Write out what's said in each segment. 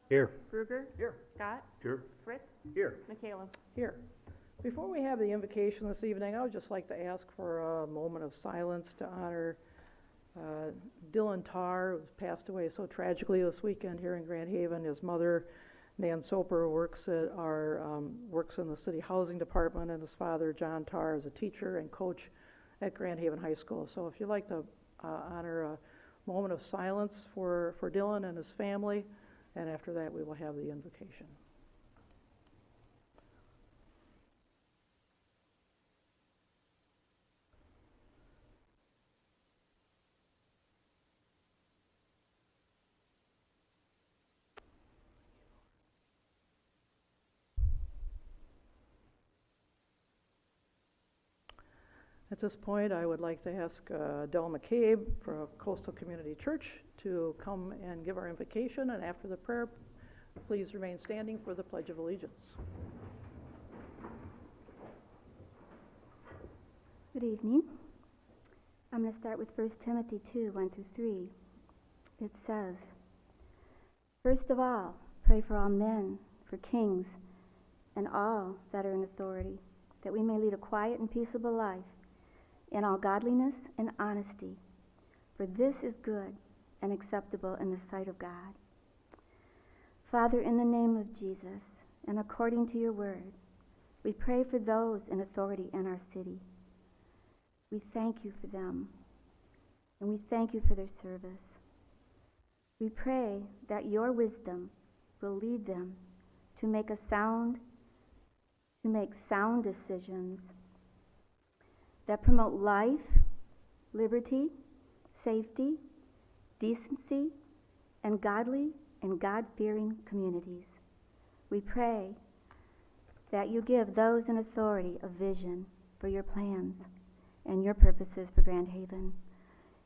Here. Bruger. Here. Scott. Here. Fritz. Here. McCallum. Here. Before we have the invocation this evening, I would just like to ask for a moment of silence to honor Dylan Tarr, who passed away so tragically this weekend here in Grand Haven. His mother, Nan Soper, works in the city housing department, and his father, John Tarr, is a teacher and coach at Grand Haven High School. So if you'd like to honor a moment of silence for Dylan and his family, and after that we will have the invocation. At this point, I would like to ask Del McCabe from Coastal Community Church to come and give our invocation, and after the prayer, please remain standing for the Pledge of Allegiance. Good evening. I'm going to start with 1 Timothy 2, 1 through 3. It says, "First of all, pray for all men, for kings, and all that are in authority, that we may lead a quiet and peaceable life in all godliness and honesty, for this is good and acceptable in the sight of God." Father, in the name of Jesus, and according to your word, we pray for those in authority in our city. We thank you for them, and we thank you for their service. We pray that your wisdom will lead them to make sound decisions that promote life, liberty, safety, decency, and godly and God-fearing communities. We pray that you give those in authority a vision for your plans and your purposes for Grand Haven.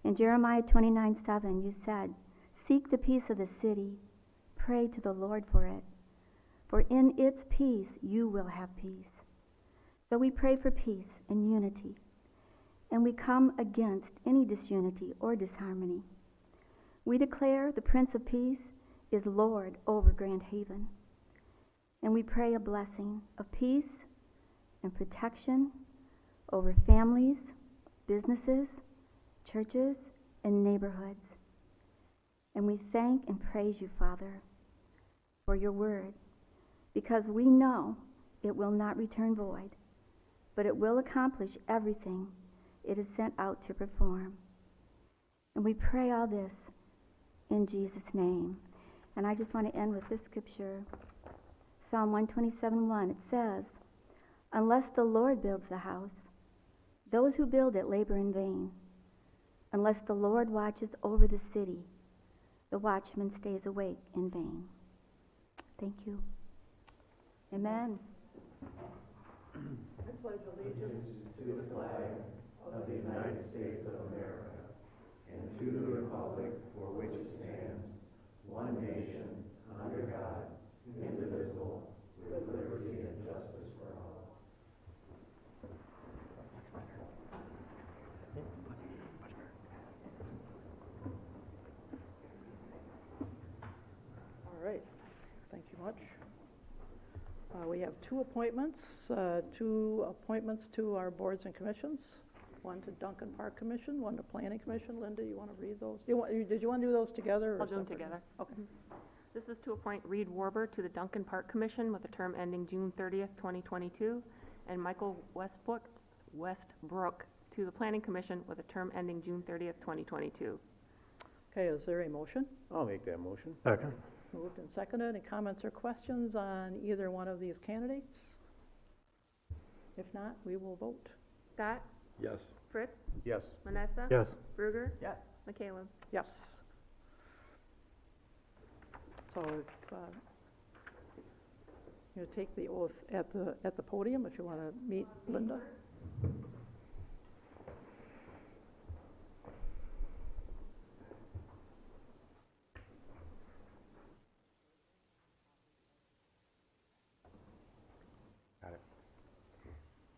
In Jeremiah 29:7, you said, "Seek the peace of the city, pray to the Lord for it, for in its peace you will have peace." So we pray for peace and unity, and we come against any disunity or disharmony. We declare the Prince of Peace is Lord over Grand Haven, and we pray a blessing of peace and protection over families, businesses, churches, and neighborhoods. And we thank and praise you, Father, for your word, because we know it will not return void, but it will accomplish everything it is sent out to perform. And we pray all this in Jesus' name. And I just want to end with this scripture, Psalm 127:1. It says, "Unless the Lord builds the house, those who build it labor in vain. Unless the Lord watches over the city, the watchman stays awake in vain." Thank you. Amen. I pledge allegiance to the flag of the United States of America and to the republic for which it stands, one nation, under God, indivisible, with liberty and justice for all. All right, thank you much. We have two appointments to our boards and commissions. One to Duncan Park Commission, one to Planning Commission. Linda, you want to read those? Did you want to do those together? I'll do them together. Okay. This is to appoint Reed Warber to the Duncan Park Commission with a term ending June 30th, 2022, and Michael Westbrook to the Planning Commission with a term ending June 30th, 2022. Okay, is there a motion? I'll make that motion. Second. Moved and seconded. Any comments or questions on either one of these candidates? If not, we will vote. Scott. Yes. Fritz. Yes. Manetza. Yes. Bruger. Yes. McCallum. Yes. So if you take the oath at the podium, if you want to meet Linda.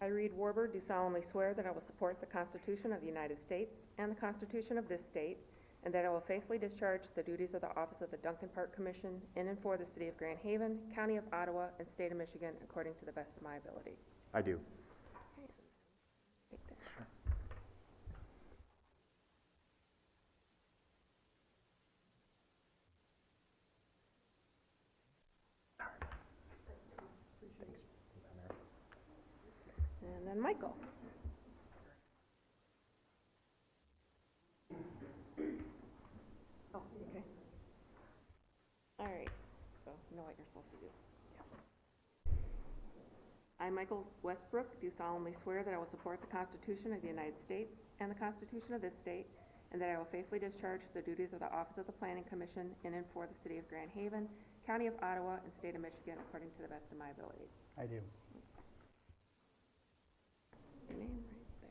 I, Reed Warber, do solemnly swear that I will support the Constitution of the United States and the Constitution of this state, and that I will faithfully discharge the duties of the office of the Duncan Park Commission in and for the City of Grand Haven, County of Ottawa, and State of Michigan according to the best of my ability. I do. Take that. And then Michael. Oh, okay. All right, so you know what you're supposed to do. I, Michael Westbrook, do solemnly swear that I will support the Constitution of the United States and the Constitution of this state, and that I will faithfully discharge the duties of the office of the Planning Commission in and for the City of Grand Haven, County of Ottawa, and State of Michigan according to the best of my ability. I do. Your name right there.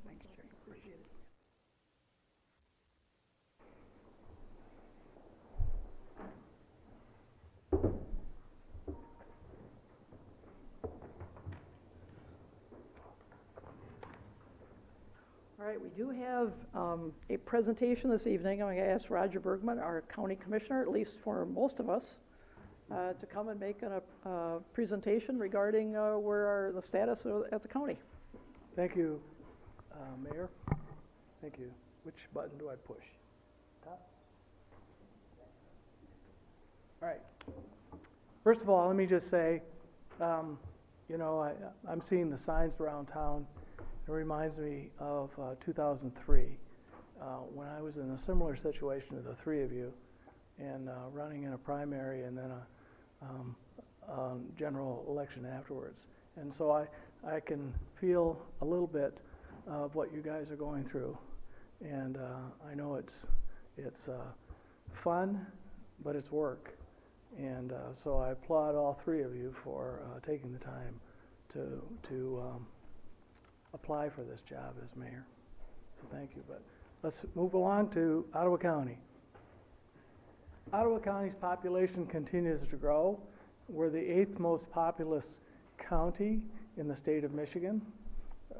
Thanks, Jerry. Appreciate it. All right, we do have a presentation this evening. I'm going to ask Roger Bergman, our county commissioner, at least for most of us, to come and make a presentation regarding where the status at the county. Thank you, Mayor. Thank you. Which button do I push? Top? All right. First of all, let me just say, you know, I'm seeing the signs around town. It reminds me of 2003, when I was in a similar situation to the three of you, and running in a primary and then a general election afterwards. And so I can feel a little bit of what you guys are going through, and I know it's fun, but it's work. And so I applaud all three of you for taking the time to apply for this job as mayor. So thank you. But let's move along to Ottawa County. Ottawa County's population continues to grow. We're the 8th most populous county in the state of Michigan.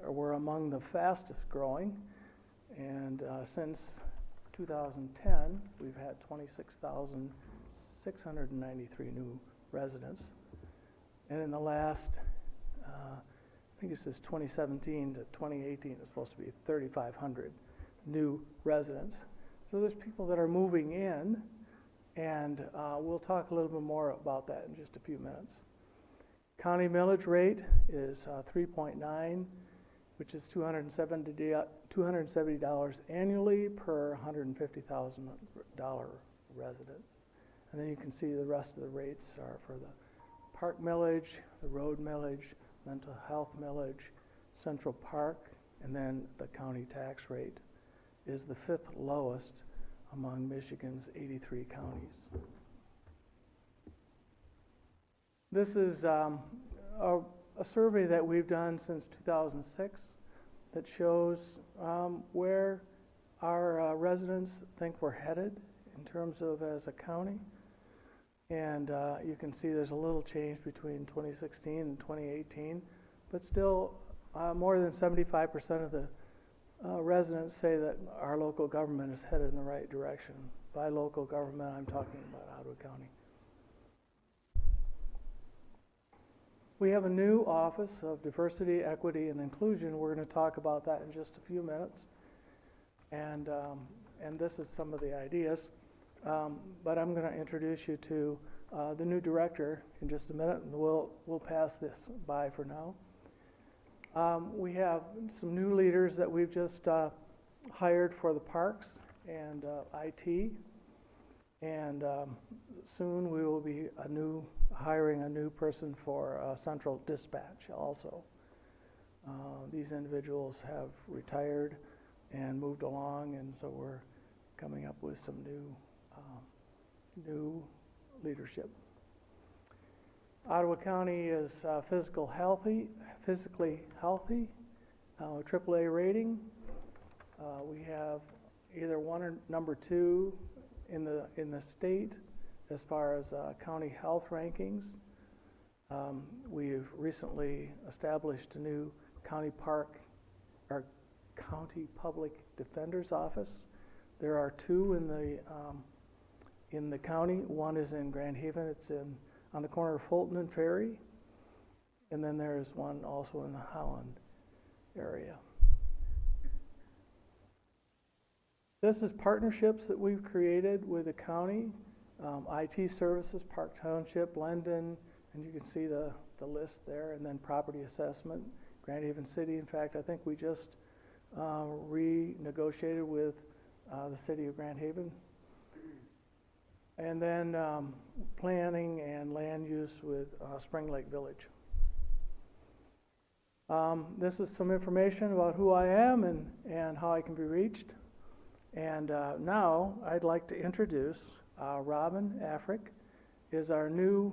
We're among the fastest growing. And since 2010, we've had 26,693 new residents. And in the last, I think it says 2017 to 2018, it's supposed to be 3,500 new residents. So there's people that are moving in, and we'll talk a little bit more about that in just a few minutes. County millage rate is 3.9, which is $270 annually per $150,000 residence. And then you can see the rest of the rates are for the park millage, the road millage, mental health millage, Central Park, and then the county tax rate is the 5th lowest among Michigan's 83 counties. This is a survey that we've done since 2006 that shows where our residents think we're headed in terms of as a county. And you can see there's a little change between 2016 and 2018, but still more than 75% of the residents say that our local government is headed in the right direction. By local government, I'm talking about Ottawa County. We have a new Office of Diversity, Equity, and Inclusion. We're going to talk about that in just a few minutes. And this is some of the ideas. But I'm going to introduce you to the new director in just a minute, and we'll pass this by for now. We have some new leaders that we've just hired for the parks and IT, and soon we will be hiring a new person for central dispatch also. These individuals have retired and moved along, and so we're coming up with some new leadership. Ottawa County is physically healthy, AAA rating. We have either one or number 2 in the state as far as county health rankings. We've recently established a new county park, our county public defender's office. There are two in the county. One is in Grand Haven. It's on the corner of Fulton and Ferry. And then there's one also in the Holland area. This is partnerships that we've created with the county, IT services, Park Township, Lendon, and you can see the list there, and then property assessment, Grand Haven City. In fact, I think we just renegotiated with the city of Grand Haven. And then planning and land use with Spring Lake Village. This is some information about who I am and how I can be reached. And now I'd like to introduce Robin Afric, is our new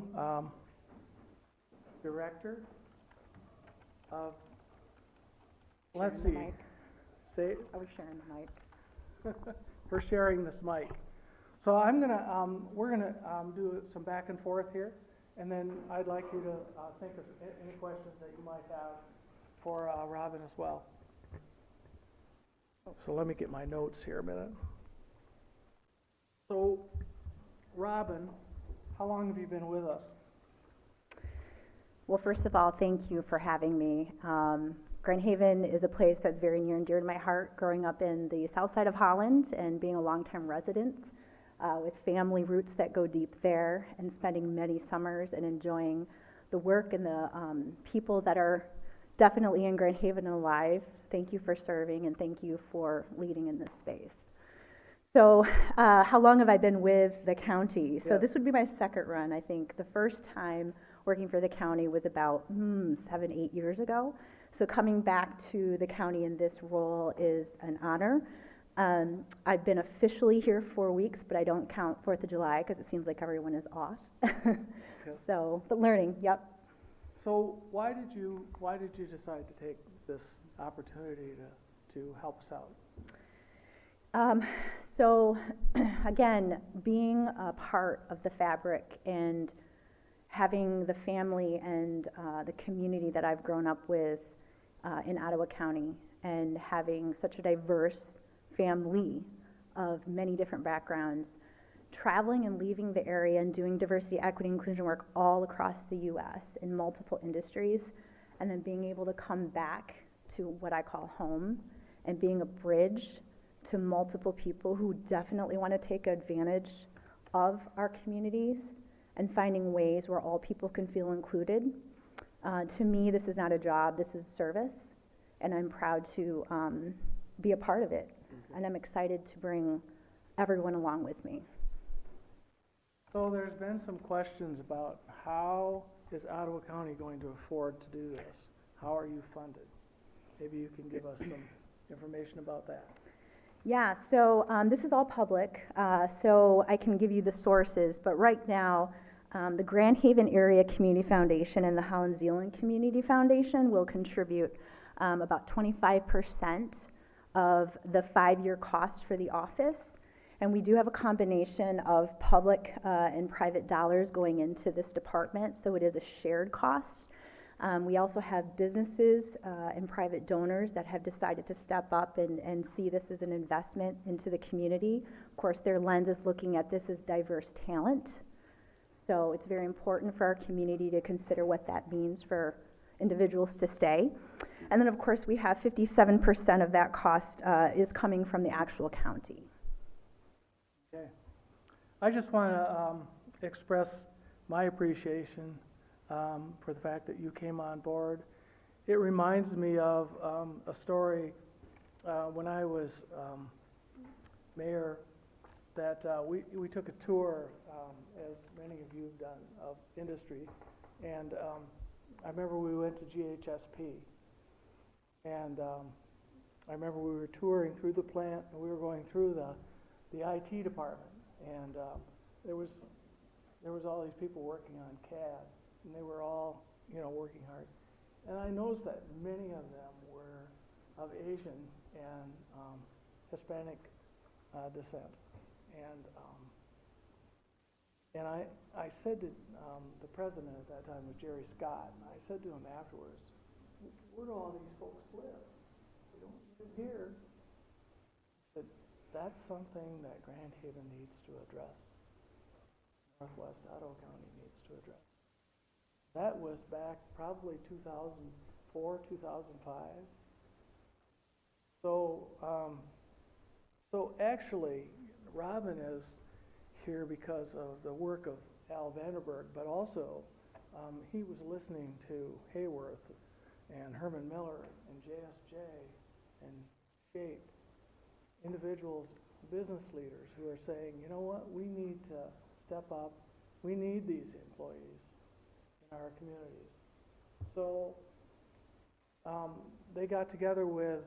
director of, let's see, say, I was sharing the mic. we're sharing this mic. So we're gonna do some back and forth here, and then I'd like you to think of any questions that you might have for Robin as well. So let me get my notes here a minute. So, Robin, how long have you been with us? Well, first of all, thank you for having me. Grand Haven is a place that's very near and dear to my heart, growing up in the south side of Holland and being a longtime resident with family roots that go deep there, and spending many summers and enjoying the work and the people that are definitely in Grand Haven and alive. Thank you for serving, and thank you for leading in this space. So how long have I been with the county? So Yes. This would be my second run. I think the first time working for the county was about 7, 8 years ago. So coming back to the county in this role is an honor. I've been officially here 4 weeks, but I don't count 4th of July because it seems like everyone is off. So, but learning, yep. So why did you decide to take this opportunity to help us out? So again, being a part of the fabric and having the family and the community that I've grown up with in Ottawa County, and having such a diverse family of many different backgrounds, traveling and leaving the area and doing diversity, equity, inclusion work all across the U.S. in multiple industries, and then being able to come back to what I call home and being a bridge to multiple people who definitely want to take advantage of our communities and finding ways where all people can feel included. To me, this is not a job, this is service, and I'm proud to be a part of it. And I'm excited to bring everyone along with me. So there's been some questions about how is Ottawa County going to afford to do this? How are you funded? Maybe you can give us some information about that. Yeah, so this is all public, so I can give you the sources, but right now, the Grand Haven Area Community Foundation and the Holland Zealand Community Foundation will contribute about 25% of the 5-year cost for the office. And we do have a combination of public and private dollars going into this department, so it is a shared cost. We also have businesses and private donors that have decided to step up and see this as an investment into the community. Of course, their lens is looking at this as diverse talent. So it's very important for our community to consider what that means for individuals to stay. And then, of course, we have 57% of that cost is coming from the actual county. Okay. I just want to express my appreciation for the fact that you came on board. It reminds me of a story when I was mayor, that we took a tour, as many of you have done, of industry. And I remember we went to GHSP. And I remember we were touring through the plant, and we were going through the IT department. And there was all these people working on CAD, and they were all, working hard. And I noticed that many of them were of Asian and Hispanic descent. And And I said to, the president at that time was Jerry Scott, and I said to him afterwards, where do all these folks live? They don't live here. I said, that's something that Grand Haven needs to address. Northwest Ottawa County needs to address. That was back probably 2004, 2005. So, so actually, Robin is here because of the work of Al Vanderberg, but also he was listening to Hayworth and Herman Miller and JSJ and SHAPE, individuals, business leaders who are saying, you know what, we need to step up. We need these employees in our communities. So they got together with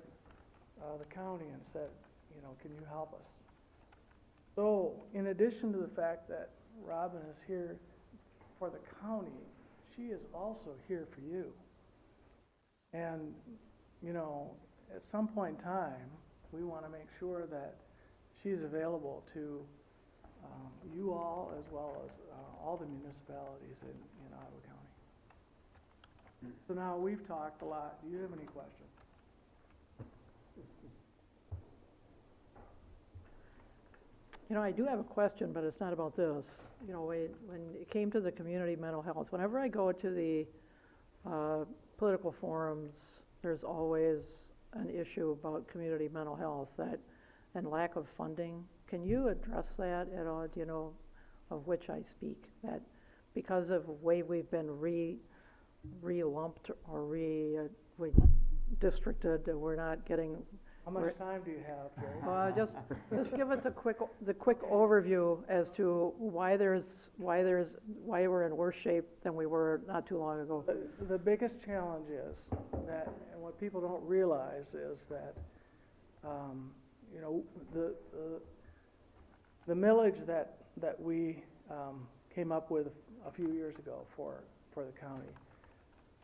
the county and said, you know, can you help us? So in addition to the fact that Robin is here for the county, she is also here for you. And, you know, at some point in time, we want to make sure that she's available to you all as well as all the municipalities in Ottawa County. So now we've talked a lot. Do you have any questions? You know, I do have a question, but it's not about this. You know, when it came to the community mental health, whenever I go to the political forums, there's always an issue about community mental health and lack of funding. Can you address that at all? Do you know of which I speak? That because of the way we've been re-lumped or redistricted, we're not getting. How much time do you have, Jerry? Just give it the quick overview as to why we're in worse shape than we were not too long ago. The biggest challenge is that, and what people don't realize is that, you know, the millage that we came up with a few years ago for the county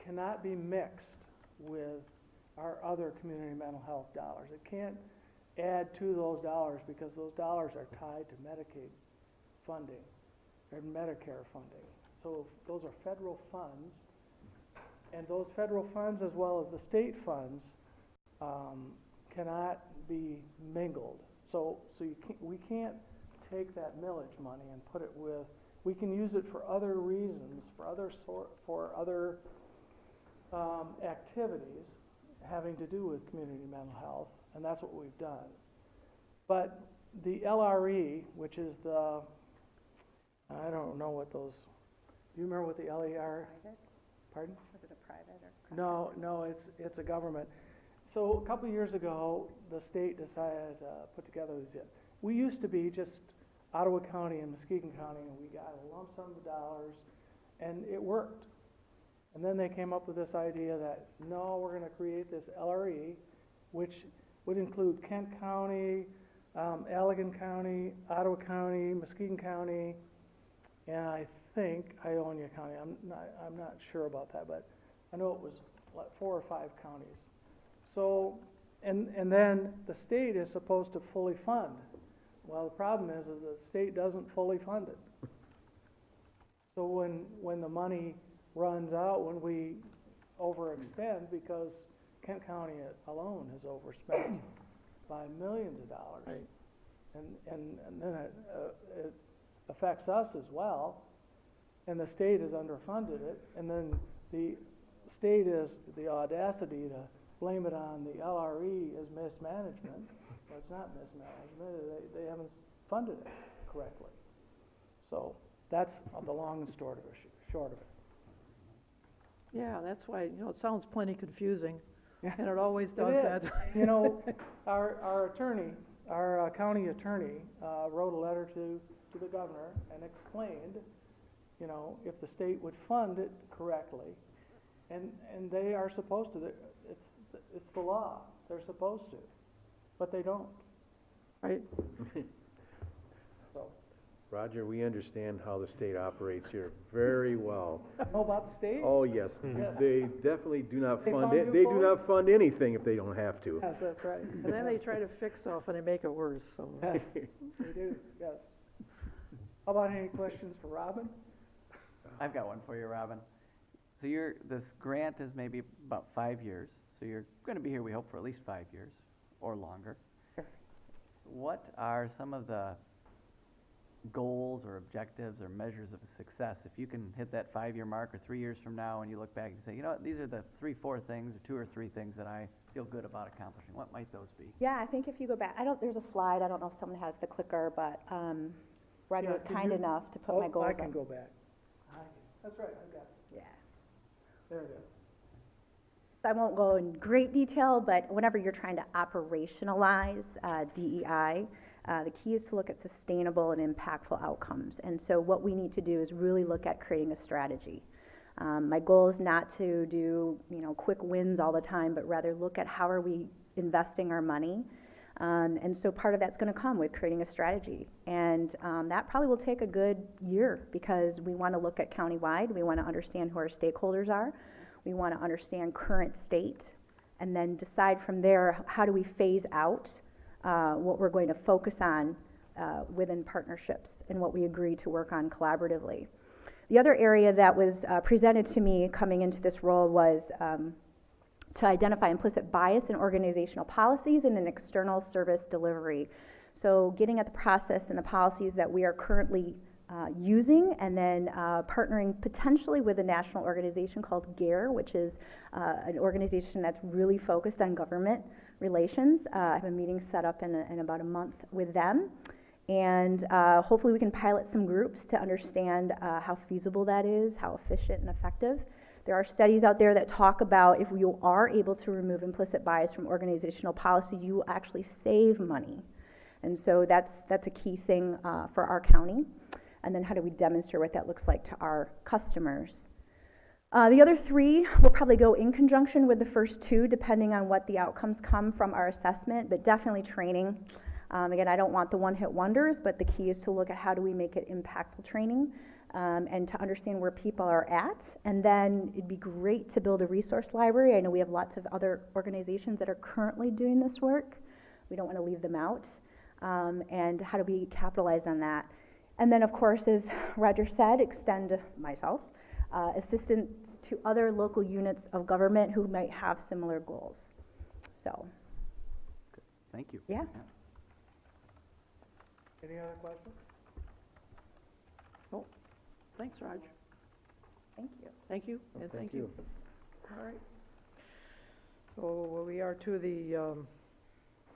cannot be mixed with our other community mental health dollars. It can't add to those dollars because those dollars are tied to Medicaid funding and Medicare funding. So those are federal funds, and those federal funds as well as the state funds cannot be mingled. So we can't take that millage money and put it with, we can use it for other reasons, for other activities having to do with community mental health, and that's what we've done. But the LRE, which is the, I don't know what those, do you remember what the LER? Private? Pardon? Was it a private or? No, it's a government. So a couple of years ago, the state decided to put together these. We used to be just Ottawa County and Muskegon County, and we got a lump sum of dollars, and it worked. And then they came up with this idea that, no, we're going to create this LRE, which would include Kent County, Allegan County, Ottawa County, Muskegon County, and I think Ionia County. I'm not sure about that, but I know it was like 4 or 5 counties. So, and then the state is supposed to fully fund. Well, the problem is the state doesn't fully fund it. So when the money runs out, when we overextend, because Kent County alone has overspent by millions of dollars. Right. And then it affects us as well, and the state has underfunded it, and then the state has the audacity to blame it on the LRE as mismanagement. Well, it's not mismanagement, they haven't funded it correctly. So that's the long and short of it. Yeah, that's why, you know, it sounds plenty confusing, Yeah. and it always does It that. is. You know, our attorney, our county attorney, wrote a letter to the governor and explained, you know, if the state would fund it correctly, and they are supposed to, it's the law, they're supposed to, but they don't. Right? So, Roger, we understand how the state operates here very well. know about the state? Oh, yes, Yes. they definitely do not They fund fund it. you They do fully? not fund anything if they don't have to. Yes, that's right. And then they try to fix stuff and they make it worse, so. Yes, they do, yes. How about any questions for Robin? I've got one for you, Robin. So this grant is maybe about 5 years, so you're going to be here, we hope, for at least 5 years or longer. Sure. What are some of the goals or objectives or measures of success? If you can hit that 5-year mark or 3 years from now and you look back and say, you know what, these are the 3-4 things or 2 or 3 things that I feel good about accomplishing, what might those be? Yeah, I think if you go back, there's a slide, I don't know if someone has the clicker, but Roger Yeah, was could kind you- enough to put my goals I up. can go back. That's right, I've got this. Yeah. There it is. I won't go in great detail, but whenever you're trying to operationalize DEI, the key is to look at sustainable and impactful outcomes. And so what we need to do is really look at creating a strategy. My goal is not to do, quick wins all the time, but rather look at how are we investing our money. And so part of that's going to come with creating a strategy. And that probably will take a good year because we want to look at countywide. We want to understand who our stakeholders are. We want to understand current state. And then decide from there, how do we phase out what we're going to focus on within partnerships and what we agree to work on collaboratively. The other area that was presented to me coming into this role was to identify implicit bias in organizational policies and in external service delivery. So getting at the process and the policies that we are currently using, and then partnering potentially with a national organization called GARE, which is an organization that's really focused on government relations. I have a meeting set up in about a month with them. And hopefully we can pilot some groups to understand how feasible that is, how efficient and effective. There are studies out there that talk about if you are able to remove implicit bias from organizational policy, you will actually save money. And so that's a key thing for our county. And then how do we demonstrate what that looks like to our customers? The other 3 will probably go in conjunction with the first 2, depending on what the outcomes come from our assessment, but definitely training. Again, I don't want the one-hit wonders, but the key is to look at how do we make it impactful training and to understand where people are at. And then it'd be great to build a resource library. I know we have lots of other organizations that are currently doing this work. We don't want to leave them out. And how do we capitalize on that? And then, of course, as Roger said, extend myself assistance to other local units of government who might have similar goals. So, Thank you. yeah. Any other questions? Thanks, Raj. Thank you. Thank you, and Well, thank you. All right. So we are to the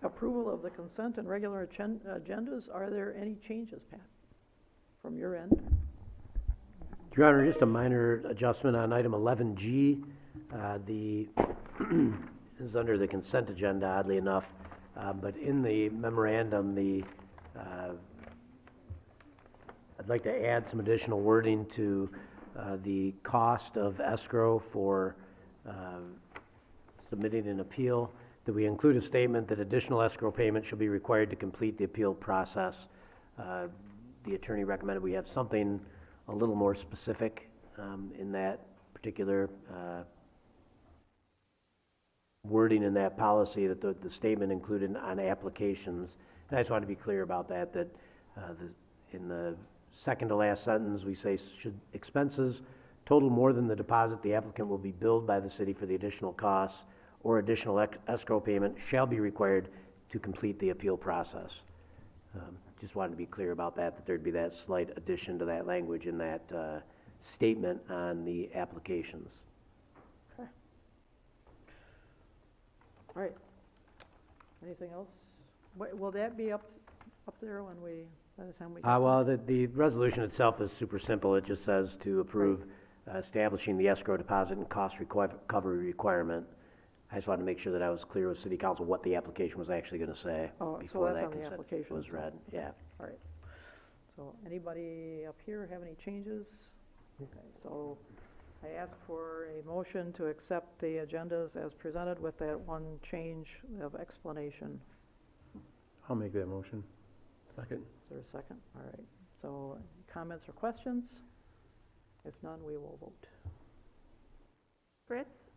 approval of the consent and regular agendas. Are there any changes, Pat, from your end? Your Honor, just a minor adjustment on item 11G. The is under the consent agenda, oddly enough, but in the memorandum, I'd like to add some additional wording to the cost of escrow for submitting an appeal, that we include a statement that additional escrow payment shall be required to complete the appeal process. The attorney recommended we have something a little more specific in that particular wording in that policy, that the statement included on applications. And I just want to be clear about that, in the second to last sentence, we say, should expenses total more than the deposit, the applicant will be billed by the city for the additional costs, or additional escrow payment shall be required to complete the appeal process. Just wanted to be clear about that there'd be that slight addition to that language in that statement on the applications. Okay. All right. Anything else? Will that be up there when by the time we get Well, the resolution itself is super simple. It just says to approve establishing the escrow deposit and cost recovery requirement. I just wanted to make sure that I was clear with City Council what the application was actually going to say before that's that on the consent application was read. Yeah. All right. So anybody up here have any changes? Okay, so I ask for a motion to accept the agendas as presented with that one change of explanation. I'll make that motion. Second. Is there a second? All right. So comments or questions? If none, we will vote. Fritz?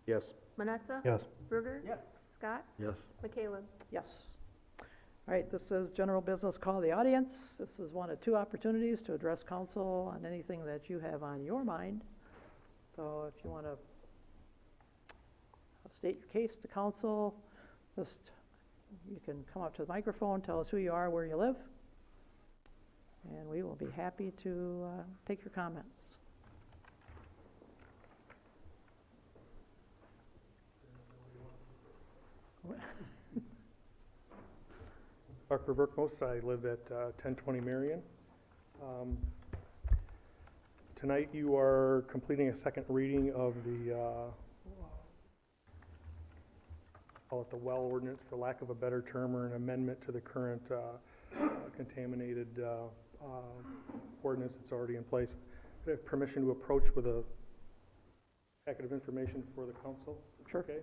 Yes. Manetza? Yes. Bruger? Yes. Scott? Yes. McCaleb? Yes. All All right, this is general business, call the audience. This is one of two opportunities to address council on anything that you have on your mind. So if you want to state your case to council, just, you can come up to the microphone, tell us who you are, where you live, and we will be happy to take your comments. Dr. Verkmos, I live at 1020 Marion. Tonight you are completing a second reading of the, call it the well ordinance, for lack of a better term, or an amendment to the current contaminated ordinance that's already in place. I have permission to approach with a packet of information for the council. Sure. Okay.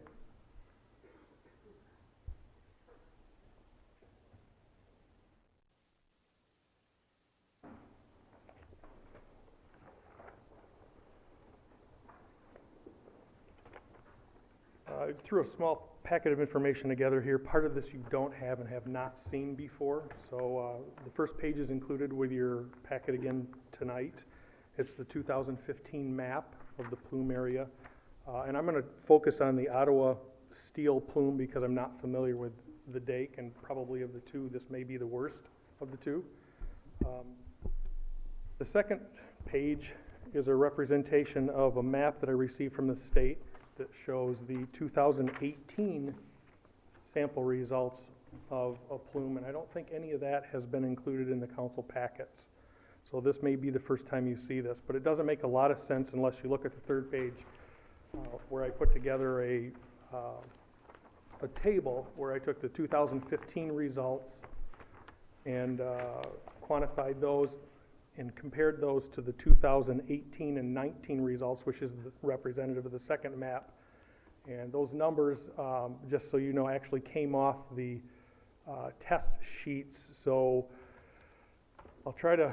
I threw a small packet of information together here. Part of this you don't have and have not seen before. So the first page is included with your packet again tonight. It's the 2015 map of the plume area. And I'm going to focus on the Ottawa steel plume because I'm not familiar with the Dake, and probably of the two, this may be the worst of the two. The second page is a representation of a map that I received from the state that shows the 2018 sample results of a plume, and I don't think any of that has been included in the council packets. So this may be the first time you see this, but it doesn't make a lot of sense unless you look at the third page where I put together a table where I took the 2015 results and quantified those and compared those to the 2018 and 19 results, which is the representative of the second map. And those numbers, just so you know, actually came off the test sheets. So I'll try to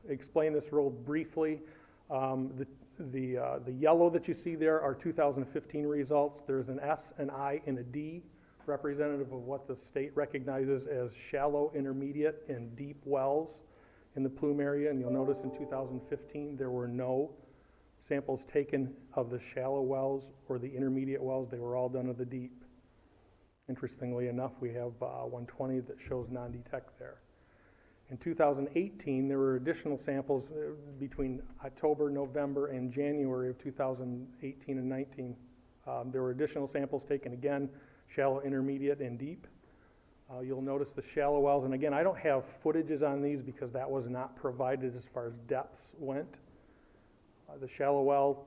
explain this real briefly. The yellow that you see there are 2015 results. There's an S, an I, and a D, representative of what the state recognizes as shallow, intermediate, and deep wells in the plume area. And you'll notice in 2015 there were no samples taken of the shallow wells or the intermediate wells. They were all done of the deep. Interestingly enough, we have 120 that shows non-detect there. In 2018, there were additional samples between October, November, and January of 2018 and 19. There were additional samples taken again, shallow, intermediate, and deep. You'll notice the shallow wells, and again, I don't have footages on these because that was not provided as far as depths went. The shallow well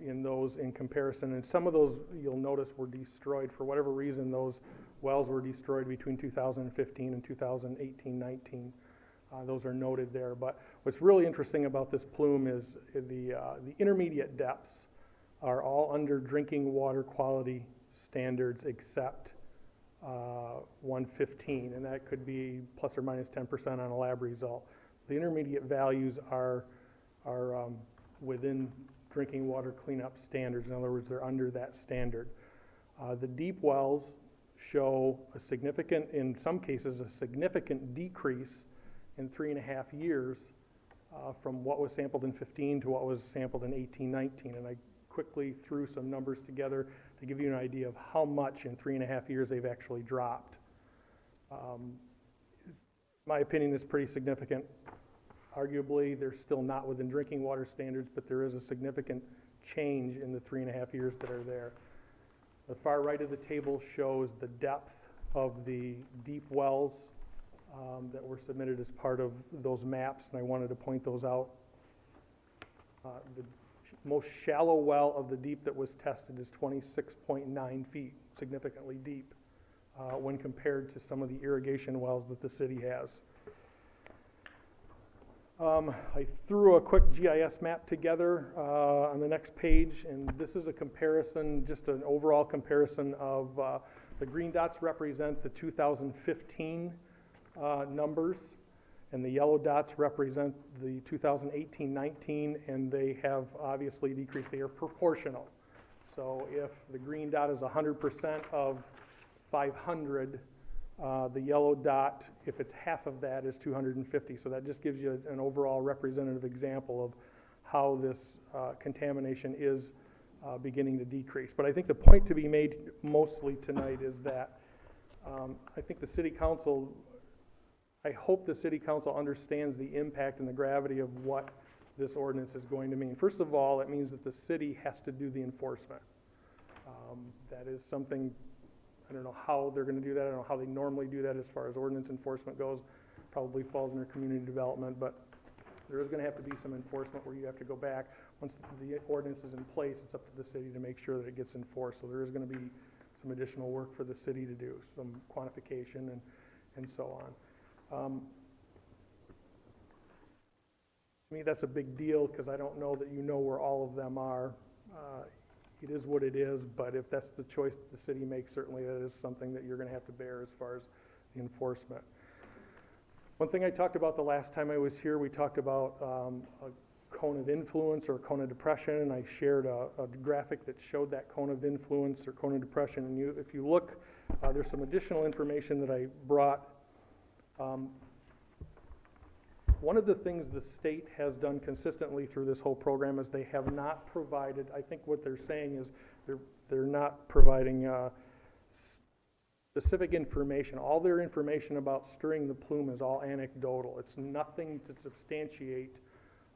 in those in comparison, and some of those you'll notice were destroyed. For whatever reason, those wells were destroyed between 2015 and 2018-19. Those are noted there. But what's really interesting about this plume is the intermediate depths are all under drinking water quality standards except 115, and that could be plus or minus 10% on a lab result. The intermediate values are within drinking water cleanup standards. In other words, they're under that standard. The deep wells show a significant, in some cases, a significant decrease in 3.5 years from what was sampled in 15 to what was sampled in 18-19. And I quickly threw some numbers together to give you an idea of how much in 3.5 years they've actually dropped. My opinion is pretty significant. Arguably, they're still not within drinking water standards, but there is a significant change in the 3.5 years that are there. The far right of the table shows the depth of the deep wells that were submitted as part of those maps, and I wanted to point those out. The most shallow well of the deep that was tested is 26.9 feet, significantly deep when compared to some of the irrigation wells that the city has. I threw a quick GIS map together on the next page, and this is a comparison, just an overall comparison of the green dots represent the 2015 numbers, and the yellow dots represent the 2018-19, and they have obviously decreased. They are proportional. So if the green dot is 100% of 500, The yellow dot, if it's half of that, is 250. So that just gives you an overall representative example of how this contamination is beginning to decrease. But I think the point to be made mostly tonight is that I think the city council, I hope the city council understands the impact and the gravity of what this ordinance is going to mean. First of all, it means that the city has to do the enforcement. That is something, I don't know how they're going to do that. I don't know how they normally do that as far as ordinance enforcement goes. Probably falls under community development, but there is going to have to be some enforcement where you have to go back. Once the ordinance is in place, it's up to the city to make sure that it gets enforced. So there is going to be some additional work for the city to do, some quantification and so on. To me, that's a big deal because I don't know that you know where all of them are. It is what it is, but if that's the choice that the city makes, certainly that is something that you're going to have to bear as far as the enforcement. One thing I talked about the last time I was here, we talked about a cone of influence or cone of depression, and I shared a graphic that showed that cone of influence or cone of depression. And if you look, there's some additional information that I brought. One of the things the state has done consistently through this whole program is they have not provided, I think what they're saying is they're not providing specific information. All their information about stirring the plume is all anecdotal. It's nothing to substantiate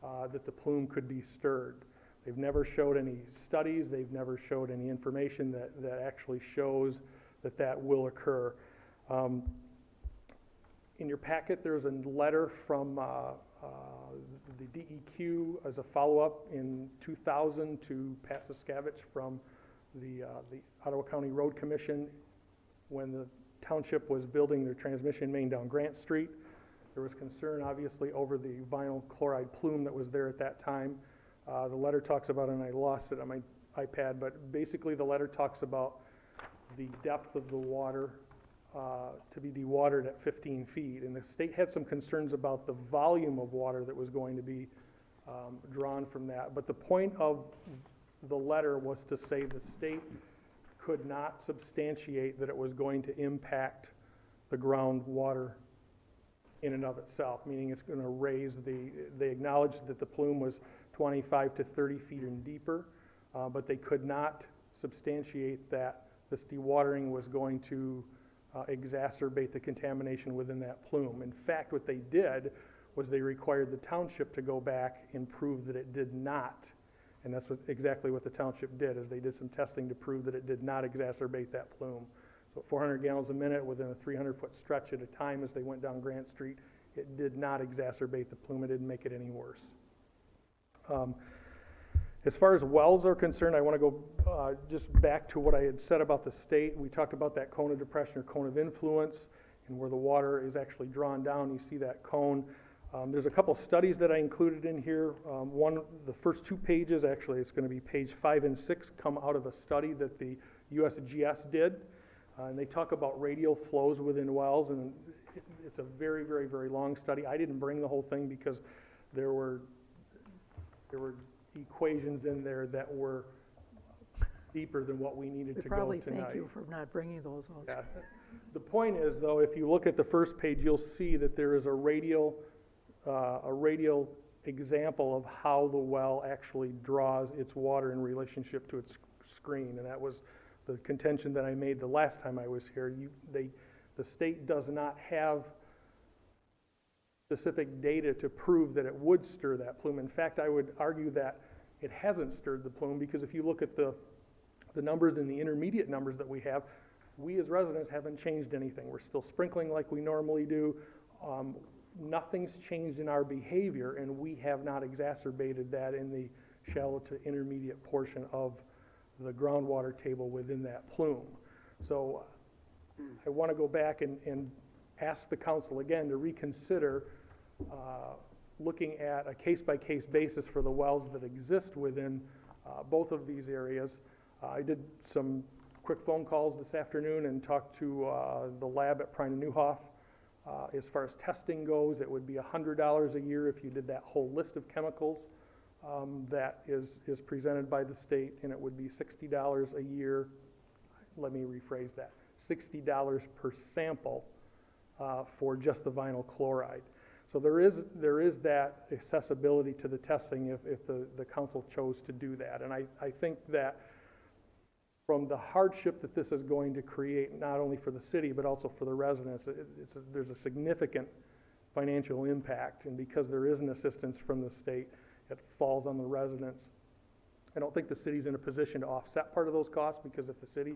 that the plume could be stirred. They've never showed any studies. They've never showed any information that actually shows that that will occur. In your packet, there's a letter from the DEQ as a follow-up in 2000 to Pat Siskavich from the Ottawa County Road Commission when the township was building their transmission main down Grant Street. There was concern, obviously, over the vinyl chloride plume that was there at that time. The letter talks about, and I lost it on my iPad, but basically the letter talks about the depth of the water to be dewatered at 15 feet. And the state had some concerns about the volume of water that was going to be drawn from that. But the point of the letter was to say the state could not substantiate that it was going to impact the groundwater in and of itself, meaning it's going to raise they acknowledged that the plume was 25 to 30 feet and deeper, but they could not substantiate that this dewatering was going to exacerbate the contamination within that plume. In fact, what they did was they required the township to go back and prove that it did not. And that's exactly what the township did, is they did some testing to prove that it did not exacerbate that plume. So 400 gallons a minute within a 300-foot stretch at a time as they went down Grant Street, it did not exacerbate the plume. It didn't make it any worse. As far as wells are concerned, I want to go just back to what I had said about the state. We talked about that cone of depression or cone of influence, and where the water is actually drawn down, you see that cone. There's a couple studies that I included in here. The first 2 pages, actually, it's going to be page 5 and 6, come out of a study that the USGS did. And they talk about radial flows within wells, and it's a very, very, very long study. I didn't bring the whole thing because there were equations in there that were deeper than what we needed to go Probably tonight. thank you for not bringing those out. Yeah. The point is, though, if you look at the first page, you'll see that there is a radial example of how the well actually draws its water in relationship to its screen, and that was the contention that I made the last time I was here. The state does not have specific data to prove that it would stir that plume. In fact, I would argue that it hasn't stirred the plume, because if you look at the numbers and the intermediate numbers that we have, we as residents haven't changed anything. We're still sprinkling like we normally do. Nothing's changed in our behavior, and we have not exacerbated that in the shallow to intermediate portion of the groundwater table within that plume. So I want to go back and ask the council again to reconsider looking at a case-by-case basis for the wells that exist within both of these areas. I did some quick phone calls this afternoon and talked to the lab at Prine and Newhoff. As far as testing goes, it would be $100 a year if you did that whole list of chemicals that is presented by the state, and it would be $60 a year. Let me rephrase that. $60 per sample for just the vinyl chloride. So there is that accessibility to the testing if the council chose to do that. And I think that from the hardship that this is going to create, not only for the city, but also for the residents, there's a significant financial impact. And because there is an assistance from the state, it falls on the residents. I don't think the city's in a position to offset part of those costs, because if the city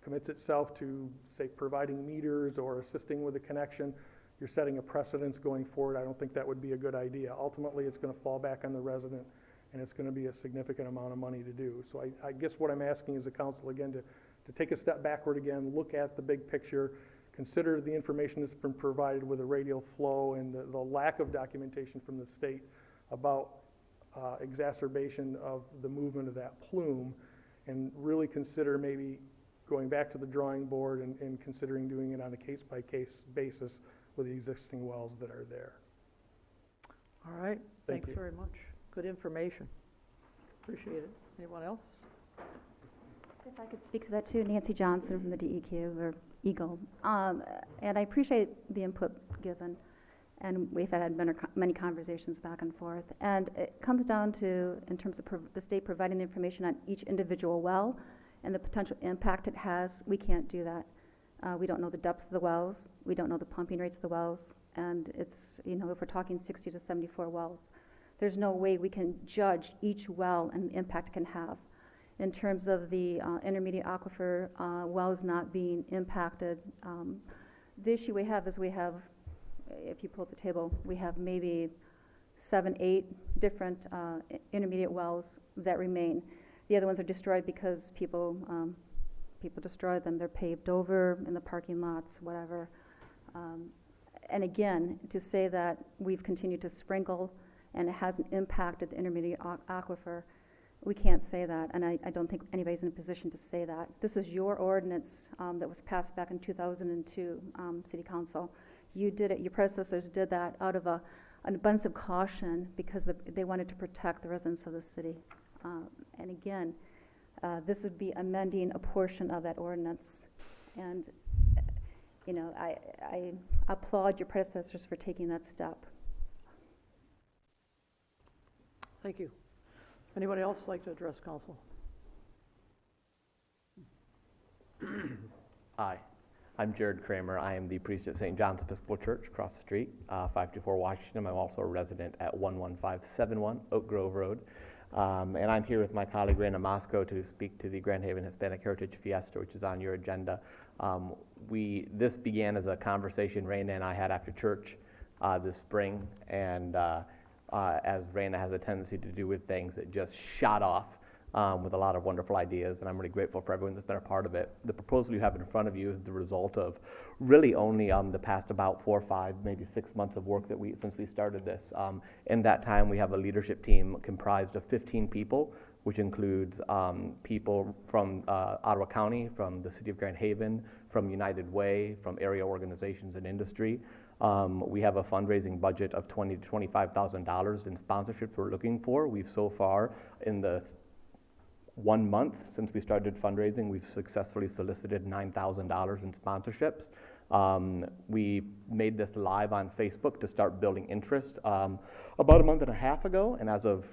commits itself to, say, providing meters or assisting with the connection, you're setting a precedence going forward. I don't think that would be a good idea. Ultimately, it's going to fall back on the resident, and it's going to be a significant amount of money to do. So I guess what I'm asking is the council, again, to take a step backward again, look at the big picture, consider the information that's been provided with the radial flow and the lack of documentation from the state about exacerbation of the movement of that plume, and really consider maybe going back to the drawing board and considering doing it on a case-by-case basis with the existing wells that are there. All right, Thank thanks you. very much. Good information. Appreciate it. Anyone else? If I could speak to that too, Nancy Johnson from the DEQ, or Eagle. And I appreciate the input given, and we've had many conversations back and forth. And it comes down to, in terms of the state providing the information on each individual well and the potential impact it has, we can't do that. We don't know the depths of the wells. We don't know the pumping rates of the wells. And it's, if we're talking 60 to 74 wells, there's no way we can judge each well and the impact it can have. In terms of the intermediate aquifer wells not being impacted, the issue we have is if you pull up the table, we have maybe 7, 8 different intermediate wells that remain. The other ones are destroyed because people destroy them. They're paved over in the parking lots, whatever. And again, to say that we've continued to sprinkle and it hasn't impacted the intermediate aquifer, we can't say that, and I don't think anybody's in a position to say that. This is your ordinance that was passed back in 2002, City Council. You did it, your predecessors did that out of an abundance of caution because they wanted to protect the residents of the city. And again, this would be amending a portion of that ordinance. And, I applaud your predecessors for taking that step. Thank you. Anybody else like to address council? Hi, I'm Jared Kramer. I am the priest at St. John's Episcopal Church across the street, 524 Washington. I'm also a resident at 11571 Oak Grove Road. And I'm here with my colleague Raina Mosco to speak to the Grand Haven Hispanic Heritage Fiesta, which is on your agenda. This began as a conversation Raina and I had after church this spring, and as Raina has a tendency to do with things, it just shot off with a lot of wonderful ideas, and I'm really grateful for everyone that's been a part of it. The proposal you have in front of you is the result of really only the past about 4 or 5, maybe 6 months of work that since we started this. In that time, we have a leadership team comprised of 15 people, which includes people from Ottawa County, from the City of Grand Haven, from United Way, from area organizations and industry. We have a fundraising budget of $20,000 to $25,000 in sponsorships we're looking for. We've so far, in the 1 month since we started fundraising, we've successfully solicited $9,000 in sponsorships. We made this live on Facebook to start building interest about a month and a half ago, and as of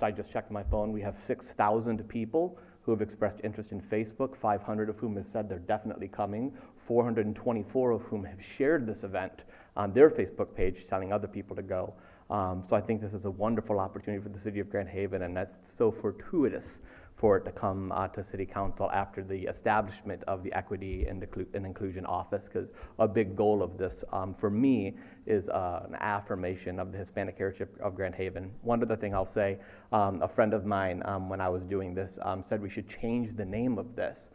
I just checked my phone, we have 6,000 people who have expressed interest in Facebook, 500 of whom have said they're definitely coming, 424 of whom have shared this event on their Facebook page, telling other people to go. So I think this is a wonderful opportunity for the City of Grand Haven, and that's so fortuitous for it to come to City Council after the establishment of the Equity and Inclusion Office, because a big goal of this, for me, is an affirmation of the Hispanic heritage of Grand Haven. One other thing I'll say, a friend of mine, when I was doing this, said we should change the name of this,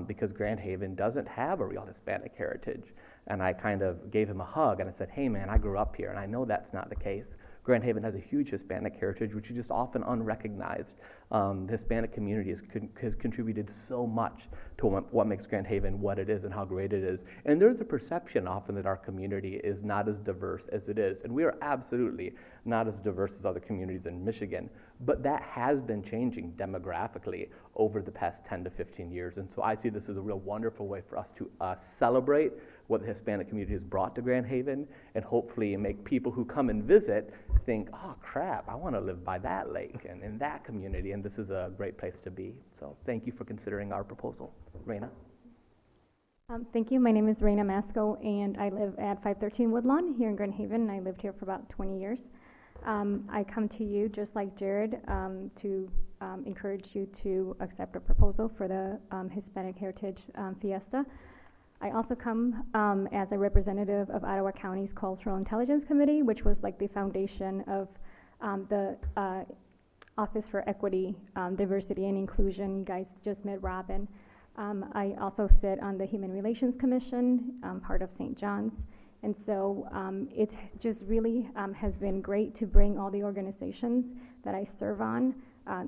because Grand Haven doesn't have a real Hispanic heritage. And I kind of gave him a hug, and I said, hey man, I grew up here, and I know that's not the case. Grand Haven has a huge Hispanic heritage, which is just often unrecognized. The Hispanic community has contributed so much to what makes Grand Haven what it is and how great it is. And there's a perception often that our community is not as diverse as it is. And we are absolutely not as diverse as other communities in Michigan. but that has been changing demographically over the past 10 to 15 years. And so I see this as a real wonderful way for us to celebrate what the Hispanic community has brought to Grand Haven, and hopefully make people who come and visit think, oh crap, I want to live by that lake and in that community, and this is a great place to be. So thank you for considering our proposal. Raina? Thank you. My name is Raina Masco, and I live at 513 Woodlawn here in Grand Haven, and I lived here for about 20 years. I come to you, just like Jared, to encourage you to accept a proposal for the Hispanic Heritage Fiesta. I also come as a representative of Ottawa County's Cultural Intelligence Committee, which was like the foundation of the Office for Equity, Diversity, and Inclusion. You guys just met Robin. I also sit on the Human Relations Commission, part of St. John's. And so it just really has been great to bring all the organizations that I serve on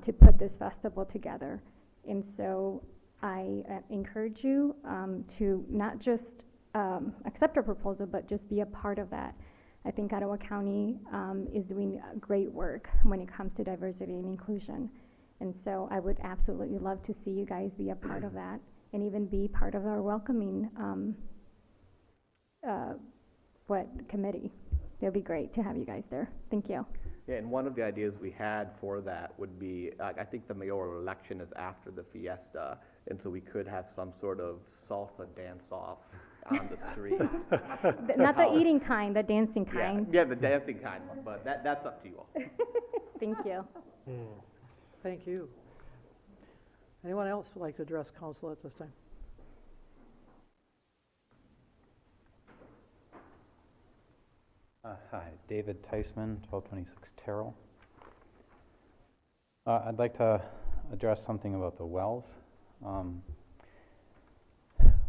to put this festival together. And so I encourage you to not just accept our proposal, but just be a part of that. I think Ottawa County is doing great work when it comes to diversity and inclusion. And so I would absolutely love to see you guys be a part of that, and even be part of our welcoming committee. It'll be great to have you guys there. Thank you. Yeah, and one of the ideas we had for that would be, I think the mayoral election is after the fiesta, and so we could have some sort of salsa dance-off on the street. Not the eating kind, the dancing kind. Yeah, the dancing kind, but that's up to you all. Thank you. Thank you. Anyone else would like to address council at this time? Hi, David Teisman, 1226 Terrell. I'd like to address something about the wells.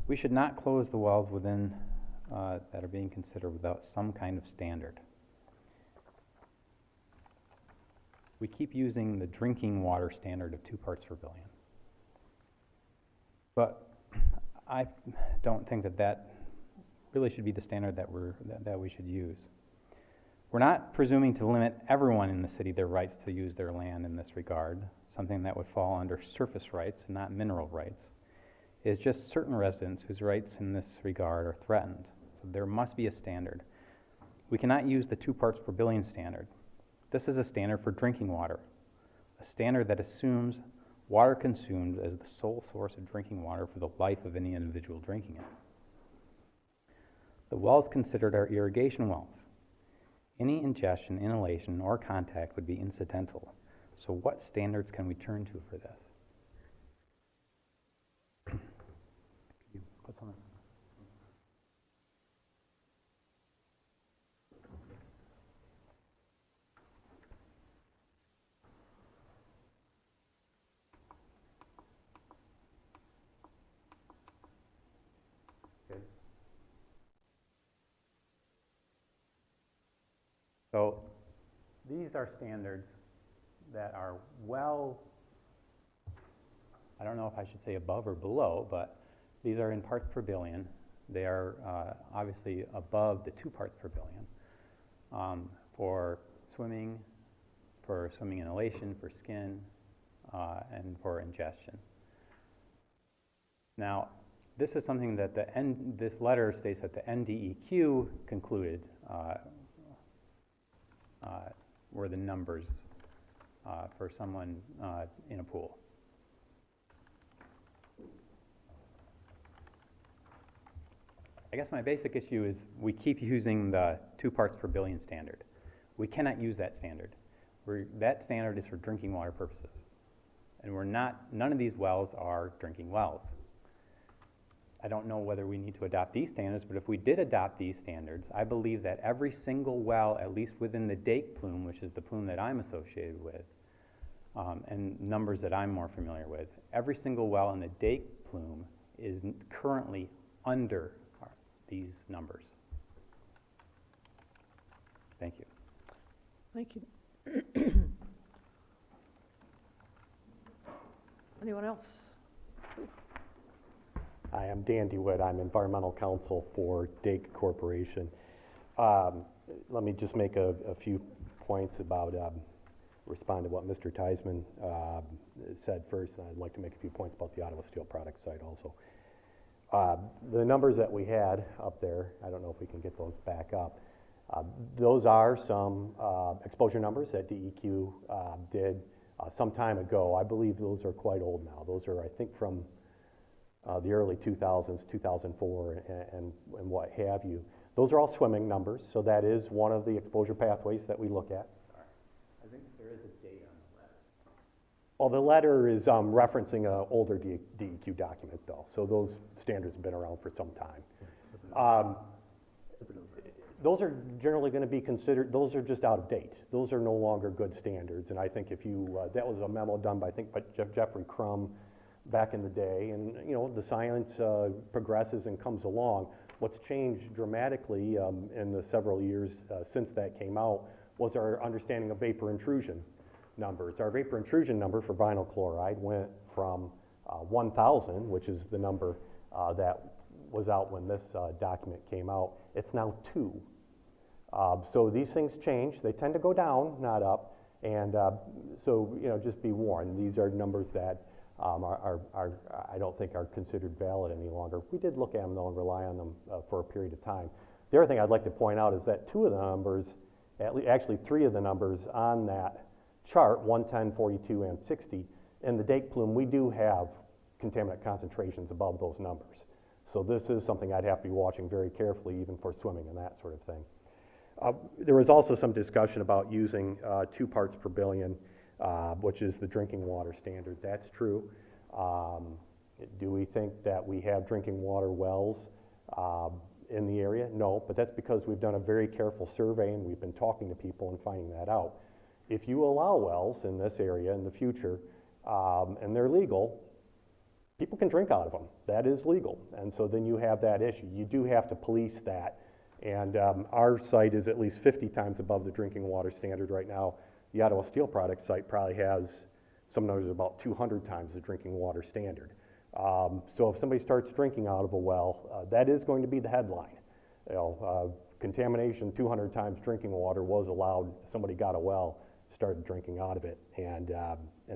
We should not close the wells within that are being considered without some kind of standard. We keep using the drinking water standard of 2 parts per billion. But I don't think that really should be the standard that we should use. We're not presuming to limit everyone in the city their rights to use their land in this regard, something that would fall under surface rights, not mineral rights. It is just certain residents whose rights in this regard are threatened. So there must be a standard. We cannot use the 2 parts per billion standard. This is a standard for drinking water, a standard that assumes water consumed as the sole source of drinking water for the life of any individual drinking it. The wells considered are irrigation wells. Any ingestion, inhalation, or contact would be incidental. So what standards can we turn to for this? Could you put something? So these are standards that are well, I don't know if I should say above or below, but these are in parts per billion. They are obviously above the 2 parts per billion for swimming inhalation, for skin, and for ingestion. Now, this is something that this letter states that the NDEQ concluded were the numbers for someone in a pool. I guess my basic issue is we keep using the 2 parts per billion standard. We cannot use that standard. That standard is for drinking water purposes. And none of these wells are drinking wells. I don't know whether we need to adopt these standards, but if we did adopt these standards, I believe that every single well, at least within the Dake plume, which is the plume that I'm associated with, and numbers that I'm more familiar with, every single well in the Dake plume is currently under these numbers. Thank you. Thank you. Anyone else? Hi, I'm Dan DeWitt. I'm environmental counsel for Dake Corporation. Let me just make a few points about respond to what Mr. Theismann said first, and I'd like to make a few points about the Ottawa Steel Products site also. The numbers that we had up there, I don't know if we can get those back up. Those are some exposure numbers that DEQ did some time ago. I believe those are quite old now. Those are, I think, from the early 2000s, 2004, and what have you. Those are all swimming numbers, so that is one of the exposure pathways that we look at. I think there is a date on the letter. Well, the letter is referencing an older DEQ document, though, so those standards have been around for some time. Those are generally going to be considered, those are just out of date. Those are no longer good standards, and I think if you, that was a memo done by, I think, by Jeffrey Crum back in the day, and you know, the science progresses and comes along. What's changed dramatically in the several years since that came out was our understanding of vapor intrusion numbers. Our vapor intrusion number for vinyl chloride went from 1,000, which is the number that was out when this document came out. It's now 2. So these things change. They tend to go down, not up. And so, you know, just be warned. These are numbers that I don't think are considered valid any longer. We did look at them, though, and rely on them for a period of time. The other thing I'd like to point out is that 2 of the numbers, actually 3 of the numbers on that chart, 110, 42, and 60, in the Dake plume, we do have contaminant concentrations above those numbers. So this is something I'd have to be watching very carefully, even for swimming and that sort of thing. There was also some discussion about using 2 parts per billion, which is the drinking water standard. That's true. Do we think that we have drinking water wells in the area? No, but that's because we've done a very careful survey and we've been talking to people and finding that out. If you allow wells in this area in the future, and they're legal, people can drink out of them. That is legal. And so then you have that issue. You do have to police that. And our site is at least 50 times above the drinking water standard right now. The Ottawa Steel Products site probably has some numbers about 200 times the drinking water standard. So if somebody starts drinking out of a well, that is going to be the headline. You know, contamination 200 times drinking water was allowed. Somebody got a well, started drinking out of it. And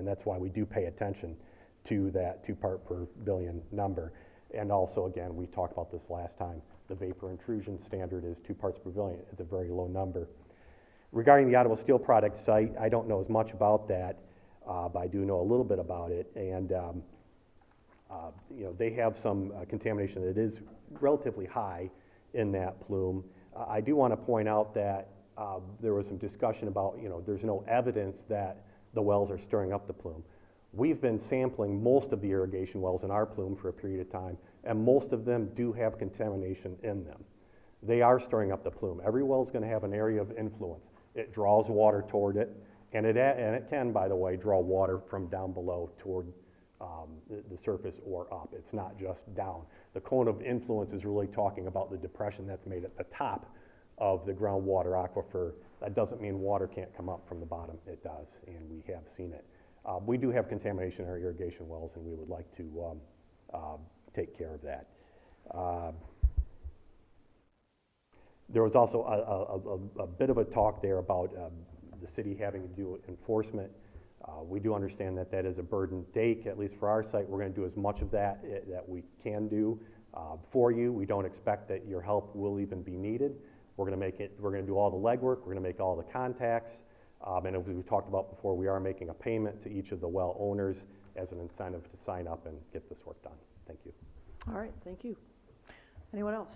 that's why we do pay attention to that 2 part per billion number. And also, again, we talked about this last time, the vapor intrusion standard is 2 parts per billion. It's a very low number. Regarding the Ottawa Steel Products site, I don't know as much about that, but I do know a little bit about it. And you know, they have some contamination that is relatively high in that plume. I do want to point out that there was some discussion about, you know, there's no evidence that the wells are stirring up the plume. We've been sampling most of the irrigation wells in our plume for a period of time, and most of them do have contamination in them. They are stirring up the plume. Every well is going to have an area of influence. It draws water toward it, and it can, by the way, draw water from down below toward the surface or up. It's not just down. The cone of influence is really talking about the depression that's made at the top of the groundwater aquifer. That doesn't mean water can't come up from the bottom. It does, and we have seen it. We do have contamination in our irrigation wells, and we would like to take care of that. There was also a bit of a talk there about the city having to do enforcement. We do understand that that is a burden. Dake, at least for our site, we're going to do as much of that that we can do for you. We don't expect that your help will even be needed. We're going to do all the legwork. We're going to make all the contacts. And as we talked about before, we are making a payment to each of the well owners as an incentive to sign up and get this work done. Thank you. All right, thank you. Anyone else?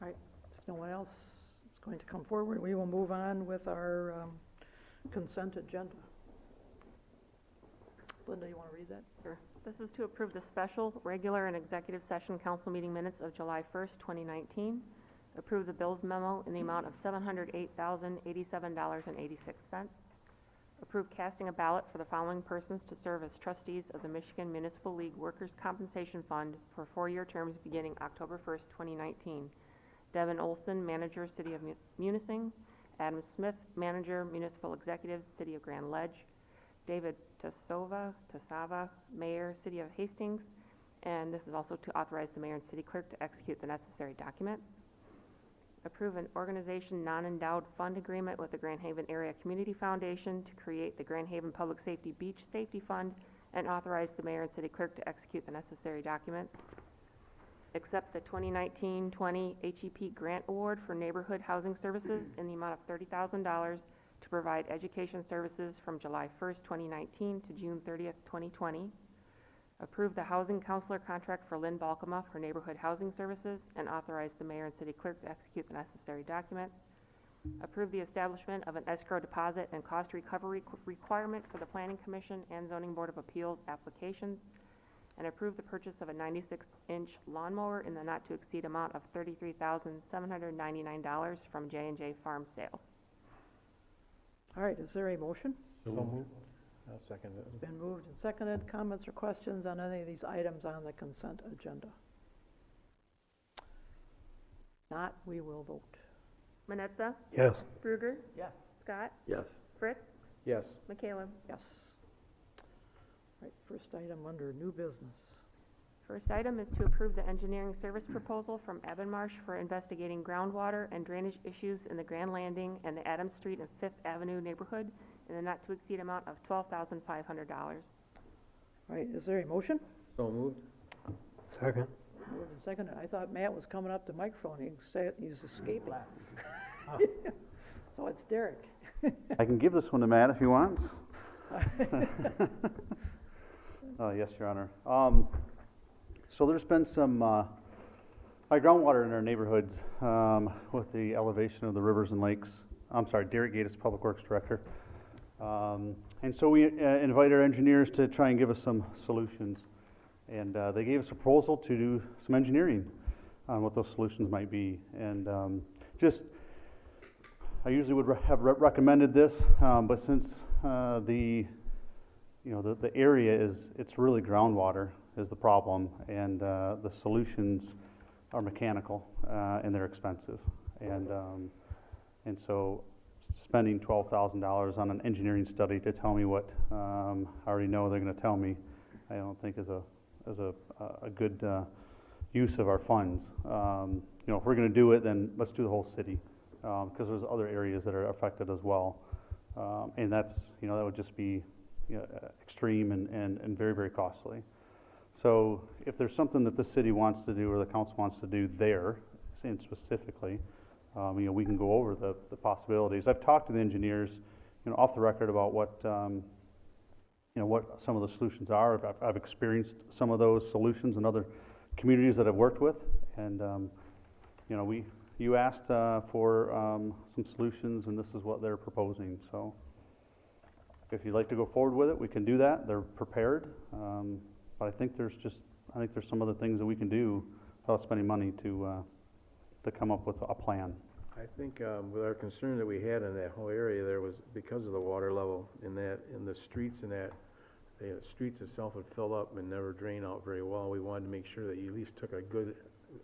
All right, if no one else is going to come forward, we will move on with our consent agenda. Linda, you want to read that? Sure. This is to approve the special, regular, and executive session council meeting minutes of July 1st, 2019. Approve the bills memo in the amount of $708,087.86. Approve casting a ballot for the following persons to serve as trustees of the Michigan Municipal League Workers' Compensation Fund for 4-year terms beginning October 1st, 2019. Devin Olson, Manager, City of Munising. Adam Smith, Manager, Municipal Executive, City of Grand Ledge. David Tasava, Mayor, City of Hastings, And this is also to authorize the mayor and city clerk to execute the necessary documents. Approve an organization non-endowed fund agreement with the Grand Haven Area Community Foundation to create the Grand Haven Public Safety Beach Safety Fund and authorize the mayor and city clerk to execute the necessary documents. Accept the 2019-20 HEP Grant Award for Neighborhood Housing Services in the amount of $30,000 to provide education services from July 1st, 2019 to June 30th, 2020. Approve the housing counselor contract for Lynn Balkema for neighborhood housing services and authorize the mayor and city clerk to execute the necessary documents. Approve the establishment of an escrow deposit and cost recovery requirement for the Planning Commission and Zoning Board of Appeals applications. And approve the purchase of a 96-inch lawnmower in the not-to-exceed amount of $33,799 from J&J Farm Sales. All right, is there a motion? So moved. I'll second it. It's been moved and seconded. Comments or questions on any of these items on the consent agenda? Not, we will vote. Manetza? Yes. Bruger? Yes. Scott? Yes. Fritz? Yes. McCallum? Yes. All right, first item under new business. First item is to approve the engineering service proposal from Ebbenmarsh for investigating groundwater and drainage issues in the Grand Landing and the Adams Street and Fifth Avenue neighborhood in the not-to-exceed amount of $12,500. All right, is there a motion? So moved. Second. Moved and seconded. I thought Matt was coming up to the microphone. He can say it, he's escaping. So it's Derek. I can give this one to Matt if he wants. Yes, Your Honor. So there's been some high groundwater in our neighborhoods with the elevation of the rivers and lakes. I'm sorry, Derek Gates, Public Works Director. And so we invited our engineers to try and give us some solutions. And they gave us a proposal to do some engineering on what those solutions might be. And I usually would have recommended this, but since the area it's really groundwater is the problem, and the solutions are mechanical and they're expensive. And so spending $12,000 on an engineering study to tell me what I already know they're going to tell me, I don't think is a good use of our funds. If we're going to do it, then let's do the whole city, because there's other areas that are affected as well, and that's that would just be extreme and very, very costly. So if there's something that the city wants to do or the council wants to do there, saying specifically, we can go over the possibilities. I've talked to the engineers, off the record about what what some of the solutions are. I've experienced some of those solutions in other communities that I've worked with, and you asked for some solutions, and this is what they're proposing. So if you'd like to go forward with it, we can do that. They're prepared, but I think there's some other things that we can do without spending money to come up with a plan. I think with our concern that we had in that whole area, there was because of the water level in the streets and that the streets itself would fill up and never drain out very well. We wanted to make sure that you at least took a good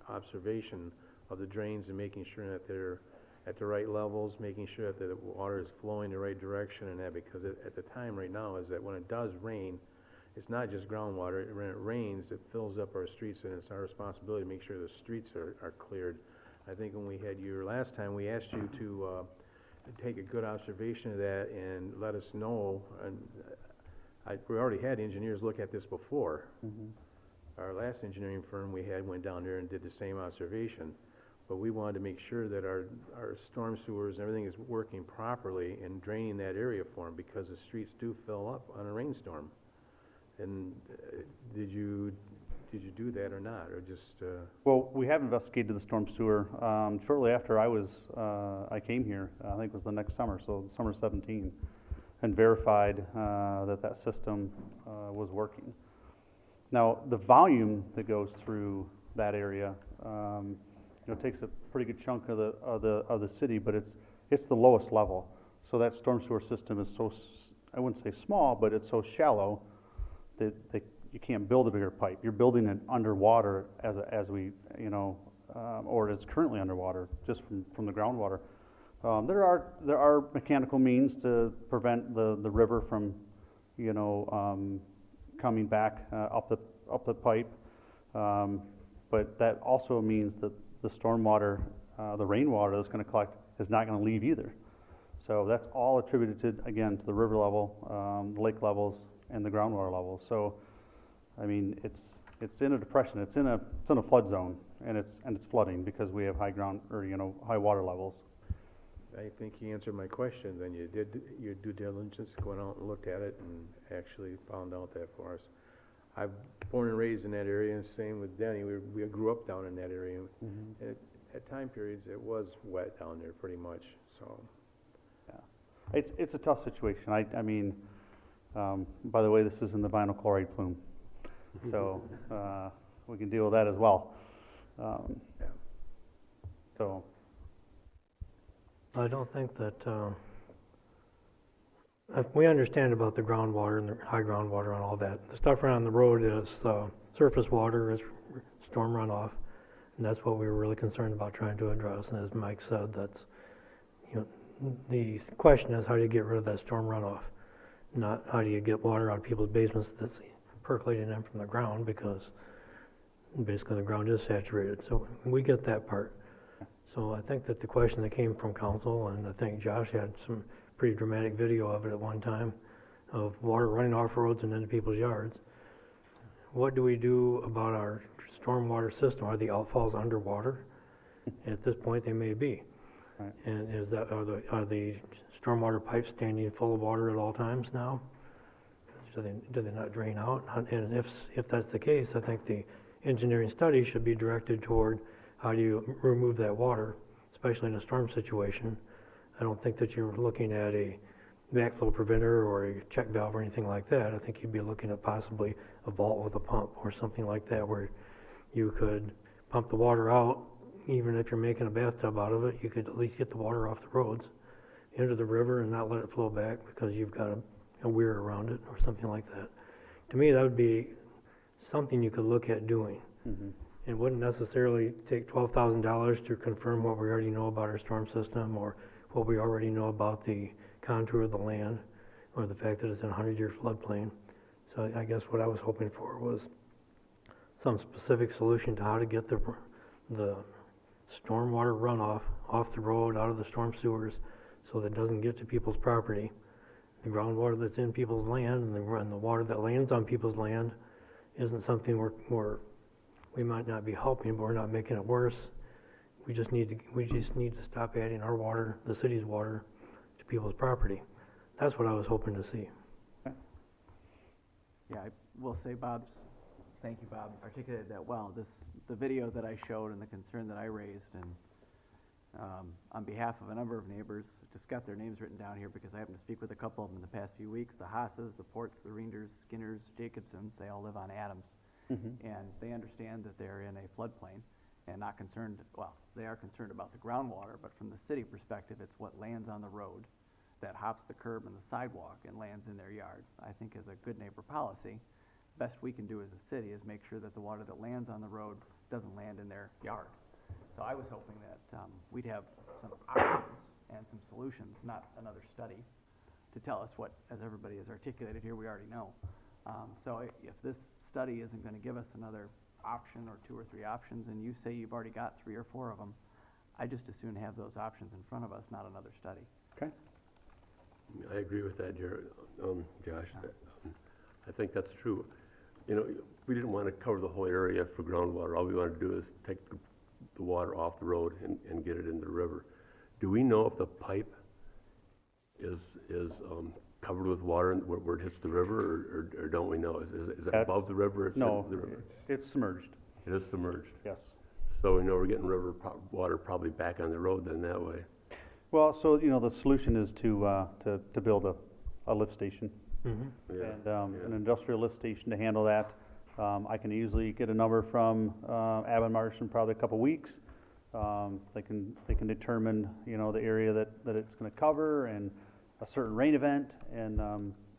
observation of the drains and making sure that they're at the right levels, making sure that the water is flowing the right direction, and that because at the time right now is that when it does rain, it's not just groundwater. When it rains, it fills up our streets, and it's our responsibility to make sure the streets are cleared. I think when we had you last time, we asked you to take a good observation of that and let us know. And we already had engineers look at this before. Mm-hmm. Our last engineering firm we had went down there and did the same observation. But we wanted to make sure that our storm sewers and everything is working properly and draining that area for them, because the streets do fill up on a rainstorm. And did you do that or not, or just? Well, we have investigated the storm sewer shortly after I came here. I think it was the next summer, so summer 17, and verified that system was working. Now, the volume that goes through that area, takes a pretty good chunk of the city, but it's the lowest level. So that storm sewer system is so, I wouldn't say small, but it's so shallow that you can't build a bigger pipe. You're building it underwater as we, or it's currently underwater just from the groundwater. There are mechanical means to prevent the river from, coming back up the pipe. But that also means that the stormwater, the rainwater that's going to collect is not going to leave either. So that's all attributed, again, to the river level, the lake levels, and the groundwater levels. So, I mean, it's in a depression. It's in a flood zone, and it's flooding because we have high water levels. I think you answered my question, then you did your due diligence, going out and looked at it and actually found out that for us. I'm born and raised in that area, and same with Denny, we grew up down in that area. Mm-hmm. At time periods, it was wet down there pretty much, so. Yeah, it's a tough situation. I mean, by the way, this is in the vinyl chloride plume, so we can deal with that as well. Yeah. So. I don't think that, we understand about the groundwater and the high groundwater and all that. The stuff around the road is surface water, is storm runoff, and that's what we were really concerned about trying to address. And as Mike said, that's, the question is how do you get rid of that storm runoff, not how do you get water out of people's basements that's percolating in from the ground, because basically the ground is saturated. So we get that part. So I think that the question that came from council, and I think Josh had some pretty dramatic video of it at one time, of water running off roads and into people's yards. What do we do about our stormwater system? Are the outfalls underwater? At this point, they may be. Right. And are the stormwater pipes standing full of water at all times now? Do they not drain out? And if that's the case, I think the engineering study should be directed toward how do you remove that water, especially in a storm situation. I don't think that you're looking at a backflow preventer or a check valve or anything like that. I think you'd be looking at possibly a vault with a pump or something like that, where you could pump the water out. Even if you're making a bathtub out of it, you could at least get the water off the roads into the river and not let it flow back because you've got a weir around it or something like that. To me, that would be something you could look at doing. Mm-hmm. It wouldn't necessarily take $12,000 to confirm what we already know about our storm system or what we already know about the contour of the land or the fact that it's in a 100-year floodplain. So I guess what I was hoping for was some specific solution to how to get the stormwater runoff off the road, out of the storm sewers, so that it doesn't get to people's property. The groundwater that's in people's land and the water that lands on people's land isn't something we might not be helping, but we're not making it worse. We just need to stop adding our water, the city's water, to people's property. That's what I was hoping to see. Yeah, I will say thank you, Bob, articulated that well. The video that I showed and the concern that I raised, and on behalf of a number of neighbors, just got their names written down here because I happened to speak with a couple of them in the past few weeks. The Haasses, the Ports, the Reinders, Skinners, Jacobsons, they all live on Adams. Mm-hmm. And they understand that they're in a floodplain and not concerned, well, they are concerned about the groundwater, but from the city perspective, it's what lands on the road that hops the curb and the sidewalk and lands in their yard. I think as a good neighbor policy, best we can do as a city is make sure that the water that lands on the road doesn't land in their yard. So I was hoping that we'd have some options and some solutions, not another study, to tell us what, as everybody has articulated here, we already know. So if this study isn't going to give us another option or 2 or 3 options, and you say you've already got 3 or 4 of them, I just as soon have those options in front of us, not another study. Okay. I agree with that, Jared, Josh. I think that's true. We didn't want to cover the whole area for groundwater. All we want to do is take the water off the road and get it into the river. Do we know if the pipe is covered with water where it hits the river, or don't we know? Is it above the river? No, the river? It's submerged. It is submerged? Yes. So we know we're getting river water probably back on the road then that way. Well, so, the solution is to build a lift station. Mm-hmm. Yeah. And an industrial lift station to handle that. I can easily get a number from Avonmarsh in probably a couple weeks. They can determine, the area that it's going to cover and a certain rain event, and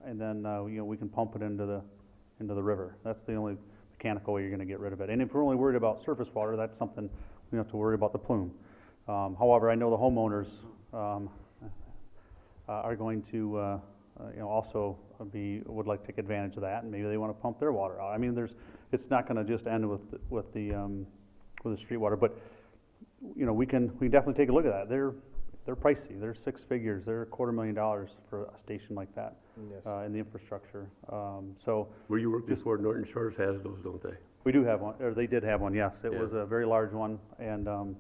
then we can pump it into the river. That's the only mechanical way you're going to get rid of it. And if we're only worried about surface water, that's something we don't have to worry about the plume. However, I know the homeowners are going to also would like to take advantage of that, and maybe they want to pump their water out. I mean, it's not going to just end with the street water, but we can definitely take a look at that. They're pricey. They're 6 figures. They're $250,000 for a station like that. Yes. In the infrastructure. So Where you work before, Norton Shores has those, don't they? we do have one, or they did have one. Yes, it was a very large one, and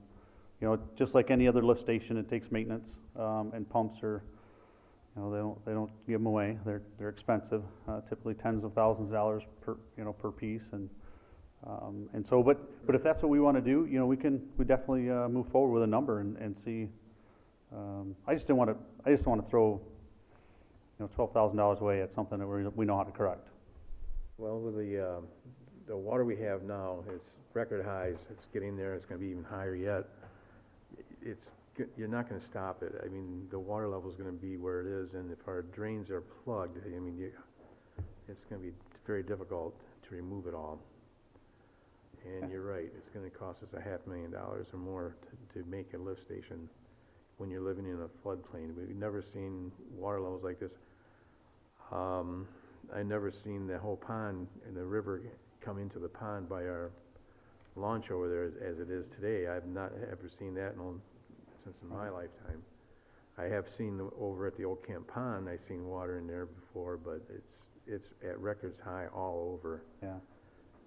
just like any other lift station, it takes maintenance, and pumps are. They don't give them away. They're expensive, typically tens of thousands of dollars per piece, and so. But if that's what we want to do, we definitely move forward with a number and see. I just want to throw $12,000 away at something that we know how to correct. Well, with the water we have now, it's record highs. It's getting there. It's going to be even higher yet. You're not going to stop it. I mean, the water level is going to be where it is, and if our drains are plugged, I mean, it's going to be very difficult to remove it all. And you're right, it's going to cost us $500,000 or more to make a lift station when you're living in a floodplain. We've never seen water levels like this. I've never seen the whole pond and the river come into the pond by our launch over there as it is today. I've not ever seen that since in my lifetime. I have seen over at the Old Camp Pond, I've seen water in there before, but it's at records high all over. Yeah.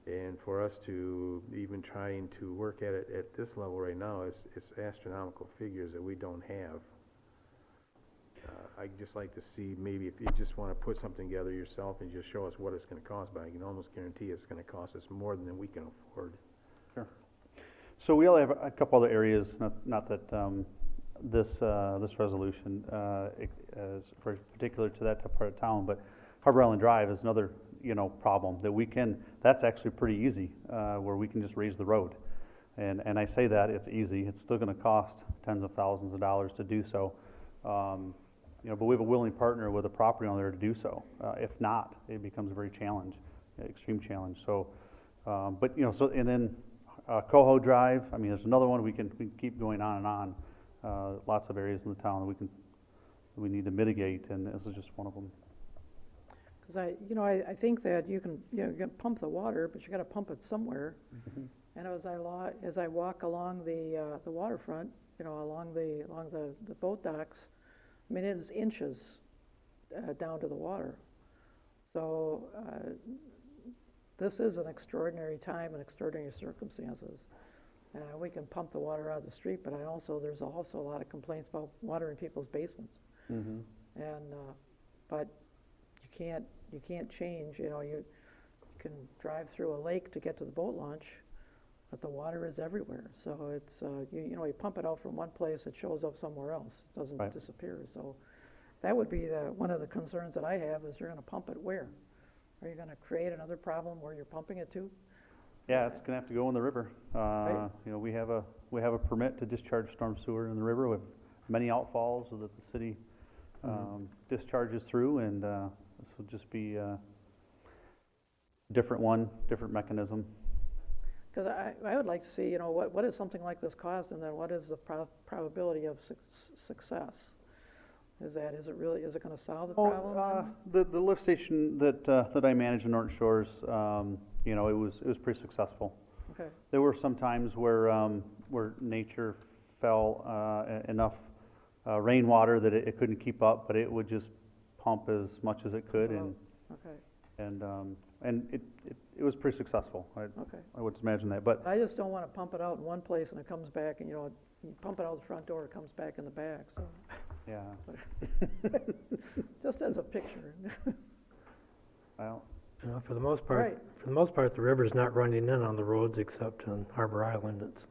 And for us to even trying to work at it at this level right now, it's astronomical figures that we don't have. I'd just like to see maybe if you just want to put something together yourself and just show us what it's going to cost, but I can almost guarantee it's going to cost us more than we can afford. Sure. So we all have a couple other areas, not that this resolution is particular to that part of town, but Harbor Island Drive is another problem that that's actually pretty easy, where we can just raise the road. And I say that it's easy. It's still going to cost tens of thousands of dollars to do so. But we have a willing partner with a property owner to do so. If not, it becomes a very extreme challenge. So, and then Coho Drive. I mean, there's another one. We can keep going on and on. Lots of areas in the town that we need to mitigate, and this is just one of them. Because I think that you can pump the water, but you got to pump it somewhere. Mm-hmm. And as I walk along the waterfront, along the boat docks, I mean, it is inches down to the water. So this is an extraordinary time and extraordinary circumstances. We can pump the water out of the street, but there's also a lot of complaints about water in people's basements. Mm-hmm. And but you can't change. You can drive through a lake to get to the boat launch, but the water is everywhere. So it's you pump it out from one place, it shows up somewhere else. It doesn't disappear. So that would be one of the concerns that I have is you're going to pump it where? Are you going to create another problem where you're pumping it to? Yeah, it's going to have to go in the river. Right. We have a permit to discharge storm sewer in the river. We have many outfalls that the city discharges through, and this will just be a different mechanism. Because I would like to see, what does something like this cost, and then what is the probability of success? Is it going to solve the problem? The lift station that I manage in Norton Shores, it was pretty successful. Okay. There were some times where nature fell enough rainwater that it couldn't keep up, but it would just pump as much as it could, and it was pretty successful. I would imagine that, but I just don't want to pump it out in one place and it comes back, and you pump it out the front door, it comes back in the back. So yeah, just as a picture. Well, for the most part, the river's not running in on the roads except on Harbor Island. It's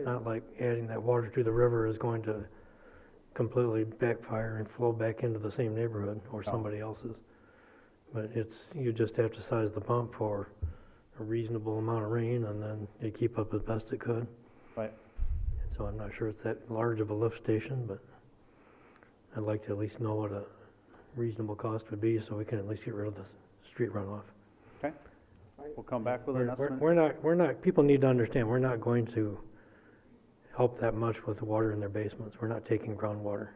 not like adding that water to the river is going to completely backfire and flow back into the same neighborhood or somebody else's. But you just have to size the pump for a reasonable amount of rain, and then you keep up as best it could. Right. So I'm not sure it's that large of a lift station, but I'd like to at least know what a reasonable cost would be, so we can at least get rid of the street runoff. Okay. We'll come back with an estimate. We're not. People need to understand we're not going to help that much with the water in their basements. We're not taking groundwater.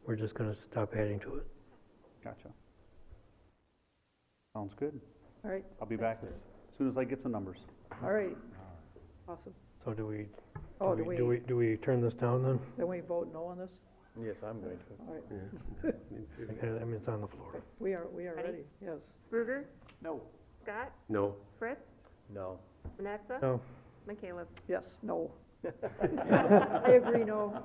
We're just going to stop adding to it. Gotcha. Sounds good. All right, I'll be back as soon as I get some numbers. all right. Awesome. So do we, Oh, do we turn this down then? then we vote no on this? Yes, I'm going to. All right, I mean, it's on the floor. we are Ready? ready, yes. Bruger, No. Scott, No. Fritz, No. Manetza, No, McCaleb. Yes, no. I agree, no.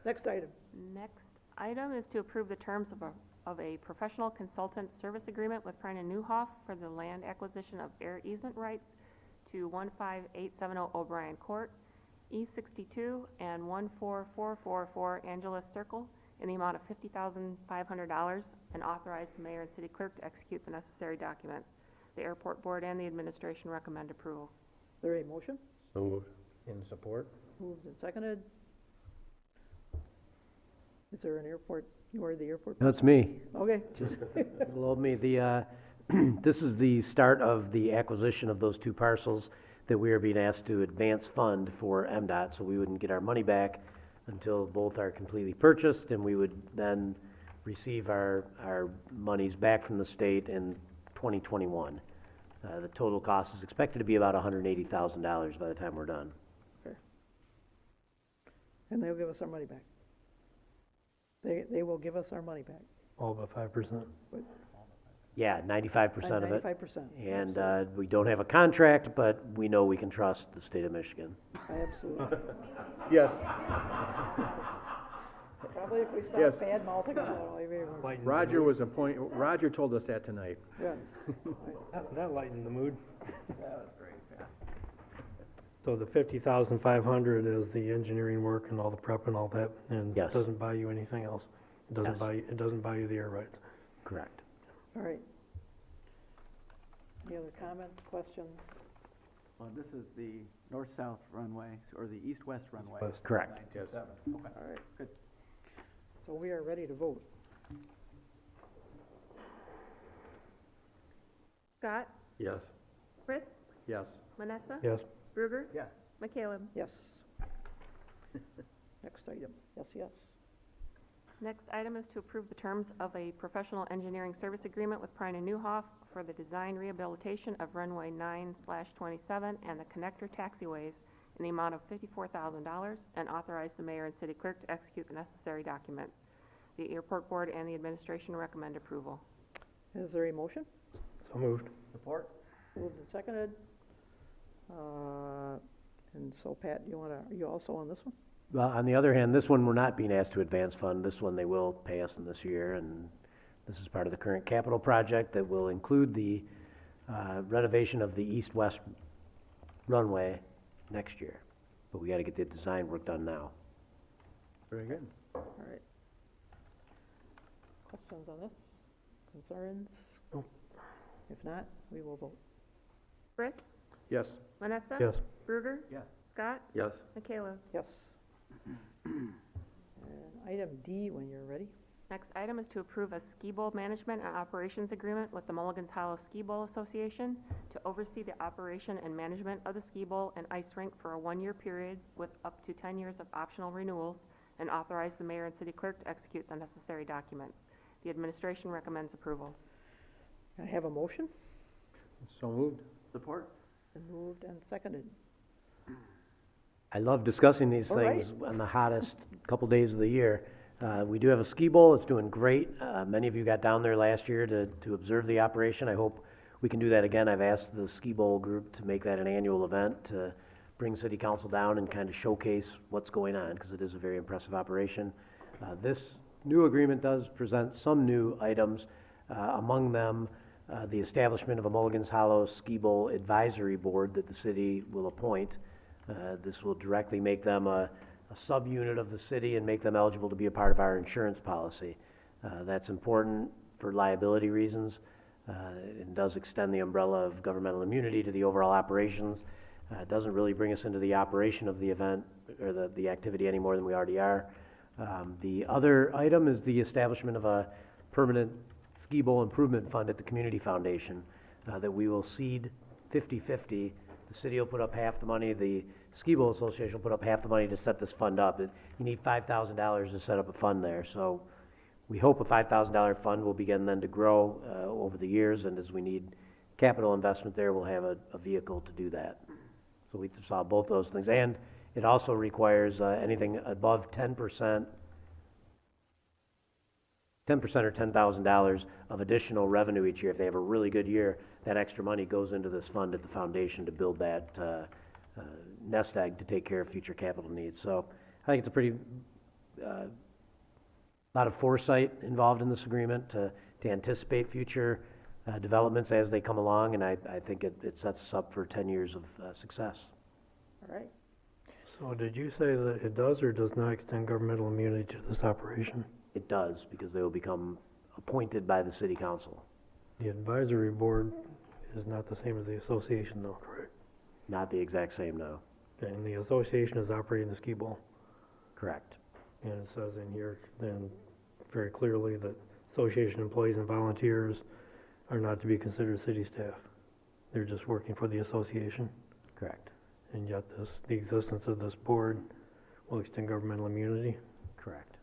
Next item. Next item is to approve the terms of a professional consultant service agreement with Prine and Newhoff for the land acquisition of air easement rights to 15870 O'Brien Court, E62 and 14444 Angeles Circle in the amount of $50,500 and authorize the mayor and city clerk to execute the necessary documents. The airport board and the administration recommend approval. Is there a motion? So moved. In support? Moved and seconded. Is there an airport, you are the airport? That's me. Okay, Just below me, this is the start of the acquisition of those two parcels that we are being asked to advance fund for MDOT, so we wouldn't get our money back until both are completely purchased, and we would then receive our monies back from the state in 2021. The total cost is expected to be about $180,000 by the time we're done. and they'll give us our money back. They will give us our money back. all but 5%. Yeah, 95% of it. 95%. And we don't have a contract, but we know we can trust the state of Michigan. Absolutely. Yes. Probably if we Yes. stop bad mouthing them, that'll even, Lighten the Roger mood. was Roger told us that tonight. yes. That lightened the mood. That was great, yeah. So the 50,500 is the engineering work and all the prep and all that, and Yes. doesn't buy you anything else. It doesn't Yes. buy you the air rights. Correct. All right. Any other comments, questions? Well, this is the north-south runway, or the east-west runway. West. Correct. 927. Okay, All right, good. so we are ready to vote. Scott, Yes. Fritz, Yes. Manetza, Yes, Bruger, Yes. McCaleb. Yes. Next item, yes, yes. Next item is to approve the terms of a professional engineering service agreement with Prine and Newhoff for the design rehabilitation of runway 9/27 and the connector taxiways in the amount of $54,000 and authorize the mayor and city clerk to execute the necessary documents. The airport board and the administration recommend approval. Is there a motion? so moved. Support? Moved and seconded. And so Pat, are you also on this one? Well, on the other hand, this one, we're not being asked to advance fund. This one, they will pay us in this year, and this is part of the current capital project that will include the renovation of the east-west runway next year. But we gotta get the design work done now. Very good. All right. Questions on this? Concerns? No. If not, we will vote. Fritz, Yes. Manetza, Yes, Bruger, Yes. Scott, Yes. McCaleb. Yes. And item D, when you're ready. Next item is to approve a ski bowl management and operations agreement with the Mulligan's Hollow Ski Bowl Association to oversee the operation and management of the ski bowl and ice rink for a one-year period with up to 10 years of optional renewals, and authorize the mayor and city clerk to execute the necessary documents. The administration recommends approval. I have a motion, So moved. Support? and moved and seconded. I love discussing these All right. things on the hottest couple days of the year. We do have a ski bowl, it's doing great. Many of you got down there last year to observe the operation. I hope we can do that again. I've asked the ski bowl group to make that an annual event, to bring city council down and kind of showcase what's going on, because it is a very impressive operation. This new agreement does present some new items, among them the establishment of a Mulligan's Hollow Ski Bowl Advisory Board that the city will appoint. This will directly make them a subunit of the city and make them eligible to be a part of our insurance policy. That's important for liability reasons. It does extend the umbrella of governmental immunity to the overall operations. It doesn't really bring us into the operation of the event or the activity any more than we already are. The other item is the establishment of a permanent ski bowl improvement fund at the Community Foundation that we will seed 50-50. The city will put up half the money, the Ski Bowl Association will put up half the money to set this fund up. You need $5,000 to set up a fund there, so we hope a $5,000 fund will begin then to grow over the years, and as we need capital investment there, we'll have a vehicle to do that. So we saw both those things, and it also requires anything above 10% or $10,000 of additional revenue each year. If they have a really good year, that extra money goes into this fund at the foundation to build that nest egg to take care of future capital needs. So I think it's a pretty lot of foresight involved in this agreement to anticipate future developments as they come along, and I think it sets us up for 10 years of success. All right. So did you say that it does or does not extend governmental immunity to this operation? It does, because they will become appointed by the city council. The advisory board is not the same as the association though, correct? Not the exact same, no. And the association is operating the skee ball. Correct. And it says in here then very clearly that association employees and volunteers are not to be considered city staff. They're just working for the association. Correct. And yet the existence of this board will extend governmental immunity? Correct.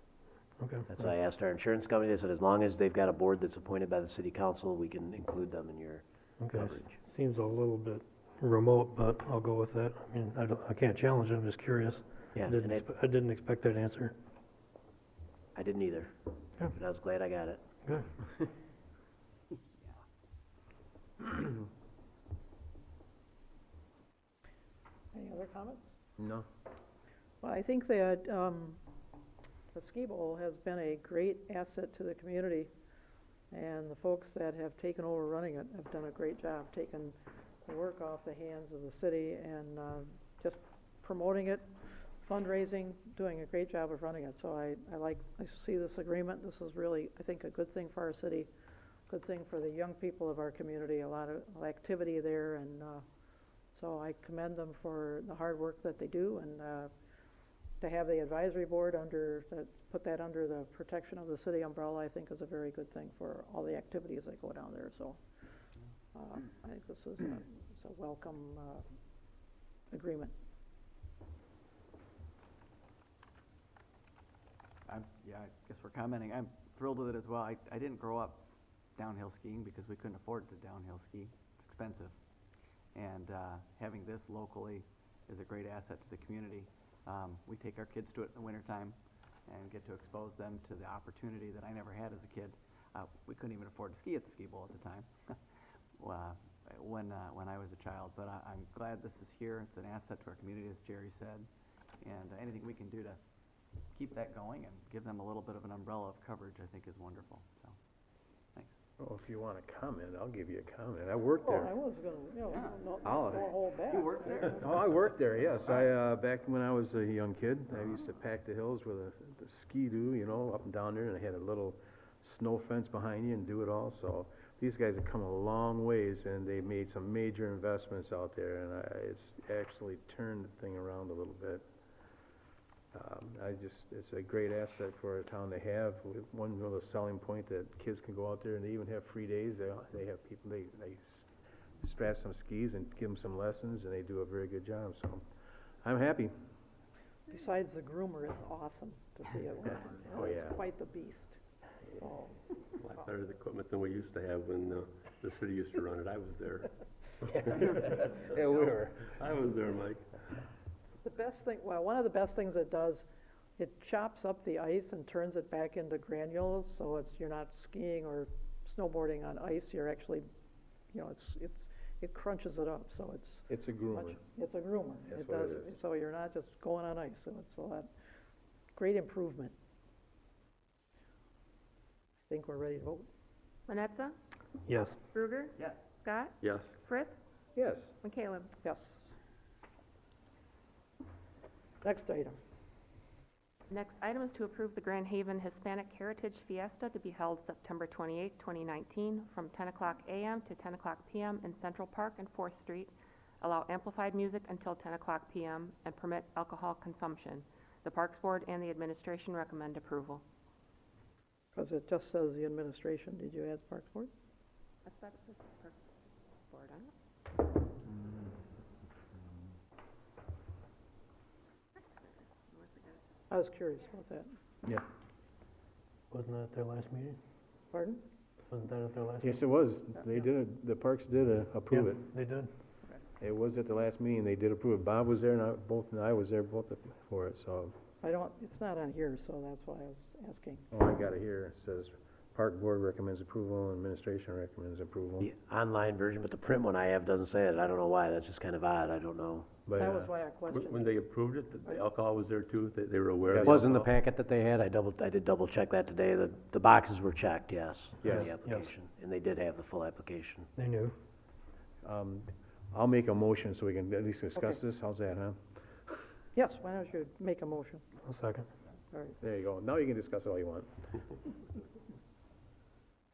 Okay. That's why I asked our insurance company. They said as long as they've got a board that's appointed by the city council, we can include them in your coverage. Seems a little bit remote, but I'll go with that. I mean, I can't challenge it, I'm just curious. Yeah, I didn't expect that answer. I didn't either, Yeah. but I was glad I got it. Good. Any other comments? No. Well, I think that the Ski Bowl has been a great asset to the community, and the folks that have taken over running it have done a great job taking the work off the hands of the city and just promoting it, fundraising, doing a great job of running it. So I see this agreement. This is really, I think, a good thing for our city, good thing for the young people of our community, a lot of activity there, and so I commend them for the hard work that they do, and to have the advisory board put that under the protection of the city umbrella, I think is a very good thing for all the activities that go down there. So I think this is a welcome agreement. Yeah, I guess we're commenting. I'm thrilled with it as well. I didn't grow up downhill skiing because we couldn't afford to downhill ski. It's expensive. And having this locally is a great asset to the community. We take our kids to it in the wintertime and get to expose them to the opportunity that I never had as a kid. We couldn't even afford to ski at the Ski Bowl at the time when I was a child. But I'm glad this is here. It's an asset to our community, as Jerry said. And anything we can do to keep that going and give them a little bit of an umbrella of coverage, I think, is wonderful. So, thanks. Well, if you want to comment, I'll give you a comment. I worked Oh, there. I was going to, don't hold back. You worked there? Oh, I worked there, yes. I back when I was a young kid, I used to pack the hills with the ski-doo, up and down there, and I had a little snow fence behind you and do it all. So these guys have come a long ways, and they made some major investments out there, and it's actually turned the thing around a little bit. It's a great asset for a town to have. One real selling point that kids can go out there and they even have free days. They have people, they strap some skis and give them some lessons, and they do a very good job. So I'm happy. Besides, the groomer is awesome to see it work. Oh, yeah. It's quite the beast. So, A lot better equipment than we used to have when the city used to run it. I was there. Yeah, we were. I was there, Mike. the best thing, well, one of the best things it does, it chops up the ice and turns it back into granules, so you're not skiing or snowboarding on ice, you're actually, it crunches it up, so It's a groomer. it's a groomer. That's It what it does, is. so you're not just going on ice, so it's a lot, great improvement. I think we're ready to vote. Manetza? Yes. Bruger? Yes. Scott? Yes. Fritz? Yes. McCaleb? Yes. Next item. Next item is to approve the Grand Haven Hispanic Heritage Fiesta to be held September 28, 2019, from 10 o'clock a.m. to 10 o'clock p.m. in Central Park and 4th Street. Allow amplified music until 10 o'clock p.m. and permit alcohol consumption. The Parks Board and the administration recommend approval. Because it just says the administration. Did you add Parks Board? That's what it says, Parks Board on it. I was curious about that. Yeah. Wasn't that at their last meeting? Pardon? Wasn't that at their last meeting? Yes, it was. They did, the Parks did approve Yeah, it. they did. It was at the last meeting, they did approve it. Bob was there, and I was there both for it, so. It's not on here, so that's why I was asking. Oh, I got it here. It says, Park Board recommends approval, administration recommends approval. The online version, but the print one I have doesn't say it. I don't know why. That's just kind of odd. I don't know. But, That was why I questioned. When they approved it, the alcohol was there too, they were aware It of was in the alcohol? packet that they had. I did double check that today. The boxes were checked, yes, on Yes, the yes. application. And they did have the full application. They knew. I'll make a motion so we can at least discuss Okay. this. How's that, huh? Yes, why don't you make a motion? I'll second. All right. There you go. Now you can discuss it all you want.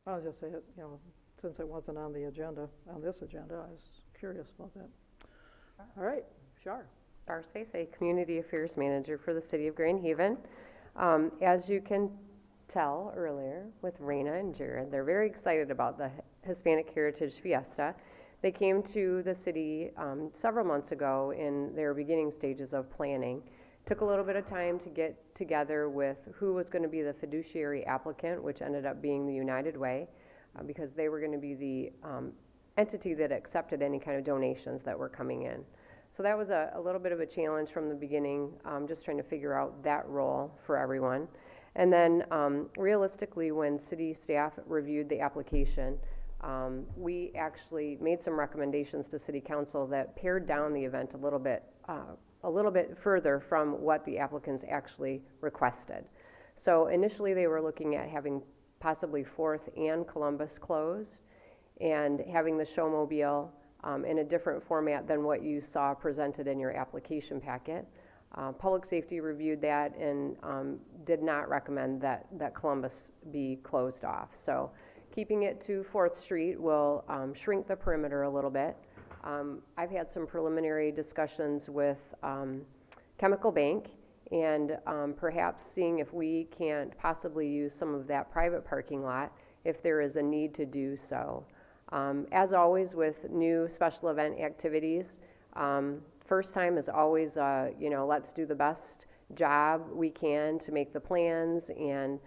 I'll just say, since it wasn't on the agenda, on this agenda, I was curious about that. All right, Shar. Shar Say, Community Affairs Manager for the City of Grand Haven. As you can tell earlier with Raina and Jared, they're very excited about the Hispanic Heritage Fiesta. They came to the city several months ago in their beginning stages of planning. Took a little bit of time to get together with who was going to be the fiduciary applicant, which ended up being the United Way, because they were going to be the entity that accepted any kind of donations that were coming in. So that was a little bit of a challenge from the beginning, just trying to figure out that role for everyone. And then realistically, when city staff reviewed the application, we actually made some recommendations to City Council that pared down the event a little bit further from what the applicants actually requested. So initially they were looking at having possibly 4th and Columbus closed and having the showmobile in a different format than what you saw presented in your application packet. Public Safety reviewed that and did not recommend that Columbus be closed off. So keeping it to 4th Street will shrink the perimeter a little bit. I've had some preliminary discussions with Chemical Bank and perhaps seeing if we can't possibly use some of that private parking lot if there is a need to do so. As always with new special event activities, first time is always, let's do the best job we can to make the plans and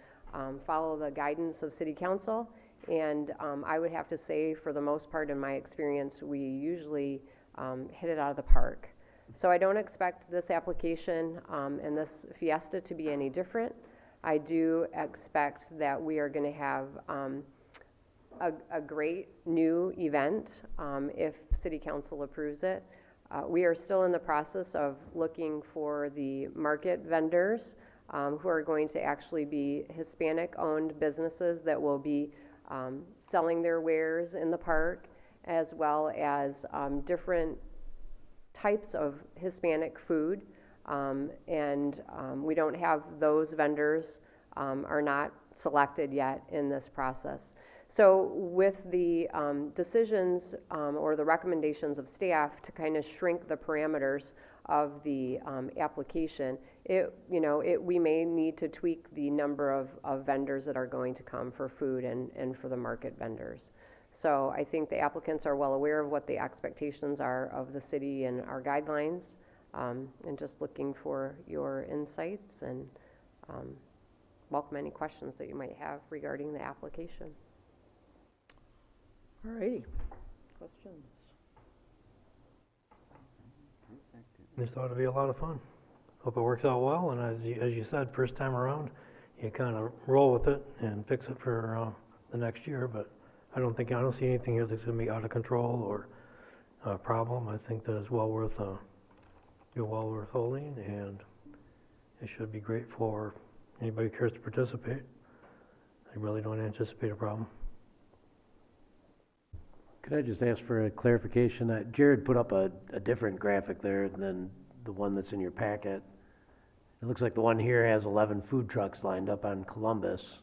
follow the guidance of City Council. And I would have to say, for the most part, in my experience, we usually hit it out of the park. So I don't expect this application and this fiesta to be any different. I do expect that we are going to have a great new event if City Council approves it. We are still in the process of looking for the market vendors who are going to actually be Hispanic-owned businesses that will be selling their wares in the park, as well as different types of Hispanic food. We don't have those vendors, are not selected yet in this process. So with the decisions or the recommendations of staff to kind of shrink the parameters of the application, we may need to tweak the number of vendors that are going to come for food and for the market vendors. So I think the applicants are well aware of what the expectations are of the city and our guidelines, and just looking for your insights and welcome any questions that you might have regarding the application. All righty. Questions? This ought to be a lot of fun. Hope it works out well, and as you said, first time around, you kind of roll with it and fix it for the next year, but I don't see anything here that's going to be out of control or a problem. I think that it's well worth holding, and it should be great for anybody who cares to participate. I really don't anticipate a problem. Could I just ask for a clarification? Jared put up a different graphic there than the one that's in your packet. It looks like the one here has 11 food trucks lined up on Columbus,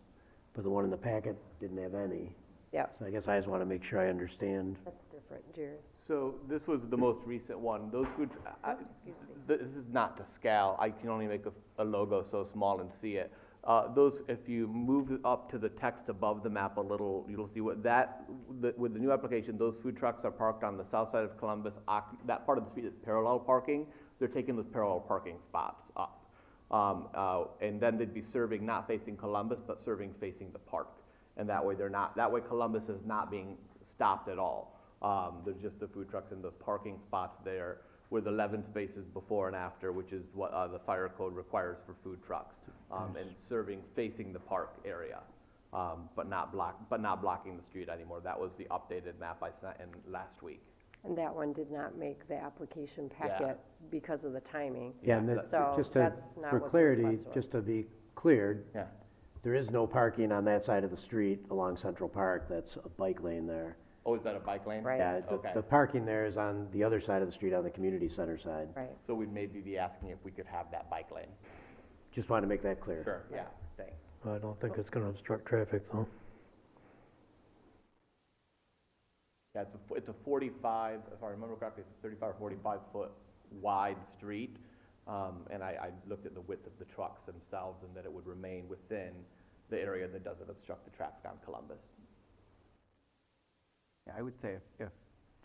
but the one in the packet didn't have any. Yeah. So I guess I just want to make sure I understand. That's different, Jared. So this was the most recent one. Those food, Excuse me. this is not to scale. I can only make a logo so small and see it. If you move up to the text above the map a little, you'll see with the new application, those food trucks are parked on the south side of Columbus. That part of the street is parallel parking. They're taking those parallel parking spots up. And then they'd be serving not facing Columbus, but serving facing the park. And that way that way Columbus is not being stopped at all. There's just the food trucks and those parking spots there with 11 spaces before and after, which is what the fire code requires for food trucks, and serving facing the park area, but not blocking the street anymore. That was the updated map I sent in last week. And that one did not make the application packet because of the timing. Yeah, and that's, So just that's not for what the clarity, request was. just to be cleared, Yeah. there is no parking on that side of the street along Central Park. That's a bike lane there. Oh, is that a bike lane? Right. Yeah, Okay. the parking there is on the other side of the street, on the community center side. Right. So we'd maybe be asking if we could have that bike lane. Just want to make that clear. Sure, yeah, thanks. I don't think it's gonna obstruct traffic, though. Yeah, it's a 45, if I remember correctly, it's a 35 or 45 foot wide street. And I looked at the width of the trucks themselves and that it would remain within the area that doesn't obstruct the traffic on Columbus. Yeah, I would say if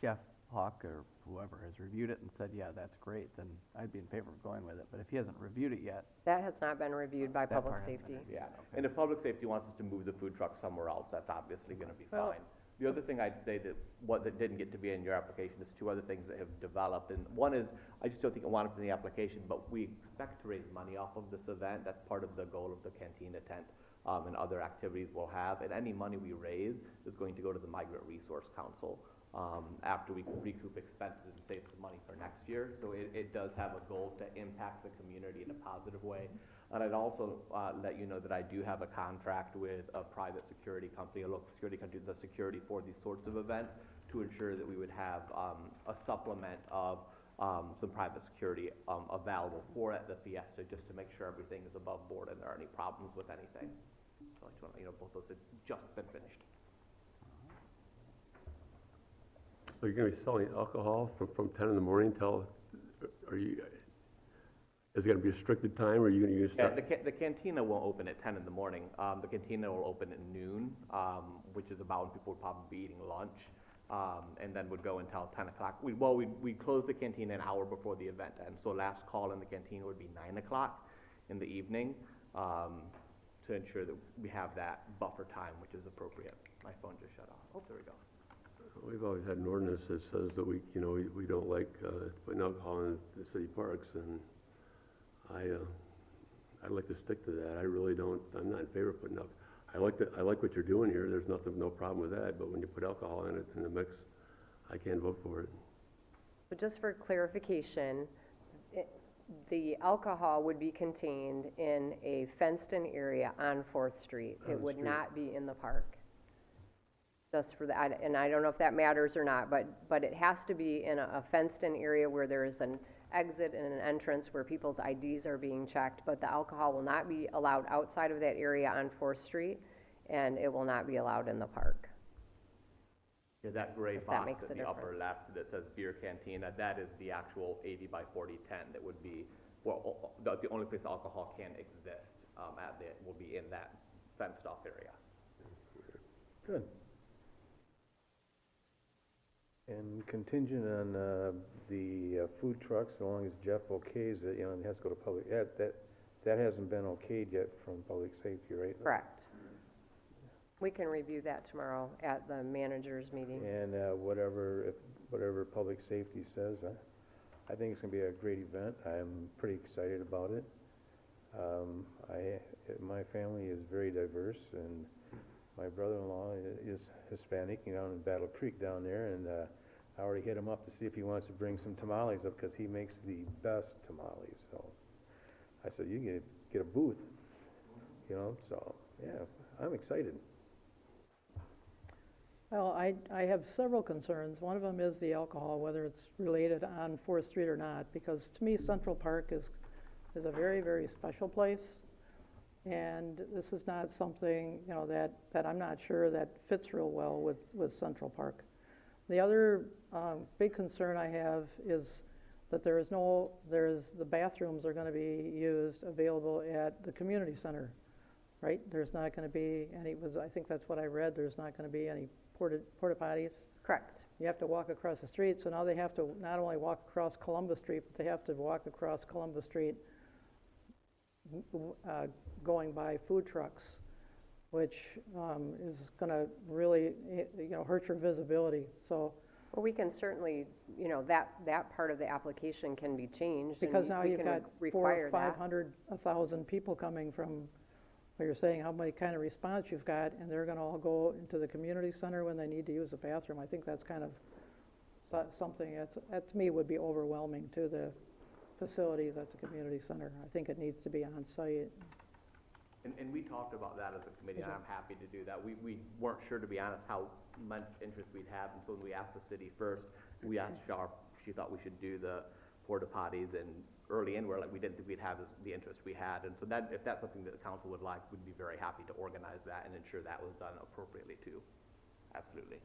Jeff Hawk or whoever has reviewed it and said, yeah, that's great, then I'd be in favor of going with it. But if he hasn't reviewed it yet, That has not been reviewed by That public part hasn't safety. been Yeah, and if public safety wants us to move the food truck somewhere else, that's obviously gonna be Well- fine. The other thing I'd say that didn't get to be in your application is two other things that have developed. And one is, I just don't think it wound up in the application, but we expect to raise money off of this event. That's part of the goal of the cantina tent, and other activities we'll have. And any money we raise is going to go to the Migrant Resource Council, after we recoup expenses and save some money for next year. So it does have a goal to impact the community in a positive way. And I'd also let you know that I do have a contract with a private security company, a local security company, the security for these sorts of events, to ensure that we would have a supplement of some private security available for at the Fiesta, just to make sure everything is above board and there aren't any problems with anything. So I just want to let you know both those have just been finished. So you're gonna be selling alcohol from 10 in the morning till, is it gonna be a restricted time, or are you gonna Yeah, start? the cantina won't open at 10 in the morning. The cantina will open at noon, which is about when people would probably be eating lunch, and then would go until 10 o'clock. We close the cantina an hour before the event ends, so last call in the cantina would be 9 o'clock in the evening, to ensure that we have that buffer time, which is appropriate. My phone just shut off. Oh, there we go. We've always had an ordinance that says that we don't like putting alcohol in the city parks, and I'd like to stick to that. I really don't, I'm not in favor of putting up. I like what you're doing here. There's no problem with that, but when you put alcohol in it, in the mix, I can't vote for it. But just for clarification, the alcohol would be contained in a fenced-in area on 4th Street. It would not be in the park. Just for that, and I don't know if that matters or not, but it has to be in a fenced-in area where there is an exit and an entrance where people's IDs are being checked, but the alcohol will not be allowed outside of that area on 4th Street, and it will not be allowed in the park. Yeah, that gray If that box makes in a the upper difference. left that says beer cantina, that is the actual 80 by 40 tent that would be, well, the only place alcohol can exist, will be in that fenced off area. Good. And contingent on the food trucks, as long as Jeff okays it, it has to go to public, that hasn't been okayed yet from public safety, right? Correct. We can review that tomorrow at the managers meeting. And whatever public safety says, I think it's gonna be a great event. I'm pretty excited about it. My family is very diverse, and my brother-in-law is Hispanic, down in Battle Creek down there, and I already hit him up to see if he wants to bring some tamales up, because he makes the best tamales, so I said, you get a booth, so, yeah, I'm excited. Well, I have several concerns. One of them is the alcohol, whether it's related on 4th Street or not, because to me, Central Park is a very, very special place. And this is not something, that I'm not sure that fits real well with Central Park. The other big concern I have is that the bathrooms are gonna be available at the community center, right? There's not gonna be I think that's what I read, there's not gonna be any porta potties. Correct. You have to walk across the street, so now they have to not only walk across Columbus Street, but they have to walk across Columbus Street going by food trucks, which is going to really, hurt your visibility. So, Well, we can certainly, that part of the application can be changed. and because now we you've can got require 400, that. 500, 1,000 people coming from, where you're saying how many kind of response you've got, and they're going to all go into the community center when they need to use the bathroom. I think that's kind of something that to me would be overwhelming to the facilities at the community center. I think it needs to be on site. And we talked about that as a committee, and I'm happy to do that. We weren't sure, to be honest, how much interest we'd have, and so when we asked the city first, we asked Sharp, she thought we should do the porta potties, and early in, we didn't think we'd have the interest we had, and so that, if that's something that the council would like, we'd be very happy to organize that and ensure that was done appropriately too. Absolutely.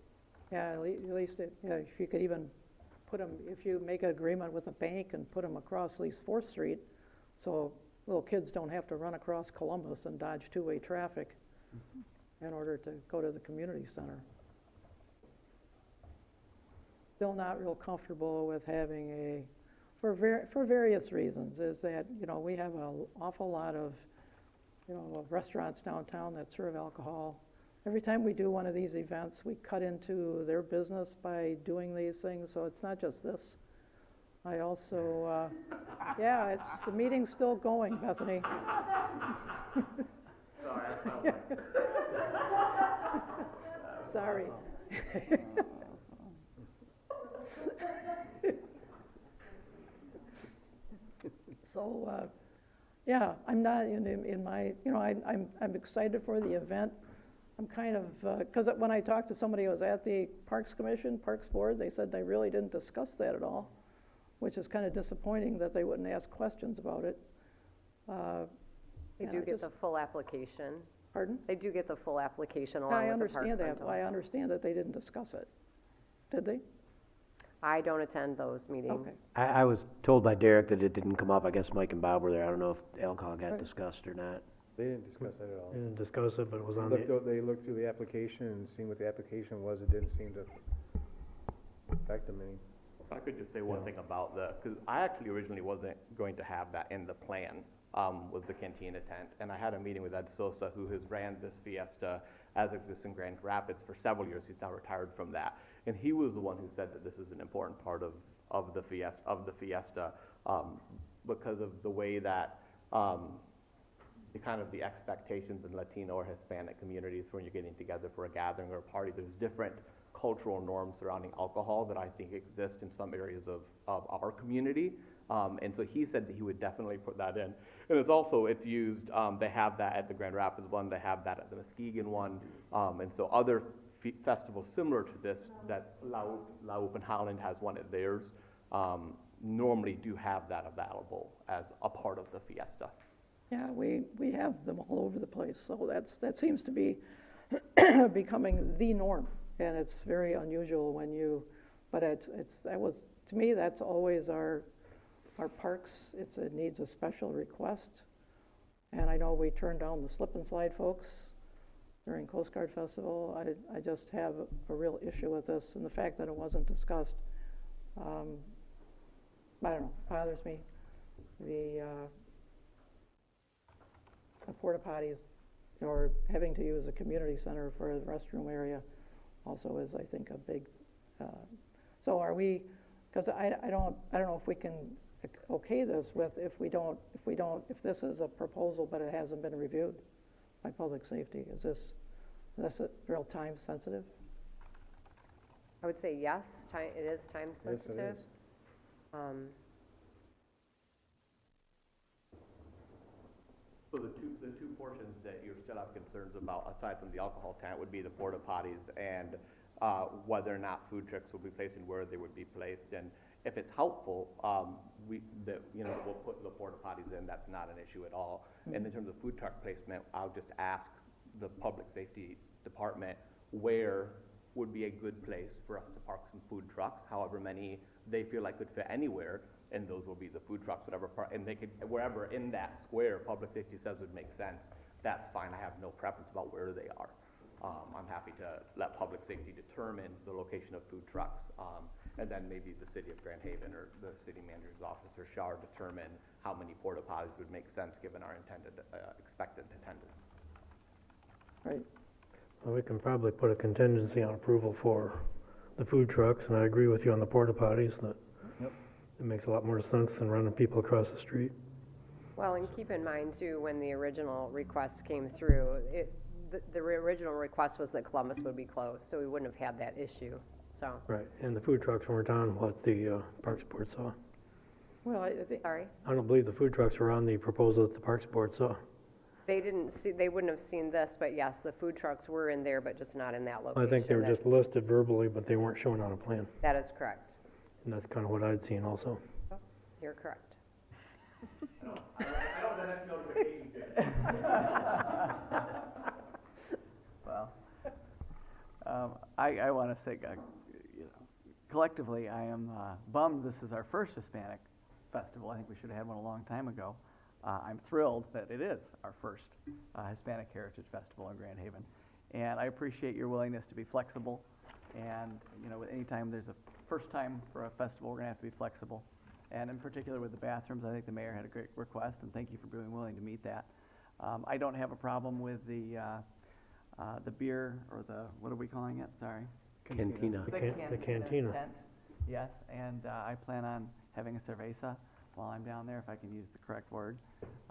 Yeah, at least, if you could even put them, if you make an agreement with a bank and put them across at least 4th Street, so little kids don't have to run across Columbus and dodge two-way traffic in order to go to the community center. Still not real comfortable with having for various reasons, is that, we have an awful lot of, restaurants downtown that serve alcohol. Every time we do one of these events, we cut into their business by doing these things, so it's not just this. I also, the meeting's still going, Bethany. Sorry, that's not one. Sorry. So, I'm not in my, I'm excited for the event. I'm kind of, because when I talked to somebody who was at the Parks Commission, Parks Board, they said they really didn't discuss that at all, which is kind of disappointing that they wouldn't ask questions about it. They do get the full application. Pardon? They do get the full application along I with the park understand that. rental. I understand that they didn't discuss it. Did they? I don't attend those meetings. I was told by Derek that it didn't come up. I guess Mike and Bob were there. I don't know if alcohol got Right. discussed or not. They didn't discuss that at all. We didn't discuss it, but it was on They looked through the application and seen what the application was. It didn't seem to affect them any. If I could just say one thing about because I actually originally wasn't going to have that in the plan, was the cantina tent. And I had a meeting with Ed Sosa, who has ran this fiesta as exists in Grand Rapids for several years. He's now retired from that. And he was the one who said that this is an important part of the fiesta because of the way that the expectations in Latino or Hispanic communities when you're getting together for a gathering or a party. There's different cultural norms surrounding alcohol that I think exist in some areas of our community. And so he said that he would definitely put that in. And it's used, they have that at the Grand Rapids one, they have that at the Muskegon one. And so other festivals similar to this, that La Open Holland has one at theirs, normally do have that available as a part of the fiesta. Yeah, we have them all over the place, so that seems to be becoming the norm, and it's very unusual but to me, that's always our parks. It needs a special request, and I know we turned down the slip and slide folks during Coast Guard Festival. I just have a real issue with this, and the fact that it wasn't discussed, I don't know, bothers me. The porta potties, or having to use a community center for the restroom area also is, I think, a big, so are we, because I don't know if we can okay this if this is a proposal but it hasn't been reviewed by public safety. Is this real time sensitive? I would say yes, it is time sensitive. Yes, it is. So the two portions that you still have concerns about, aside from the alcohol tent, would be the porta potties and whether or not food trucks will be placed and where they would be placed. And if it's helpful, we'll put the porta potties in. That's not an issue at all. Mm-hmm. And in terms of food truck placement, I'll just ask the public safety department where would be a good place for us to park some food trucks, however many they feel like could fit anywhere, and those will be the food trucks, whatever part, and they could, wherever in that square public safety says would make sense, that's fine. I have no preference about where they are. I'm happy to let public safety determine the location of food trucks. And then maybe the city of Grand Haven or the city manager's office or SHAR determine how many porta potties would make sense given our expected attendance. Right. Well, we can probably put a contingency on approval for the food trucks, and I agree with you on the porta potties, that it makes a lot more sense than running people across the street. Well, and keep in mind too, when the original request came through, the original request was that Columbus would be closed, so we wouldn't have had that issue, so. Right, and the food trucks weren't on what the Parks Board saw. Well, I think, Sorry? I don't believe the food trucks were on the proposal that the Parks Board saw. They didn't see, they wouldn't have seen this, but yes, the food trucks were in there, but just not in that location. I think they were That- just listed verbally, but they weren't shown on a plan. That is correct. And that's kind of what I'd seen also. You're correct. Well, I want to say, collectively, I am bummed this is our first Hispanic festival. I think we should have had one a long time ago. I'm thrilled that it is our first Hispanic Heritage Festival in Grand Haven. And I appreciate your willingness to be flexible. And, anytime there's a first time for a festival, we're going to have to be flexible. And in particular with the bathrooms, I think the mayor had a great request, and thank you for being willing to meet that. I don't have a problem with the beer, or what are we calling it? Sorry. Cantina. The cantina. Tent. Yes, and I plan on having a cerveza while I'm down there, if I can use the correct word.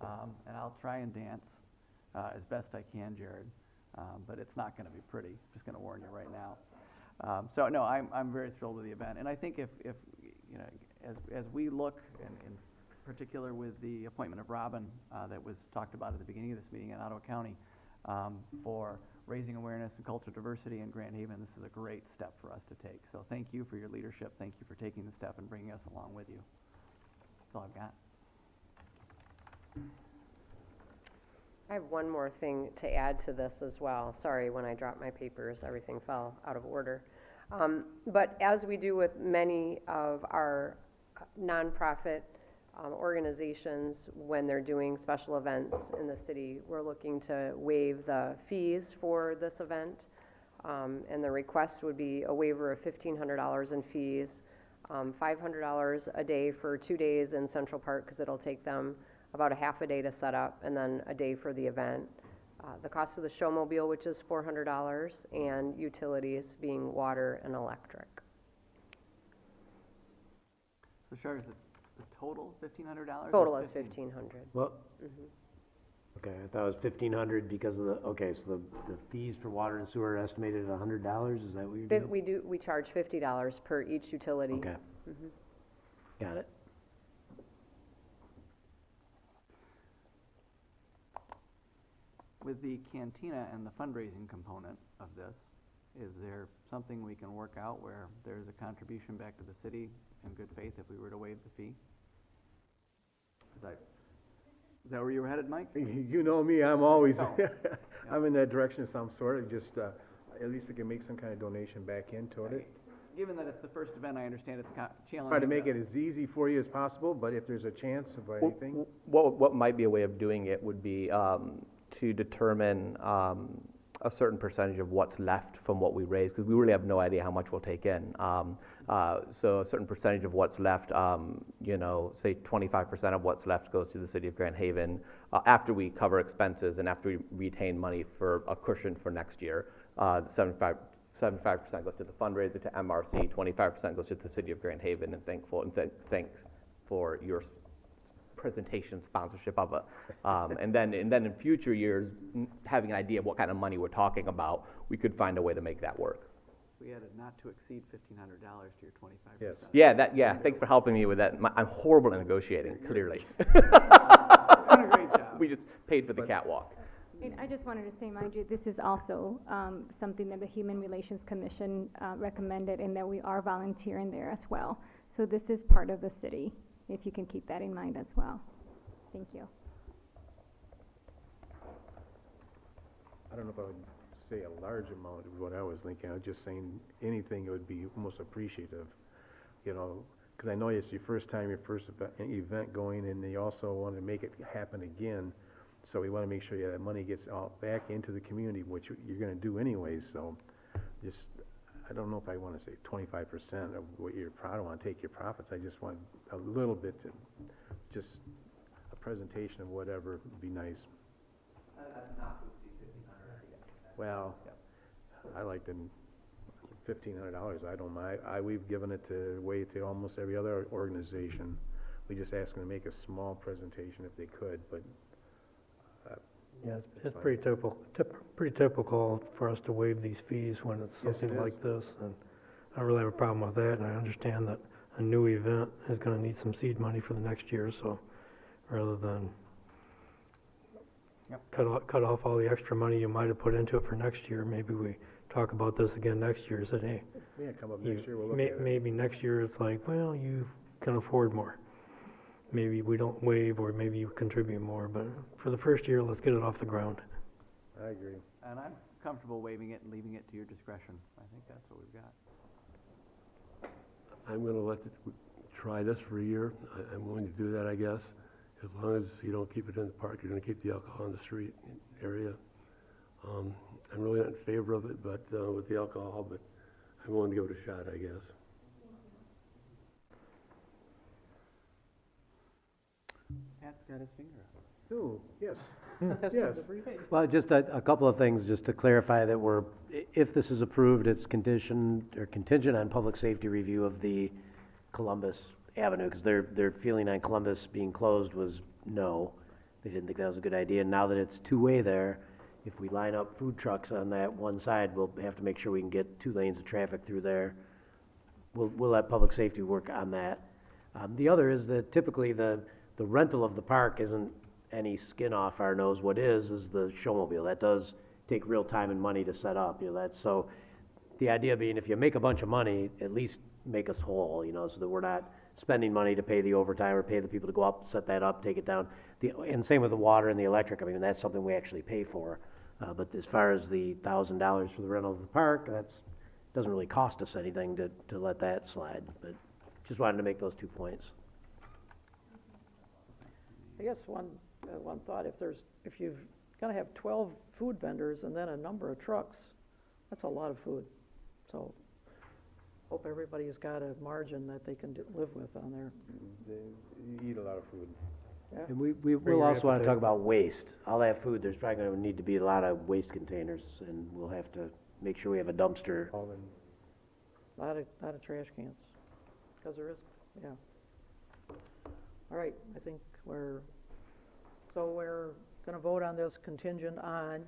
And I'll try and dance as best I can, Jared. But it's not going to be pretty. Just going to warn you right now. So no, I'm very thrilled with the event, and I think if as we look, in particular with the appointment of Robin that was talked about at the beginning of this meeting in Ottawa County for raising awareness and cultural diversity in Grand Haven, this is a great step for us to take. So thank you for your leadership. Thank you for taking the step and bringing us along with you. That's all I've got. I have one more thing to add to this as well. Sorry, when I dropped my papers, everything fell out of order. But as we do with many of our nonprofit organizations, when they're doing special events in the city, we're looking to waive the fees for this event. And the request would be a waiver of $1,500 in fees, $500 a day for 2 days in Central Park, because it'll take them about a half a day to set up, and then a day for the event. The cost of the showmobile, which is $400, and utilities being water and electric. So Char, is the total $1,500? Total is $1,500. Well, okay, I thought it was 1,500 because of so the fees for water and sewer are estimated at $100, is that what you're doing? We charge $50 per each utility. Okay. Got it. With the cantina and the fundraising component of this, is there something we can work out where there's a contribution back to the city in good faith if we were to waive the fee? Is that where you were headed, Mike? You know me, I'm always, Oh. I'm in that direction of some sort, just, at least I can make some kind of donation back into it. Given that it's the first event, I understand it's challenging. Try to make it as easy for you as possible, but if there's a chance of anything. What might be a way of doing it would be to determine a certain percentage of what's left from what we raise, because we really have no idea how much we'll take in. So a certain percentage of what's left, say 25% of what's left goes to the city of Grand Haven after we cover expenses and after we retain money for a cushion for next year. 75% goes to the fundraiser, to MRC, 25% goes to the city of Grand Haven, and thanks for your presentation sponsorship of it. And then in future years, having an idea of what kind of money we're talking about, we could find a way to make that work. We added not to exceed $1,500 to your 25%. Yes. Thanks for helping me with that. I'm horrible at negotiating, clearly. You're doing a great job. We just paid for the catwalk. And I just wanted to say, mind you, this is also something that the Human Relations Commission recommended, and that we are volunteering there as well. So this is part of the city, if you can keep that in mind as well. Thank you. I don't know if I would say a large amount of what I was thinking. I was just saying anything would be most appreciative, because I know it's your first event going, and they also want to make it happen again. So we want to make sure that money gets back into the community, which you're going to do anyways. So just, I don't know if I want to say 25% of what you're, I don't want to take your profits, I just want a little bit, just a presentation of whatever would be nice. Well, I like the $1,500, I don't mind, we've given it away to almost every other organization. We just ask them to make a small presentation if they could, but. Yeah, it's fine. pretty typical for us to waive these fees when it's Yes, it something is. like this. And I don't really have a problem with that, and I understand that a new event is gonna need some seed money for the next year, so rather than cut off all the extra money you might have put into it for next year, maybe we talk about this again next year, said, hey, Yeah, come up next year, we'll look at it. maybe next year it's like, well, you can afford more. Maybe we don't waive, or maybe you contribute more, but for the first year, let's get it off the ground. I agree. And I'm comfortable waiving it and leaving it to your discretion. I think that's what we've got. I'm gonna try this for a year. I'm willing to do that, I guess. As long as you don't keep it in the park, you're gonna keep the alcohol in the street area. I'm really not in favor of it, but, with the alcohol, but I'm willing to give it a shot, I guess. Pat's got his finger up. Ooh, yes. Yes. Well, just a couple of things, just to clarify that if this is approved, it's contingent on public safety review of the Columbus Avenue, because their feeling on Columbus being closed was no. They didn't think that was a good idea. Now that it's two-way there, if we line up food trucks on that one side, we'll have to make sure we can get 2 lanes of traffic through there. We'll let public safety work on that. The other is that typically the rental of the park isn't any skin off our nose. What is the showmobile. That does take real time and money to set up, so the idea being, if you make a bunch of money, at least make us whole, so that we're not spending money to pay the overtime or pay the people to go up, set that up, take it down. And same with the water and the electric, I mean, that's something we actually pay for. But as far as the $1,000 for the rental of the park, doesn't really cost us anything to let that slide, but just wanted to make those 2 points. I guess one thought, if you're gonna have 12 food vendors and then a number of trucks, that's a lot of food. So, hope everybody's got a margin that they can live with on there. You eat a lot of food. Yeah. And we'll also want to talk about waste. All that food, there's probably going to need to be a lot of waste containers, and we'll have to make sure we have a dumpster. Lot of trash cans, because there is, yeah. All right, I think we're gonna vote on this contingent on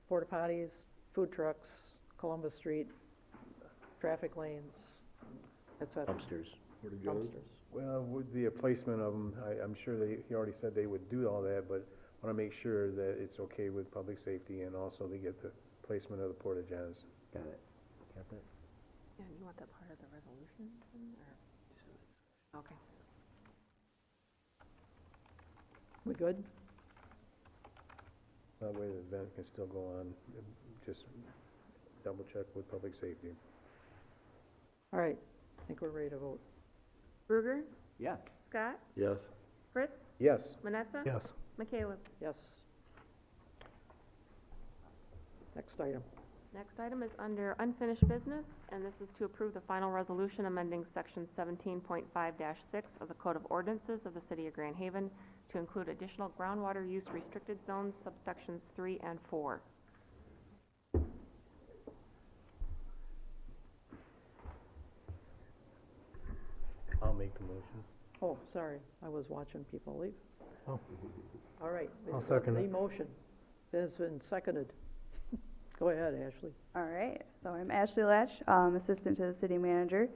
porta potties, food trucks, Columbus Street, traffic lanes, et cetera. Dumpsters. Dumpsters. Well, with the placement of them, I'm sure he already said they would do all that, but I want to make sure that it's okay with public safety, and also to get the placement of the porta johns. Got it. Got that. Yeah, you want that part of the resolution, or? Okay. We good? That way the event can still go on, just double check with public safety. All right, I think we're ready to vote. Bruger? Yes. Scott? Yes. Fritz? Yes. Manetza? Yes. McCaleb? Yes. Next item. Next item is under unfinished business, and this is to approve the final resolution amending section 17.5-6 of the Code of Ordinances of the City of Grand Haven to include additional groundwater use restricted zones, subsections 3 and 4. I'll make the motion. Oh, sorry, I was watching people leave. Oh. All right. I'll second The it. motion has been seconded. Go ahead, Ashley. All right, so I'm Ashley Latch, Assistant to the City Manager,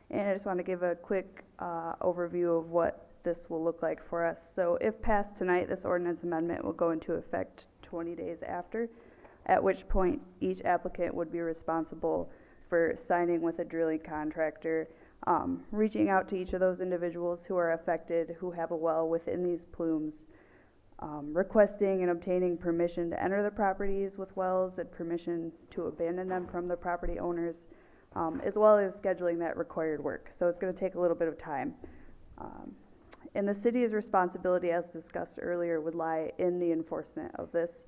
and I just want to give a quick overview of what this will look like for us. So if passed tonight, this ordinance amendment will go into effect 20 days after, at which point each applicant would be responsible for signing with a drilling contractor, reaching out to each of those individuals who are affected, who have a well within these plumes, requesting and obtaining permission to enter the properties with wells and permission to abandon them from the property owners, as well as scheduling that required work. So it's going to take a little bit of time. And the city's responsibility, as discussed earlier, would lie in the enforcement of this,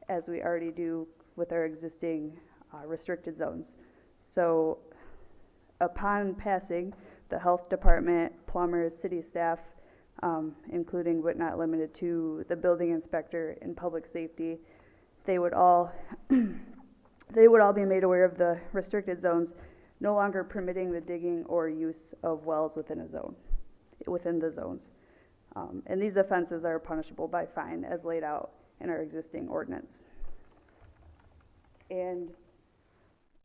as we already do with our existing restricted zones. So upon passing, the health department, plumbers, city staff, including but not limited to the building inspector and public safety, they would all they would all be made aware of the restricted zones, no longer permitting the digging or use of wells within the zones. And these offenses are punishable by fine as laid out in our existing ordinance. And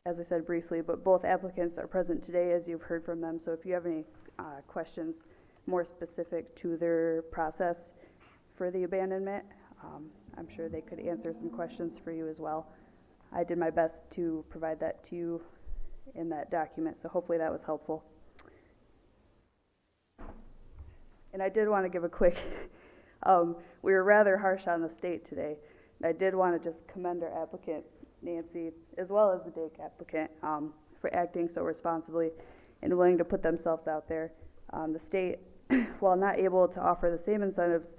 as I said briefly, but both applicants are present today, as you've heard from them. So if you have any questions more specific to their process for the abandonment, I'm sure they could answer some questions for you as well. I did my best to provide that to you in that document, so hopefully that was helpful. And I did want to give a quick, we were rather harsh on the state today. And I did want to just commend our applicant, Nancy, as well as the Dake applicant, for acting so responsibly and willing to put themselves out there. The state, while not able to offer the same incentives,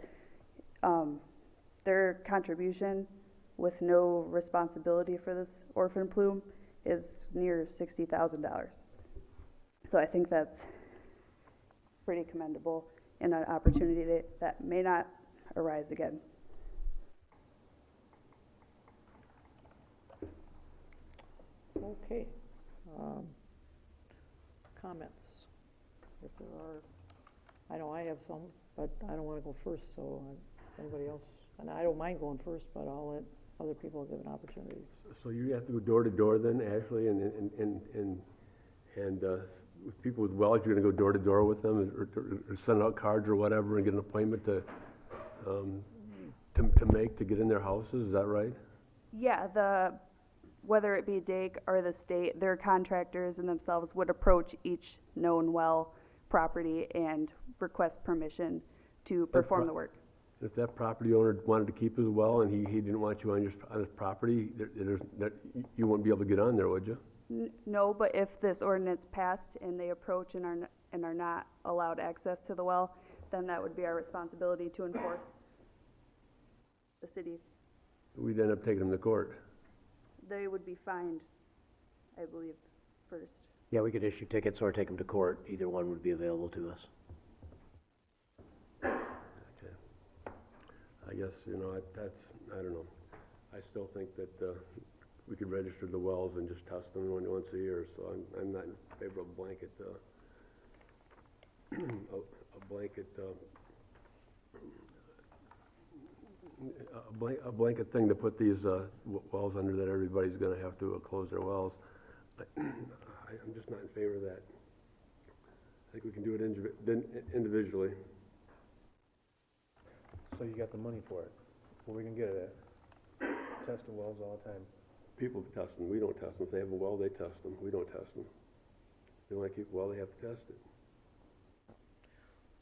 their contribution with no responsibility for this orphan plume is near $60,000. So I think that's pretty commendable and an opportunity that may not arise again. Okay. Comments? If there are, I know I have some, but I don't want to go first, so anybody else? And I don't mind going first, but I'll let other people give an opportunity. So you have to go door to door then, Ashley, and with people with wells, you're gonna go door to door with them, or send out cards or whatever, and get an appointment to get in their houses, is that right? Yeah, whether it be Dake or the state, their contractors and themselves would approach each known well property and request permission to perform the work. If that property owner wanted to keep his well and he didn't want you on his property, you wouldn't be able to get on there, would you? No, but if this ordinance passed and they approach and are not allowed access to the well, then that would be our responsibility to enforce the city. We'd end up taking them to court. They would be fined, I believe, first. Yeah, we could issue tickets or take them to court. Either one would be available to us. Okay. I guess, I don't know. I still think that we could register the wells and just test them once a year, so I'm not in favor of a blanket thing to put these wells under that everybody's gonna have to close their wells. I'm just not in favor of that. I think we can do it individually. So you got the money for it. Where we can get it at? Testing wells all the time. People test them. We don't test them. If they have a well, they test them. We don't test them. If they want to keep a well, they have to test it.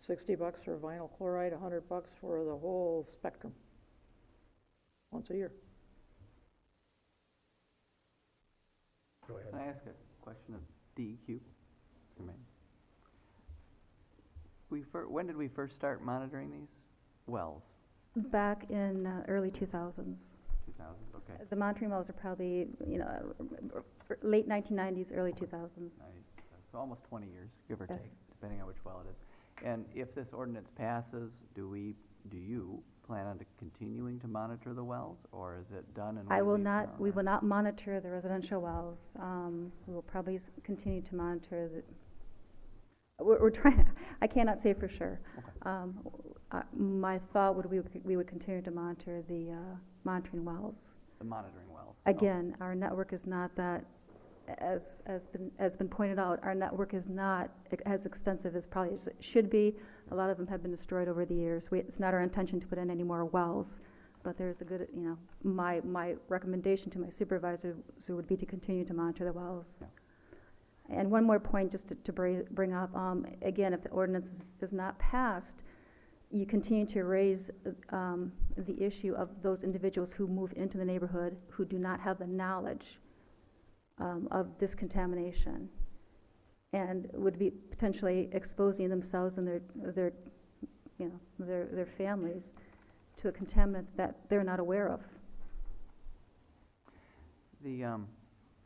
$60 for vinyl chloride, $100 for the whole spectrum. Once a year. Go ahead. Can I ask a question of DEQ? When did we first start monitoring these wells? Back in early 2000s. 2000s, okay. The monitoring wells are probably, late 1990s, early 2000s. Nice. So almost 20 years, give or Yes. take, depending on which well it is. And if this ordinance passes, do you plan on continuing to monitor the wells, or is it done and We will not monitor the residential wells. We will probably continue to monitor we're trying, I cannot say for sure. Okay. My thought would we would continue to monitor the monitoring wells. The monitoring wells. Again, our network is not that, as been pointed out, our network is not as extensive as probably it should be. A lot of them have been destroyed over the years. It's not our intention to put in any more wells, but there's a good, my recommendation to my supervisor would be to continue to monitor the wells. Yeah. And one more point just to bring up, again, if the ordinance is not passed, you continue to raise the issue of those individuals who move into the neighborhood who do not have the knowledge of this contamination, and would be potentially exposing themselves and their families to a contaminant that they're not aware of.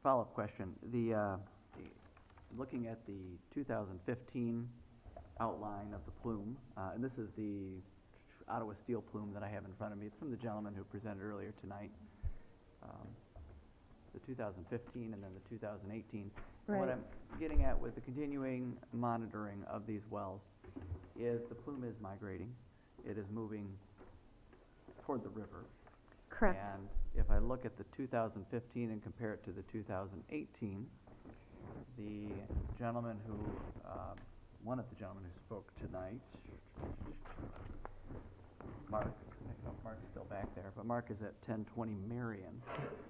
follow-up question. Looking at the 2015 outline of the plume, and this is the Ottawa steel plume that I have in front of me. It's from the gentleman who presented earlier tonight. The 2015 and then the 2018. Right. What I'm getting at with the continuing monitoring of these wells is the plume is migrating. It is moving toward the river. Correct. And if I look at the 2015 and compare it to the 2018, the gentleman who, one of the gentlemen who spoke tonight, Mark, I think Mark's still back there, but Mark is at 1020 Marion.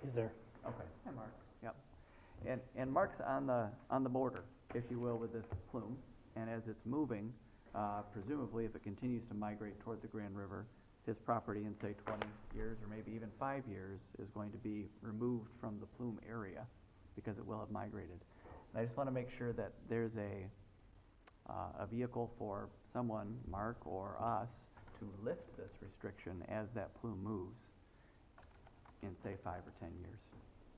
He's there. Okay, hi Mark, yep. And Mark's on the border, if you will, with this plume, and as it's moving, presumably if it continues to migrate toward the Grand River, his property in say 20 years or maybe even 5 years is going to be removed from the plume area because it will have migrated. And I just want to make sure that there's a vehicle for someone, Mark or us, to lift this restriction as that plume moves in say 5 or 10 years.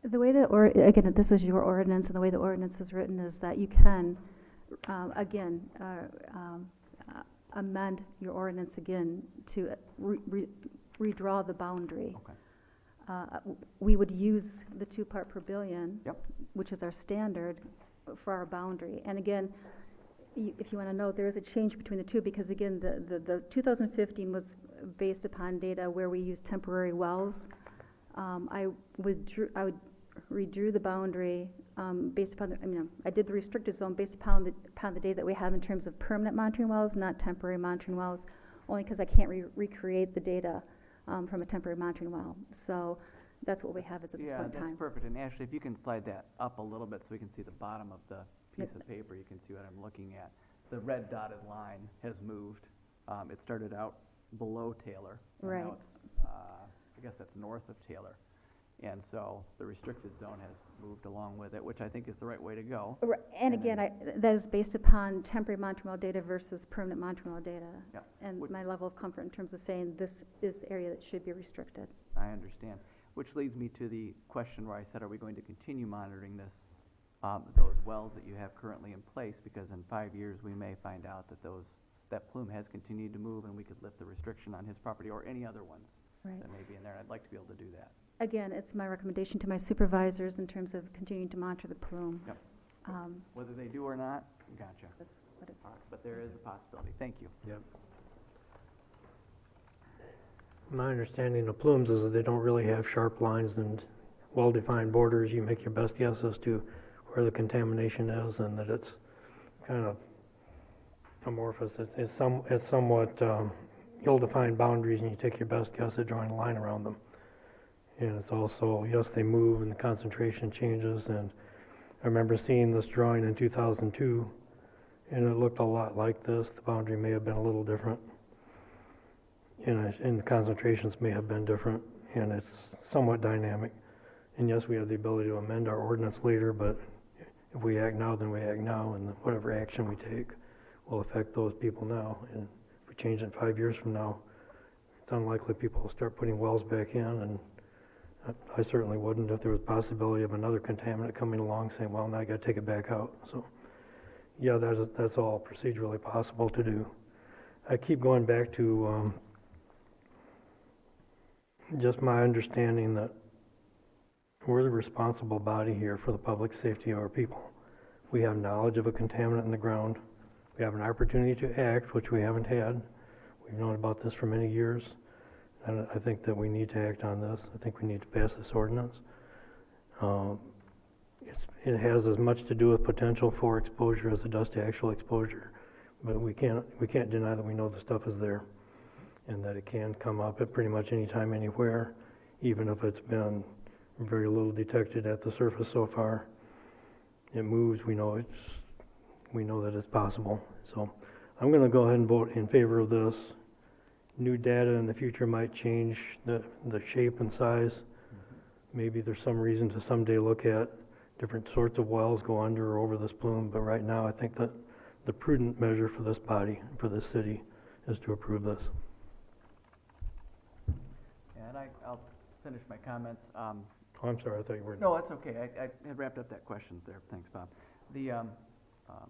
The way that, again, this is your ordinance, and the way the ordinance is written is that you can, amend your ordinance again to redraw the boundary. Okay. We would use the 2 part per billion, Yep. which is our standard for our boundary. And again, if you want to know, there is a change between the two because again, the 2015 was based upon data where we used temporary wells. I redrew the boundary based upon I did the restricted zone based upon the data that we have in terms of permanent monitoring wells, not temporary monitoring wells, only because I can't recreate the data from a temporary monitoring well. So that's what we have as at this point in time. Yeah, that's perfect. And Ashley, if you can slide that up a little bit so we can see the bottom of the piece of paper, you can see what I'm looking at. The red dotted line has moved. It started out below Taylor. And Right. now it's, I guess that's north of Taylor. And so the restricted zone has moved along with it, which I think is the right way to go. And again, that is based upon temporary monitoring well data versus permanent monitoring well data. Yep. And my level of comfort in terms of saying this is the area that should be restricted. I understand. Which leads me to the question where I said, are we going to continue monitoring this, those wells that you have currently in place? Because in 5 years, we may find out that that plume has continued to move and we could lift the restriction on his property or any other ones Right. that may be in there. I'd like to be able to do that. Again, it's my recommendation to my supervisors in terms of continuing to monitor the plume. Yep. Whether they do or not, gotcha. That's what it's. All right, but there is a possibility. Thank you. Yep. My understanding of plumes is that they don't really have sharp lines and well-defined borders. You make your best guess as to where the contamination is, and that it's kind of amorphous. It's somewhat ill-defined boundaries, and you take your best guess at drawing a line around them. And it's also, yes, they move and the concentration changes, and I remember seeing this drawing in 2002, and it looked a lot like this. The boundary may have been a little different, and the concentrations may have been different, and it's somewhat dynamic. And yes, we have the ability to amend our ordinance later, but if we act now, then we act now, and whatever action we take will affect those people now. And if we change it 5 years from now, it's unlikely people will start putting wells back in, and I certainly wouldn't if there was a possibility of another contaminant coming along saying, well, now I got to take it back out. So, yeah, that's all procedurally possible to do. I keep going back to just my understanding that we're the responsible body here for the public safety of our people. We have knowledge of a contaminant in the ground. We have an opportunity to act, which we haven't had. We've known about this for many years. And I think that we need to act on this. I think we need to pass this ordinance. It has as much to do with potential for exposure as it does to actual exposure. But we can't deny that we know the stuff is there, and that it can come up at pretty much any time, anywhere, even if it's been very little detected at the surface so far. It moves. We know that it's possible. So I'm going to go ahead and vote in favor of this. New data in the future might change the shape and size. Maybe there's some reason to someday look at different sorts of wells go under or over this plume, but right now I think that the prudent measure for this body, for this city, is to approve this. And I'll finish my comments. Oh, I'm sorry, I thought you were. No, that's okay. I had wrapped up that question there. Thanks, Bob.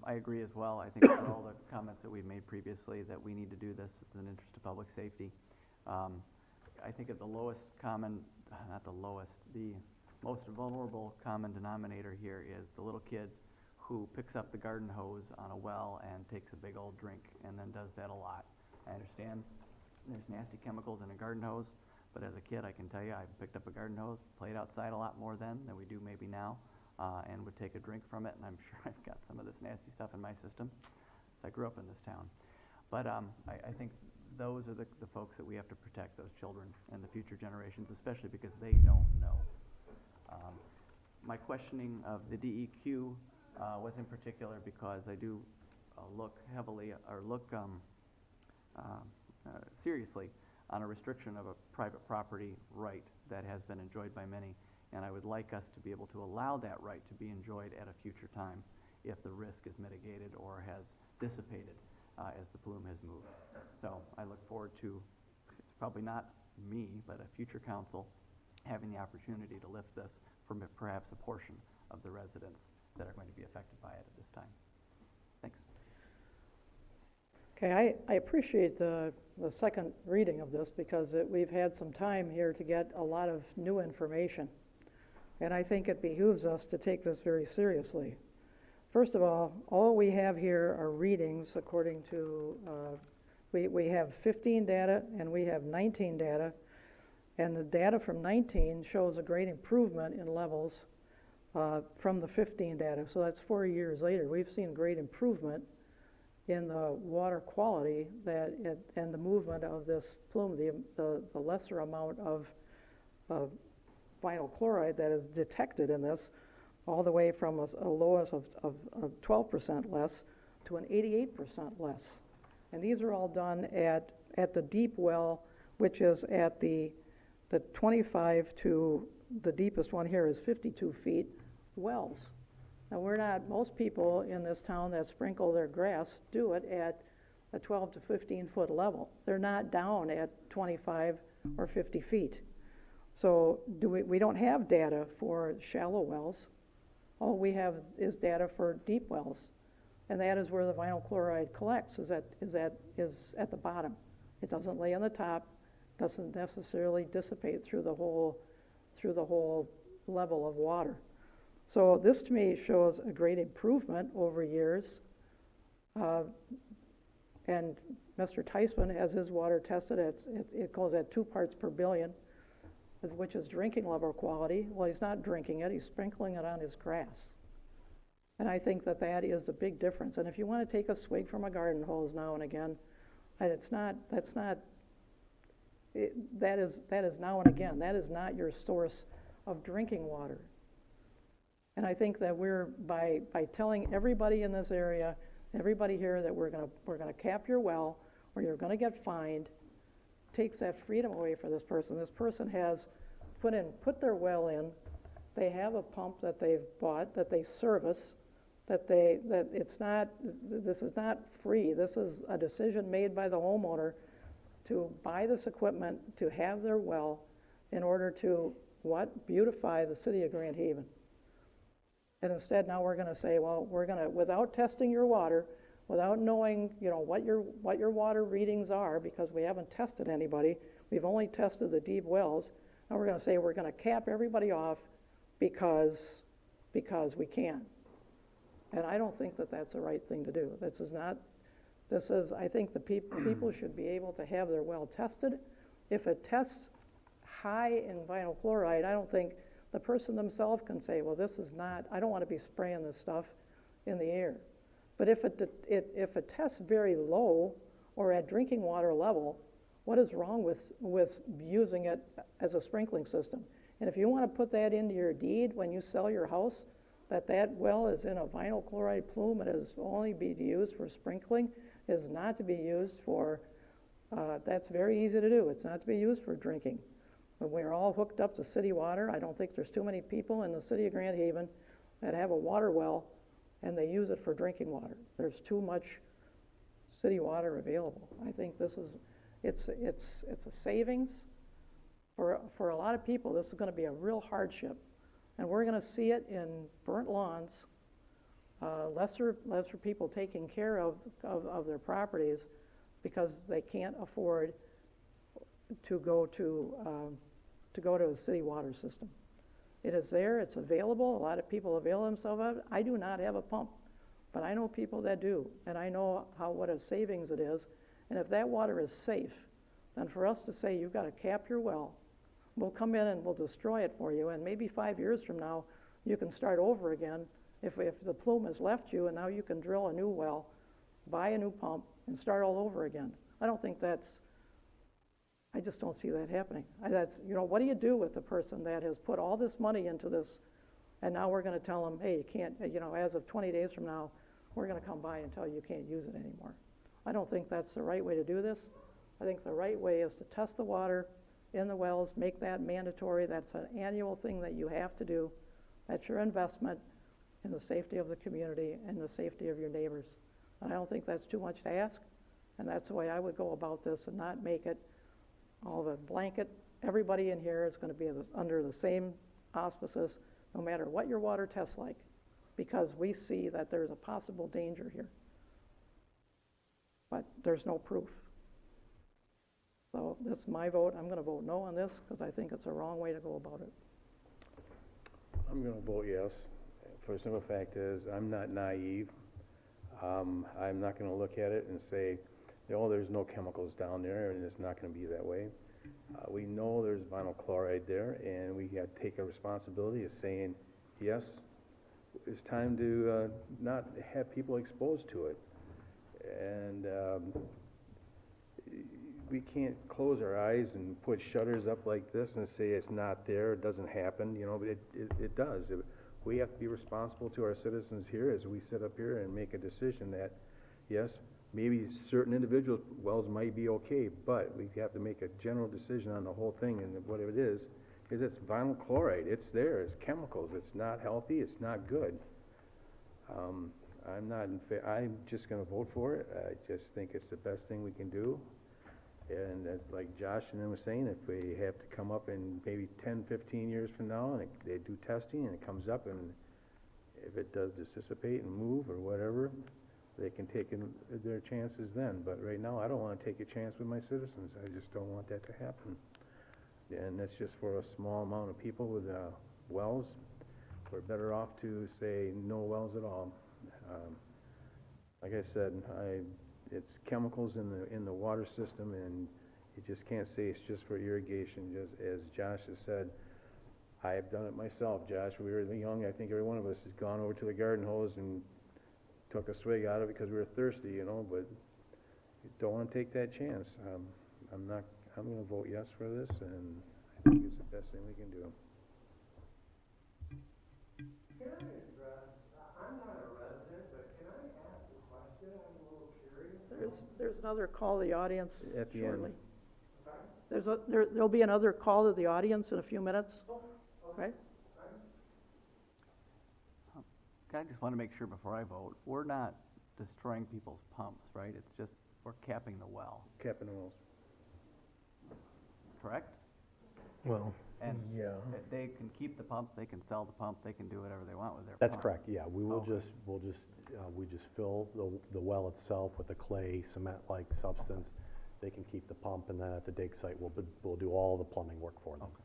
I agree as well. I think with all the comments that we've made previously that we need to do this. It's in the interest of public safety. I think at the lowest common, not the lowest, the most vulnerable common denominator here is the little kid who picks up the garden hose on a well and takes a big old drink and then does that a lot. I understand there's nasty chemicals in a garden hose, but as a kid I can tell you I picked up a garden hose, played outside a lot more then than we do maybe now, and would take a drink from it, and I'm sure I've got some of this nasty stuff in my system. So I grew up in this town. But I think those are the folks that we have to protect, those children and the future generations, especially because they don't know. My questioning of the DEQ was in particular because I do look heavily, or look seriously on a restriction of a private property right that has been enjoyed by many, and I would like us to be able to allow that right to be enjoyed at a future time if the risk is mitigated or has dissipated as the plume has moved. So I look forward to, it's probably not me, but a future council having the opportunity to lift this from perhaps a portion of the residents that are going to be affected by it at this time. Thanks. Okay, I appreciate the second reading of this because we've had some time here to get a lot of new information. And I think it behooves us to take this very seriously. First of all we have here are readings according to, we have 15 data and we have 19 data. And the data from 19 shows a great improvement in levels from the 15 data. So that's 4 years later. We've seen great improvement in the water quality and the movement of this plume, the lesser amount of vinyl chloride that is detected in this, all the way from a lowest of 12% less to an 88% less. And these are all done at the deep well, which is at the 25 to the deepest one here is 52 feet wells. Now most people in this town that sprinkle their grass do it at a 12 to 15 foot level. They're not down at 25 or 50 feet. So we don't have data for shallow wells. All we have is data for deep wells. And that is where the vinyl chloride collects, is at the bottom. It doesn't lay on the top, doesn't necessarily dissipate through the whole level of water. So this to me shows a great improvement over years. And Mr. Theismann has his water tested. It goes at 2 parts per billion, which is drinking level quality. Well, he's not drinking it, he's sprinkling it on his grass. And I think that is a big difference. And if you want to take a swig from a garden hose now and again, that is now and again. That is not your source of drinking water. And I think that we're, by telling everybody in this area, everybody here that we're gonna cap your well, or you're gonna get fined, takes that freedom away for this person. This person has put their well in, they have a pump that they've bought, that they service, this is not free. This is a decision made by the homeowner to buy this equipment, to have their well, in order to, beautify the city of Grand Haven. And instead now we're gonna say, well, without testing your water, without knowing, what your water readings are, because we haven't tested anybody, we've only tested the deep wells, now we're gonna say we're gonna cap everybody off because we can. And I don't think that that's the right thing to do. I think the people should be able to have their well tested. If it tests high in vinyl chloride, I don't think the person themselves can say, well, I don't want to be spraying this stuff in the air. But if it tests very low or at drinking water level, what is wrong with using it as a sprinkling system? And if you want to put that into your deed when you sell your house, that well is in a vinyl chloride plume and is only be used for sprinkling, is not to be used for, that's very easy to do. It's not to be used for drinking. When we're all hooked up to city water, I don't think there's too many people in the city of Grand Haven that have a water well and they use it for drinking water. There's too much city water available. I think it's a savings For a lot of people, this is gonna be a real hardship. And we're gonna see it in burnt lawns, lesser people taking care of their properties because they can't afford to go to the city water system. It is there, it's available, a lot of people avail themselves of it. I do not have a pump, but I know people that do, and I know what a savings it is. And if that water is safe, then for us to say, you've gotta cap your well, we'll come in and we'll destroy it for you, and maybe 5 years from now, you can start over again if the plume has left you, and now you can drill a new well, buy a new pump, and start all over again. I just don't see that happening. What do you do with the person that has put all this money into this, and now we're gonna tell them, hey, you can't, as of 20 days from now, we're gonna come by and tell you you can't use it anymore. I don't think that's the right way to do this. I think the right way is to test the water in the wells, make that mandatory. That's an annual thing that you have to do. That's your investment in the safety of the community and the safety of your neighbors. And I don't think that's too much to ask, and that's the way I would go about this and not make it all the blanket. Everybody in here is going to be under the same auspices, no matter what your water tests like, because we see that there's a possible danger here. But there's no proof. So this is my vote. I'm going to vote no on this because I think it's a wrong way to go about it. I'm gonna vote yes, for the simple fact is, I'm not naive. I'm not gonna look at it and say, there's no chemicals down there, and it's not gonna be that way. We know there's vinyl chloride there, and we gotta take a responsibility of saying, yes, it's time to not have people exposed to it. And we can't close our eyes and put shutters up like this and say it's not there, it doesn't happen, it does. We have to be responsible to our citizens here as we sit up here and make a decision that, yes, maybe certain individual wells might be okay, but we have to make a general decision on the whole thing, and what it is it's vinyl chloride. It's there, it's chemicals, it's not healthy, it's not good. I'm just gonna vote for it. I just think it's the best thing we can do. And as like Josh and them was saying, if we have to come up in maybe 10, 15 years from now, and they do testing, and it comes up, and if it does dissipate and move or whatever, they can take their chances then. But right now, I don't want to take a chance with my citizens. I just don't want that to happen. And that's just for a small amount of people with wells. We're better off to say no wells at all. Like I said, it's chemicals in the water system, and you just can't say it's just for irrigation. Just as Josh has said, I have done it myself, Josh. We were young. I think every one of us has gone over to the garden hose and took a swig out of it because we were thirsty, but you don't want to take that chance. I'm going to vote yes for this, and I think it's the best thing we can do. Can I address, I'm not a resident, but can I ask a question? I'm a little curious. There's another call to the audience At the shortly. end. There'll be another call to the audience in a few minutes. Okay? I just want to make sure before I vote, we're not destroying people's pumps, right? It's just, we're capping the well. Capping the wells. Correct? Well, And yeah. they can keep the pump, they can sell the pump, they can do whatever they want with their pump. That's correct, yeah. We will we just fill the well itself with a clay, cement-like substance. They can keep the pump, and then at the dig site, we'll do all the plumbing work for them. Okay.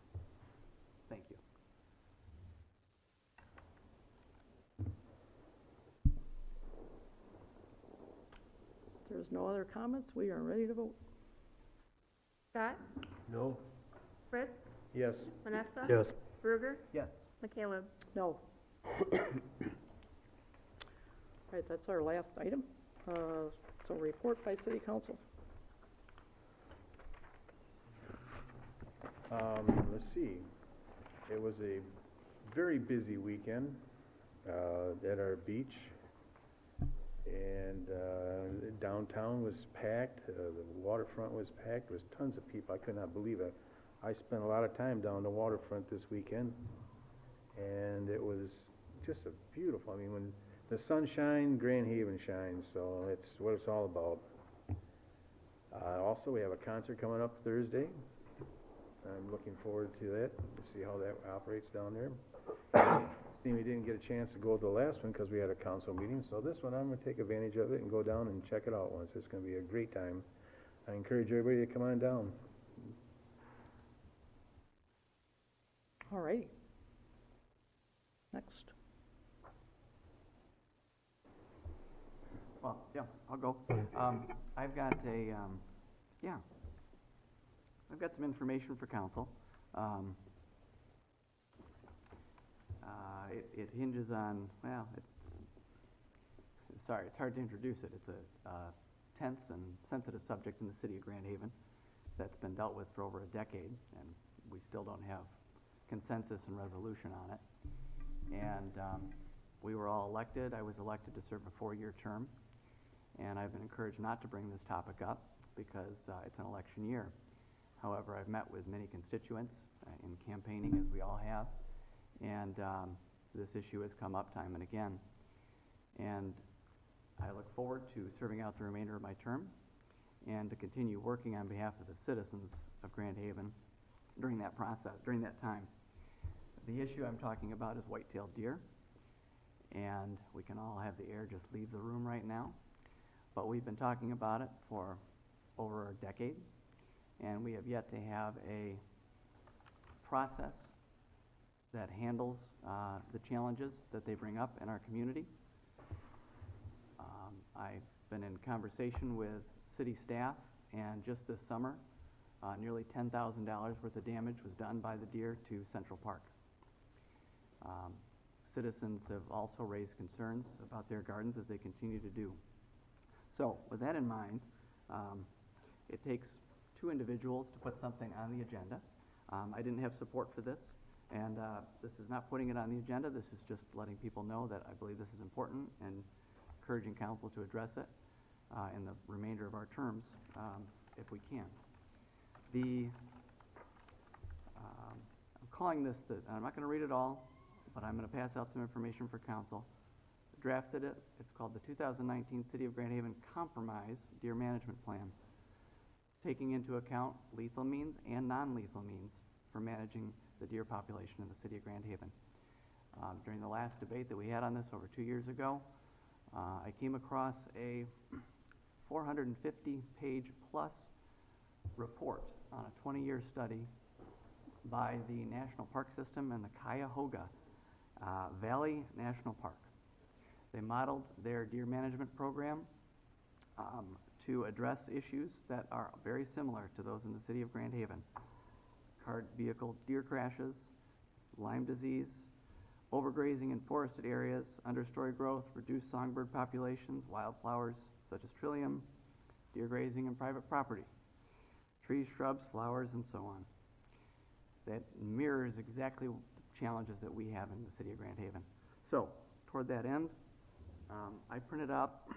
Thank you. If there's no other comments, we are ready to vote. Scott? No? Fritz? Yes. Vanessa? Yes. Bruger? Yes. McCaleb? No. All right, that's our last item. So report by city council. Let's see. It was a very busy weekend at our beach, and downtown was packed. The waterfront was packed. There was tons of people. I could not believe it. I spent a lot of time down the waterfront this weekend, and it was just a beautiful. I mean, when the sun shines, Grand Haven shines. So it's what it's all about. Also, we have a concert coming up Thursday. I'm looking forward to that, to see how that operates down there. We didn't get a chance to go to the last one because we had a council meeting, so this one I'm gonna take advantage of it and go down and check it out once. It's gonna be a great time. I encourage everybody to come on down. All righty. Next. Well, yeah, I'll go. I've got I've got some information for council. It hinges on, well, it's hard to introduce it. It's a tense and sensitive subject in the city of Grand Haven that's been dealt with for over a decade, and we still don't have consensus and resolution on it. And we were all elected. I was elected to serve a 4-year term, and I've been encouraged not to bring this topic up because it's an election year. However, I've met with many constituents in campaigning, as we all have, and this issue has come up time and again. And I look forward to serving out the remainder of my term and to continue working on behalf of the citizens of Grand Haven during that process, during that time. The issue I'm talking about is white-tailed deer, and we can all have the air just leave the room right now, but we've been talking about it for over a decade, and we have yet to have a process that handles the challenges that they bring up in our community. I've been in conversation with city staff, and just this summer, nearly $10,000 worth of damage was done by the deer to Central Park. Citizens have also raised concerns about their gardens, as they continue to do. So, with that in mind, it takes 2 individuals to put something on the agenda. I didn't have support for this, and this is not putting it on the agenda. This is just letting people know that I believe this is important and encouraging council to address it in the remainder of our terms, if we can. I'm calling this, I'm not going to read it all, but I'm going to pass out some information for council. Drafted it. It's called the 2019 City of Grand Haven Compromise Deer Management Plan, taking into account lethal means and non-lethal means for managing the deer population in the city of Grand Haven. During the last debate that we had on this over 2 years ago, I came across a 450-page plus report on a 20-year study by the National Park System and the Cuyahoga Valley National Park. They modeled their deer management program to address issues that are very similar to those in the city of Grand Haven. Cart vehicle deer crashes, Lyme disease, overgrazing in forested areas, understory growth, reduced songbird populations, wildflowers such as trillium, deer grazing in private property, trees, shrubs, flowers, and so on. That mirrors exactly the challenges that we have in the city of Grand Haven. So, toward that end, I printed up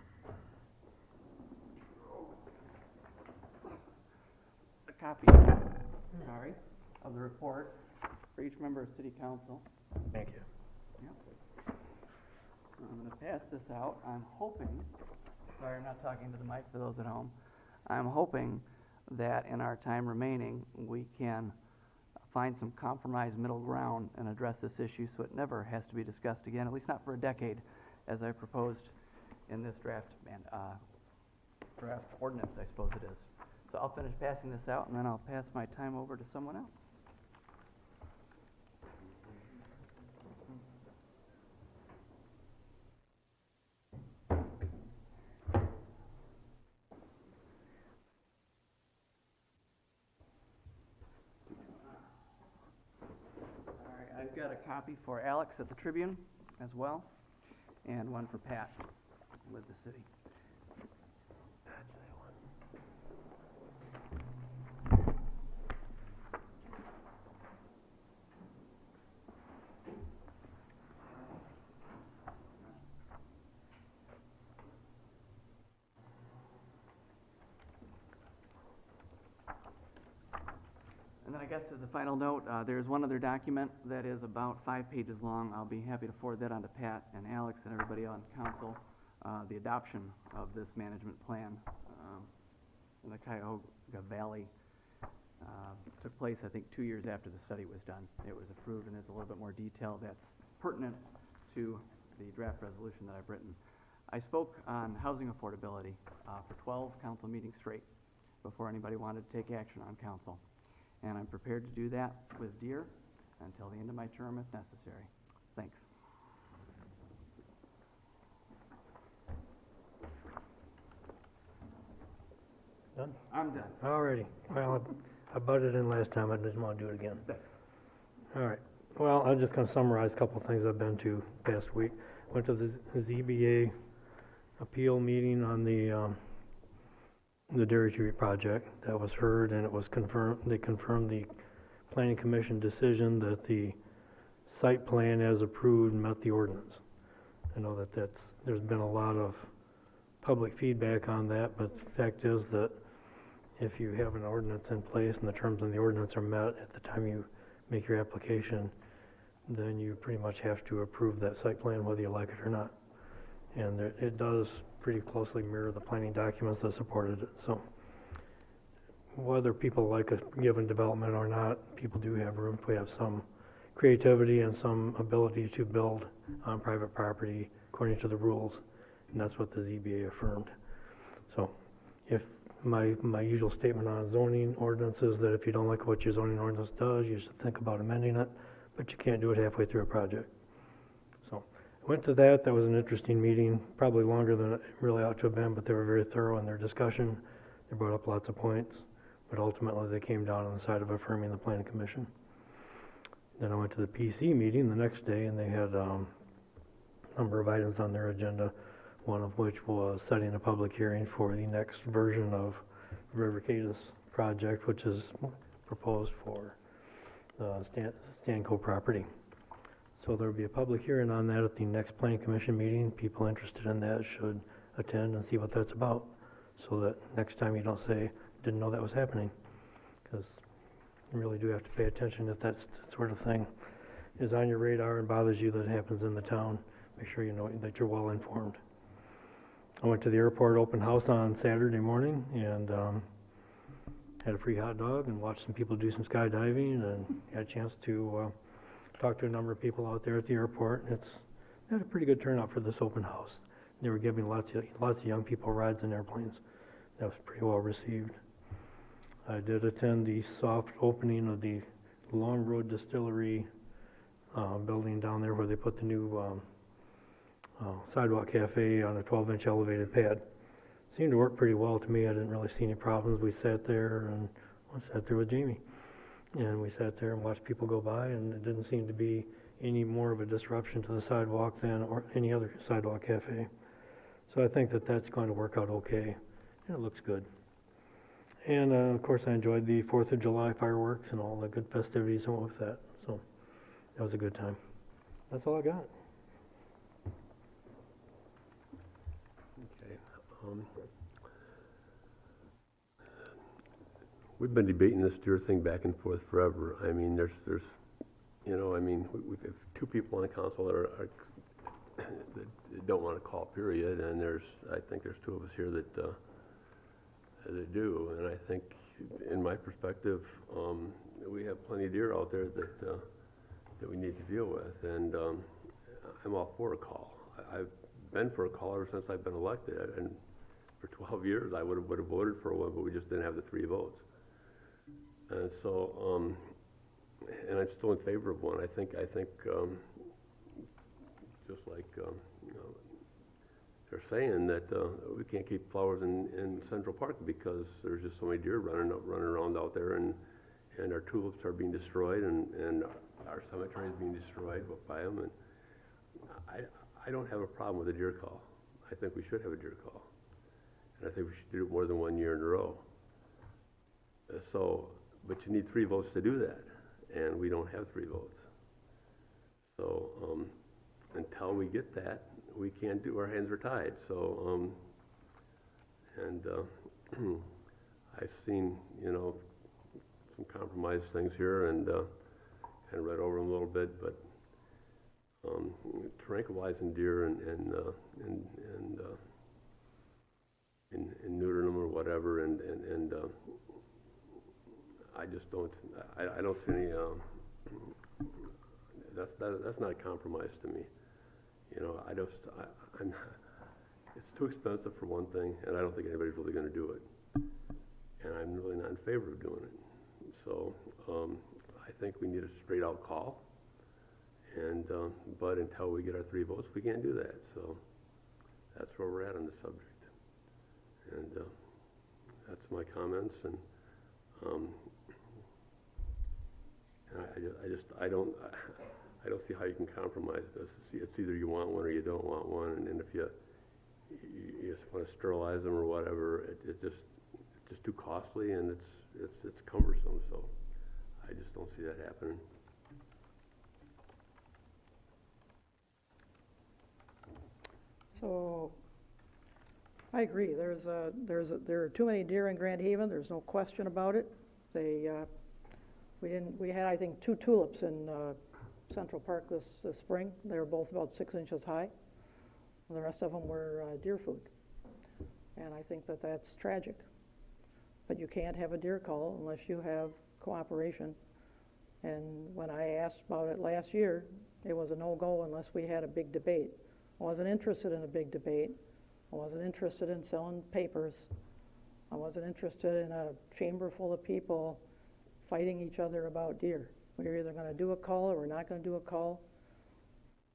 a copy, of the report for each member of City Council. Thank you. Yep. I'm going to pass this out. I'm hoping, sorry I'm not talking to the mic for those at home, I'm hoping that in our time remaining we can find some compromise middle ground and address this issue so it never has to be discussed again, at least not for a decade, as I proposed in this draft ordinance, I suppose it is. So I'll finish passing this out, and then I'll pass my time over to someone else. I've got a copy for Alex at the Tribune as well, and one for Pat with the city. And then I guess as a final note, there's one other document that is about 5 pages long. I'll be happy to forward that on to Pat and Alex and everybody on council, the adoption of this management plan in the Cuyahoga Valley took place, I think, 2 years after the study was done. It was approved and is a little bit more detailed that's pertinent to the draft resolution that I've written. I spoke on housing affordability for 12 council meetings straight before anybody wanted to take action on council. And I'm prepared to do that with Deere until the end of my term if necessary. Thanks. Done? I'm done. Alrighty. Well, I butted in last time. I didn't want to do it again. Thanks. All right. Well, I'm just going to summarize a couple of things I've been to past week. Went to the ZBA appeal meeting on the Dairy Tree project. That was heard and it was confirmed. They confirmed the Planning Commission decision that the site plan as approved met the ordinance. I know that there's been a lot of public feedback on that, but the fact is that if you have an ordinance in place and the terms of the ordinance are met at the time you make your application, then you pretty much have to approve that site plan whether you like it or not. And it does pretty closely mirror the planning documents that supported it. So whether people like a given development or not, people do have room. We have some creativity and some ability to build on private property according to the rules, and that's what the ZBA affirmed. So if my usual statement on zoning ordinance is that if you don't like what your zoning ordinance does, you should think about amending it, but you can't do it halfway through a project. So I went to that. That was an interesting meeting, probably longer than it really ought to have been, but they were very thorough in their discussion. They brought up lots of points, but ultimately they came down on the side of affirming the Planning Commission. Then I went to the PC meeting the next day, and they had a number of items on their agenda, one of which was setting a public hearing for the next version of River Cadiz project, which is proposed for Stanco property. So there will be a public hearing on that at the next Planning Commission meeting. People interested in that should attend and see what that's about, so that next time you don't say, didn't know that was happening, because you really do have to pay attention if that's the sort of thing is on your radar and bothers you that happens in the town. Make sure you know that you're well informed. I went to the airport open house on Saturday morning and had a free hot dog and watched some people do some skydiving and had a chance to talk to a number of people out there at the airport. It's had a pretty good turnout for this open house. They were giving lots of young people rides in airplanes. That was pretty well received. I did attend the soft opening of the Long Road Distillery building down there where they put the new sidewalk cafe on a 12-inch elevated pad. Seemed to work pretty well to me. I didn't really see any problems. We sat there, and I sat there with Jamie. And we sat there and watched people go by, and it didn't seem to be any more of a disruption to the sidewalk than or any other sidewalk cafe. So I think that that's going to work out okay, and it looks good. And of course I enjoyed the 4th of July fireworks and all the good festivities that went with that. So that was a good time. That's all I got. Okay. We've been debating this Deere thing back and forth forever. I mean, there's you know, I mean, we have two people on the council that that don't want to call, period, and I think there's two of us here that do, and I think, in my perspective, we have plenty of deer out there that we need to deal with, and I'm all for a call. I've been for a call ever since I've been elected, and for 12 years I would have voted for one, but we just didn't have the 3 votes. And so, and I'm still in favor of one. I think just like you know, they're saying that we can't keep flowers in Central Park because there's just so many deer running around out there, and our tulips are being destroyed, and our cemetery is being destroyed by them. And I don't have a problem with a deer call. I think we should have a deer call, and I think we should do it more than 1 year in a row. But you need 3 votes to do that, and we don't have 3 votes. So until we get that, we can't do. Our hands are tied. So I've seen, you know, some compromise things here, and read over them a little bit, but tranquilizing deer and neutering them or whatever, and I just don't, I don't see any, that's not a compromise to me. You know, I'm, it's too expensive for one thing, and I don't think anybody's really gonna do it. And I'm really not in favor of doing it. So, I think we need a straight out call. And, but until we get our 3 votes, we can't do that. So that's where we're at on the subject. And that's my comments. And I don't see how you can compromise this. It's either you want one or you don't want one. And then if you just want to sterilize them or whatever, it's just too costly and it's cumbersome. So I just don't see that happening. So, I agree, there are too many deer in Grand Haven, there's no question about it. We had, I think, 2 tulips in Central Park this spring. They were both about 6 inches high. The rest of them were deer food. And I think that that's tragic. But you can't have a deer call unless you have cooperation. And when I asked about it last year, it was a no-go unless we had a big debate. I wasn't interested in a big debate. I wasn't interested in selling papers. I wasn't interested in a chamber full of people fighting each other about deer. We're either going to do a call or we're not going to do a call.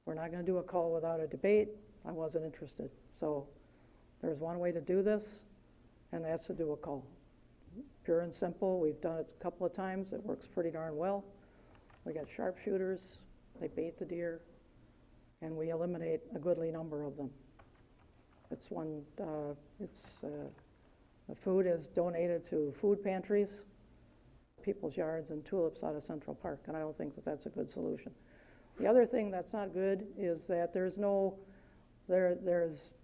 We're not going to do a call without a debate. I wasn't interested. So there's one way to do this, and that's to do a call. Pure and simple. We've done it a couple of times. It works pretty darn well. We got sharpshooters. They bait the deer, and we eliminate a goodly number of them. It's the food is donated to food pantries, people's yards, and tulips out of Central Park, and I don't think that that's a good solution. The other thing that's not good is that there's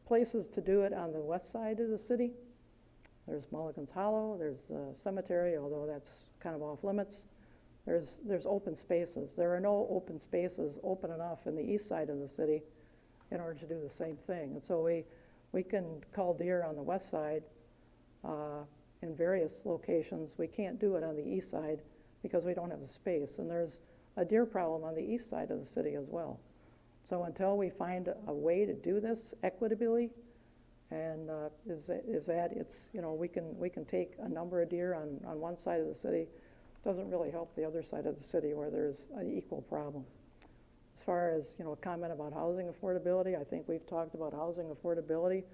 places to do it on the west side of the city. There's Mulligan's Hollow, there's the cemetery, although that's kind of off limits. There's open spaces. There are no open spaces open enough in the east side of the city in order to do the same thing. And so we can call deer on the west side in various locations. We can't do it on the east side because we don't have the space. And there's a deer problem on the east side of the city as well. So until we find a way to do this equitably, and we can take a number of deer on one side of the city, doesn't really help the other side of the city where there's an equal problem. As far as, a comment about housing affordability, I think we've talked about housing affordability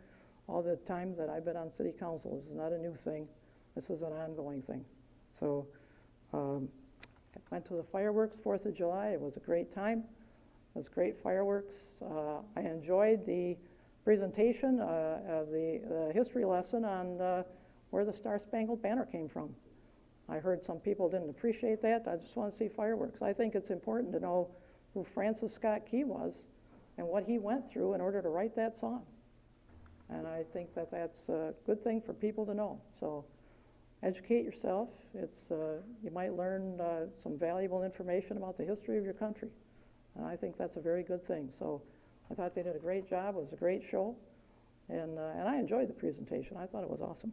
all the times that I've been on city council. This is not a new thing. This is an ongoing thing. So I went to the fireworks, 4th of July. It was a great time. It was great fireworks. I enjoyed the presentation of the history lesson on where the Star-Spangled Banner came from. I heard some people didn't appreciate that. I just want to see fireworks. I think it's important to know who Francis Scott Key was and what he went through in order to write that song. And I think that that's a good thing for people to know. So educate yourself. You might learn some valuable information about the history of your country. And I think that's a very good thing. So I thought they did a great job. It was a great show. And I enjoyed the presentation. I thought it was awesome.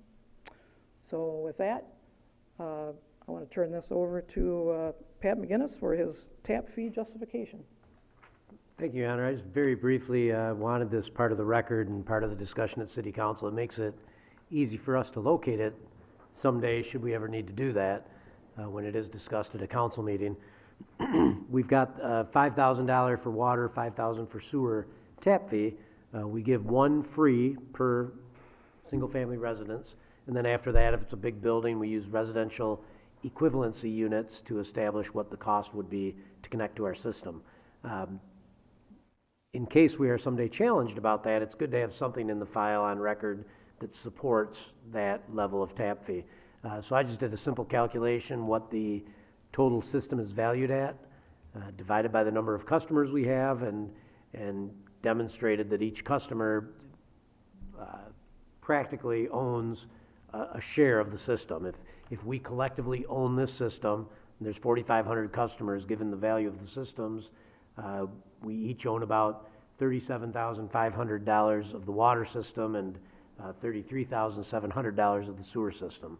So with that, I want to turn this over to Pat McGinnis for his tap fee justification. Thank you, Your Honor. I just very briefly wanted this part of the record and part of the discussion at City Council. It makes it easy for us to locate it someday, should we ever need to do that, when it is discussed at a council meeting. We've got $5,000 for water, $5,000 for sewer tap fee. We give one free per single-family residence. And then after that, if it's a big building, we use residential equivalency units to establish what the cost would be to connect to our system. In case we are someday challenged about that, it's good to have something in the file on record that supports that level of tap fee. So I just did a simple calculation, what the total system is valued at, divided by the number of customers we have, and demonstrated that each customer practically owns a share of the system. If we collectively own this system, and there's 4,500 customers, given the value of the systems, we each own about $37,500 of the water system and $33,700 of the sewer system.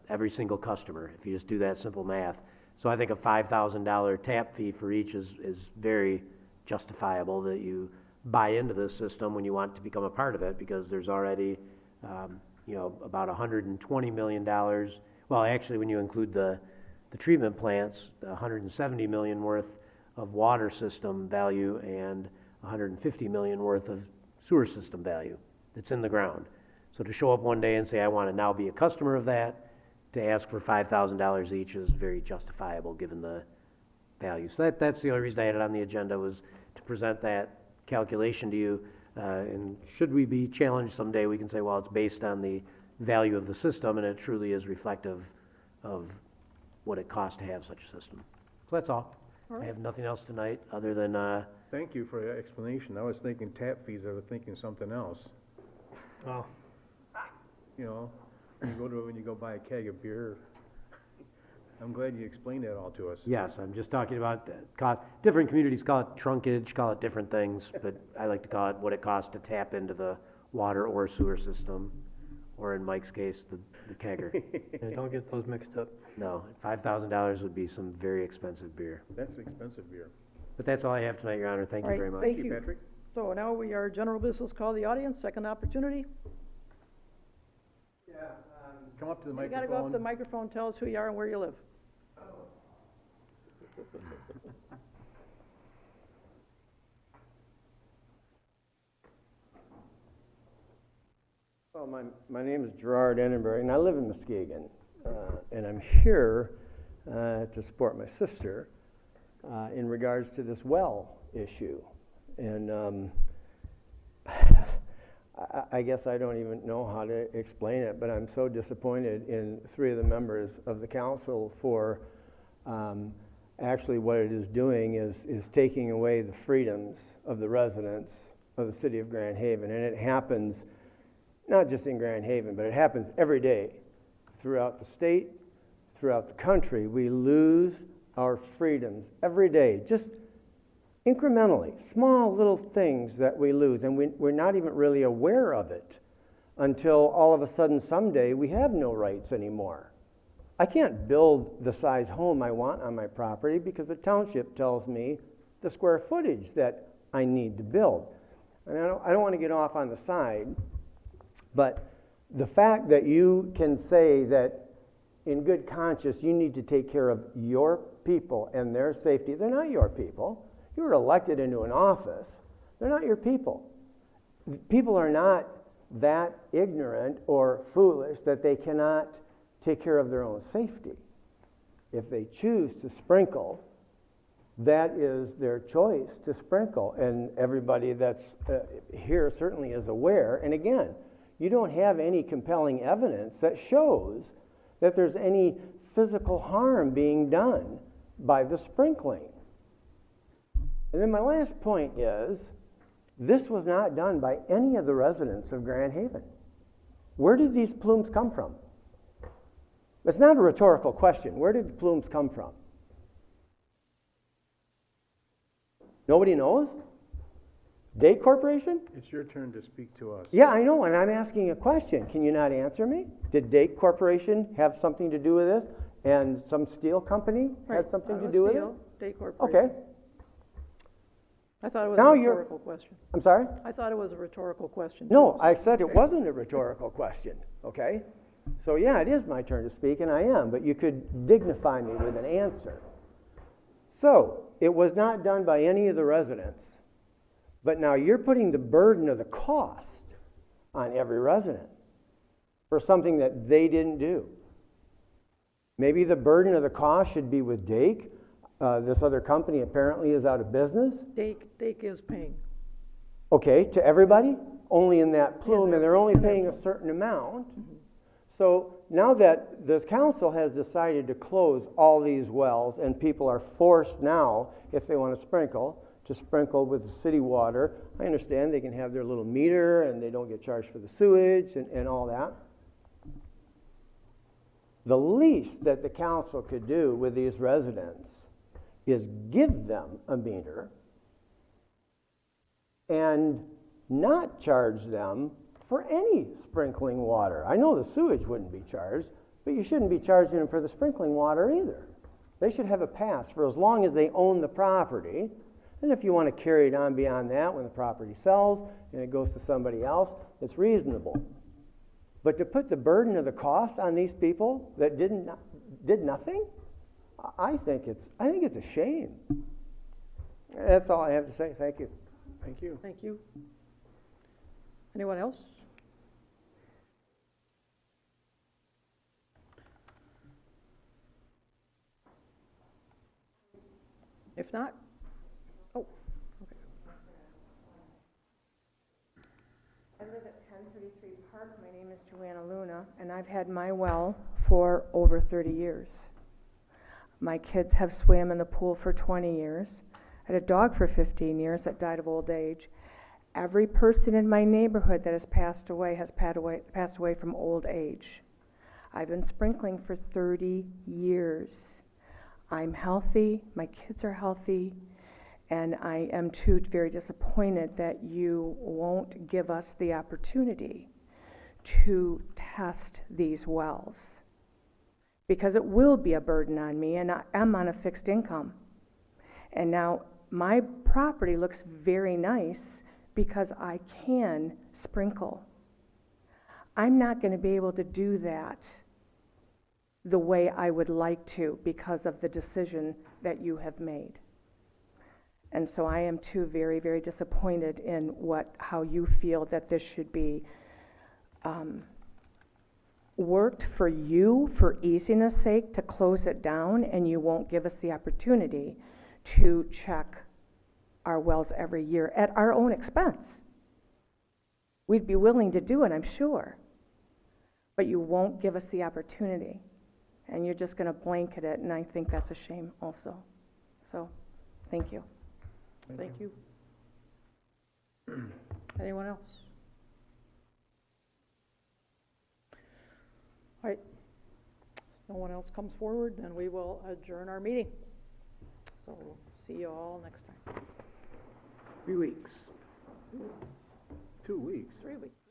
every single customer, if you just do that simple math. So I think a $5,000 tap fee for each is very justifiable, that you buy into this system when you want to become a part of it, because there's already, about $120 million. Well, actually, when you include the treatment plants, $170 million worth of water system value and $150 million worth of sewer system value that's in the ground. So to show up one day and say, I want to now be a customer of that, to ask for $5,000 each is very justifiable given the value. So that's the only reason I had it on the agenda, was to present that calculation to you. And should we be challenged someday, we can say, well, it's based on the value of the system, and it truly is reflective of what it costs to have such a system. So that's all. I have nothing else tonight other than... Thank you for your explanation. I was thinking tap fees, I was thinking something else. Oh. You know, when you go buy a keg of beer. I'm glad you explained that all to us. Yes, I'm just talking about the cost. Different communities call it trunkage, call it different things, but I like to call it what it costs to tap into the water or sewer system, or in Mike's case, the kegger. Yeah, don't get those mixed up. No, $5,000 would be some very expensive beer. That's expensive beer. But that's all I have tonight, Your Honor. Thank All you right, very much. thank you. Patrick. So now we are general business, call the audience, second opportunity. Come up to the You microphone. gotta go up to the microphone, tell us who you are and where you live. Well, my name is Gerard Enenberg, and I live in Muskegon. And I'm here to support my sister in regards to this well issue. And I guess I don't even know how to explain it, but I'm so disappointed in three of the members of the council for actually what it is doing is taking away the freedoms of the residents of the city of Grand Haven. And it happens not just in Grand Haven, but it happens every day throughout the state, throughout the country. We lose our freedoms every day, just incrementally, small little things that we lose, and we're not even really aware of it until all of a sudden someday we have no rights anymore. I can't build the size home I want on my property because the township tells me the square footage that I need to build. And I don't want to get off on the side, but the fact that you can say that in good conscience you need to take care of your people and their safety, they're not your people. You were elected into an office. They're not your people. People are not that ignorant or foolish that they cannot take care of their own safety. If they choose to sprinkle, that is their choice to sprinkle. And everybody that's here certainly is aware. And again, you don't have any compelling evidence that shows that there's any physical harm being done by the sprinkling. And then my last point is, this was not done by any of the residents of Grand Haven. Where did these plumes come from? It's not a rhetorical question. Where did the plumes come from? Nobody knows? Dake Corporation? It's your turn to speak to us. Yeah, I know, and I'm asking a question. Can you not answer me? Did Dake Corporation have something to do with this? And some steel company had something to do with it? Dake Corporation. Okay. I thought it was Now a rhetorical question. I'm sorry? I thought it was a rhetorical question. No, I said it wasn't a rhetorical question, okay? So yeah, it is my turn to speak, and I am, but you could dignify me with an answer. So, it was not done by any of the residents, but now you're putting the burden of the cost on every resident for something that they didn't do. Maybe the burden of the cost should be with Dake. This other company apparently is out of business. Dake is paying. Okay, to everybody? Only in that plume, and they're only paying a certain amount. Mm-hmm. So now that this council has decided to close all these wells, and people are forced now, if they want to sprinkle with the city water. I understand they can have their little meter, and they don't get charged for the sewage and all that. The least that the council could do with these residents is give them a meter and not charge them for any sprinkling water. I know the sewage wouldn't be charged, But you shouldn't be charging them for the sprinkling water either. They should have a pass for as long as they own the property. And if you want to carry it on beyond that, when the property sells and it goes to somebody else, it's reasonable. But to put the burden of the cost on these people that did nothing, I think it's a shame. That's all I have to say. Thank you. Thank you. Thank you. Anyone else? If not, oh, okay. I live at 1033 Park. My name is Joanna Luna, and I've had my well for over 30 years. My kids have swam in the pool for 20 years. I had a dog for 15 years that died of old age. Every person in my neighborhood that has passed away passed away from old age. I've been sprinkling for 30 years. I'm healthy, my kids are healthy, and I am too very disappointed that you won't give us the opportunity to test these wells, because it will be a burden on me, and I am on a fixed income. And now my property looks very nice because I can sprinkle. I'm not going to be able to do that the way I would like to because of the decision that you have made. And so I am too very, very disappointed in how you feel that this should be worked for you for easiness sake to close it down, and you won't give us the opportunity to check our wells every year at our own expense. We'd be willing to do it, I'm sure, but you won't give us the opportunity. And you're just going to blanket it, and I think that's a shame also. So, thank you. Thank you. Anyone else? All right. If no one else comes forward, then we will adjourn our meeting. So, we'll see you all next time. 3 weeks. 2 weeks. 2 weeks. 3 weeks.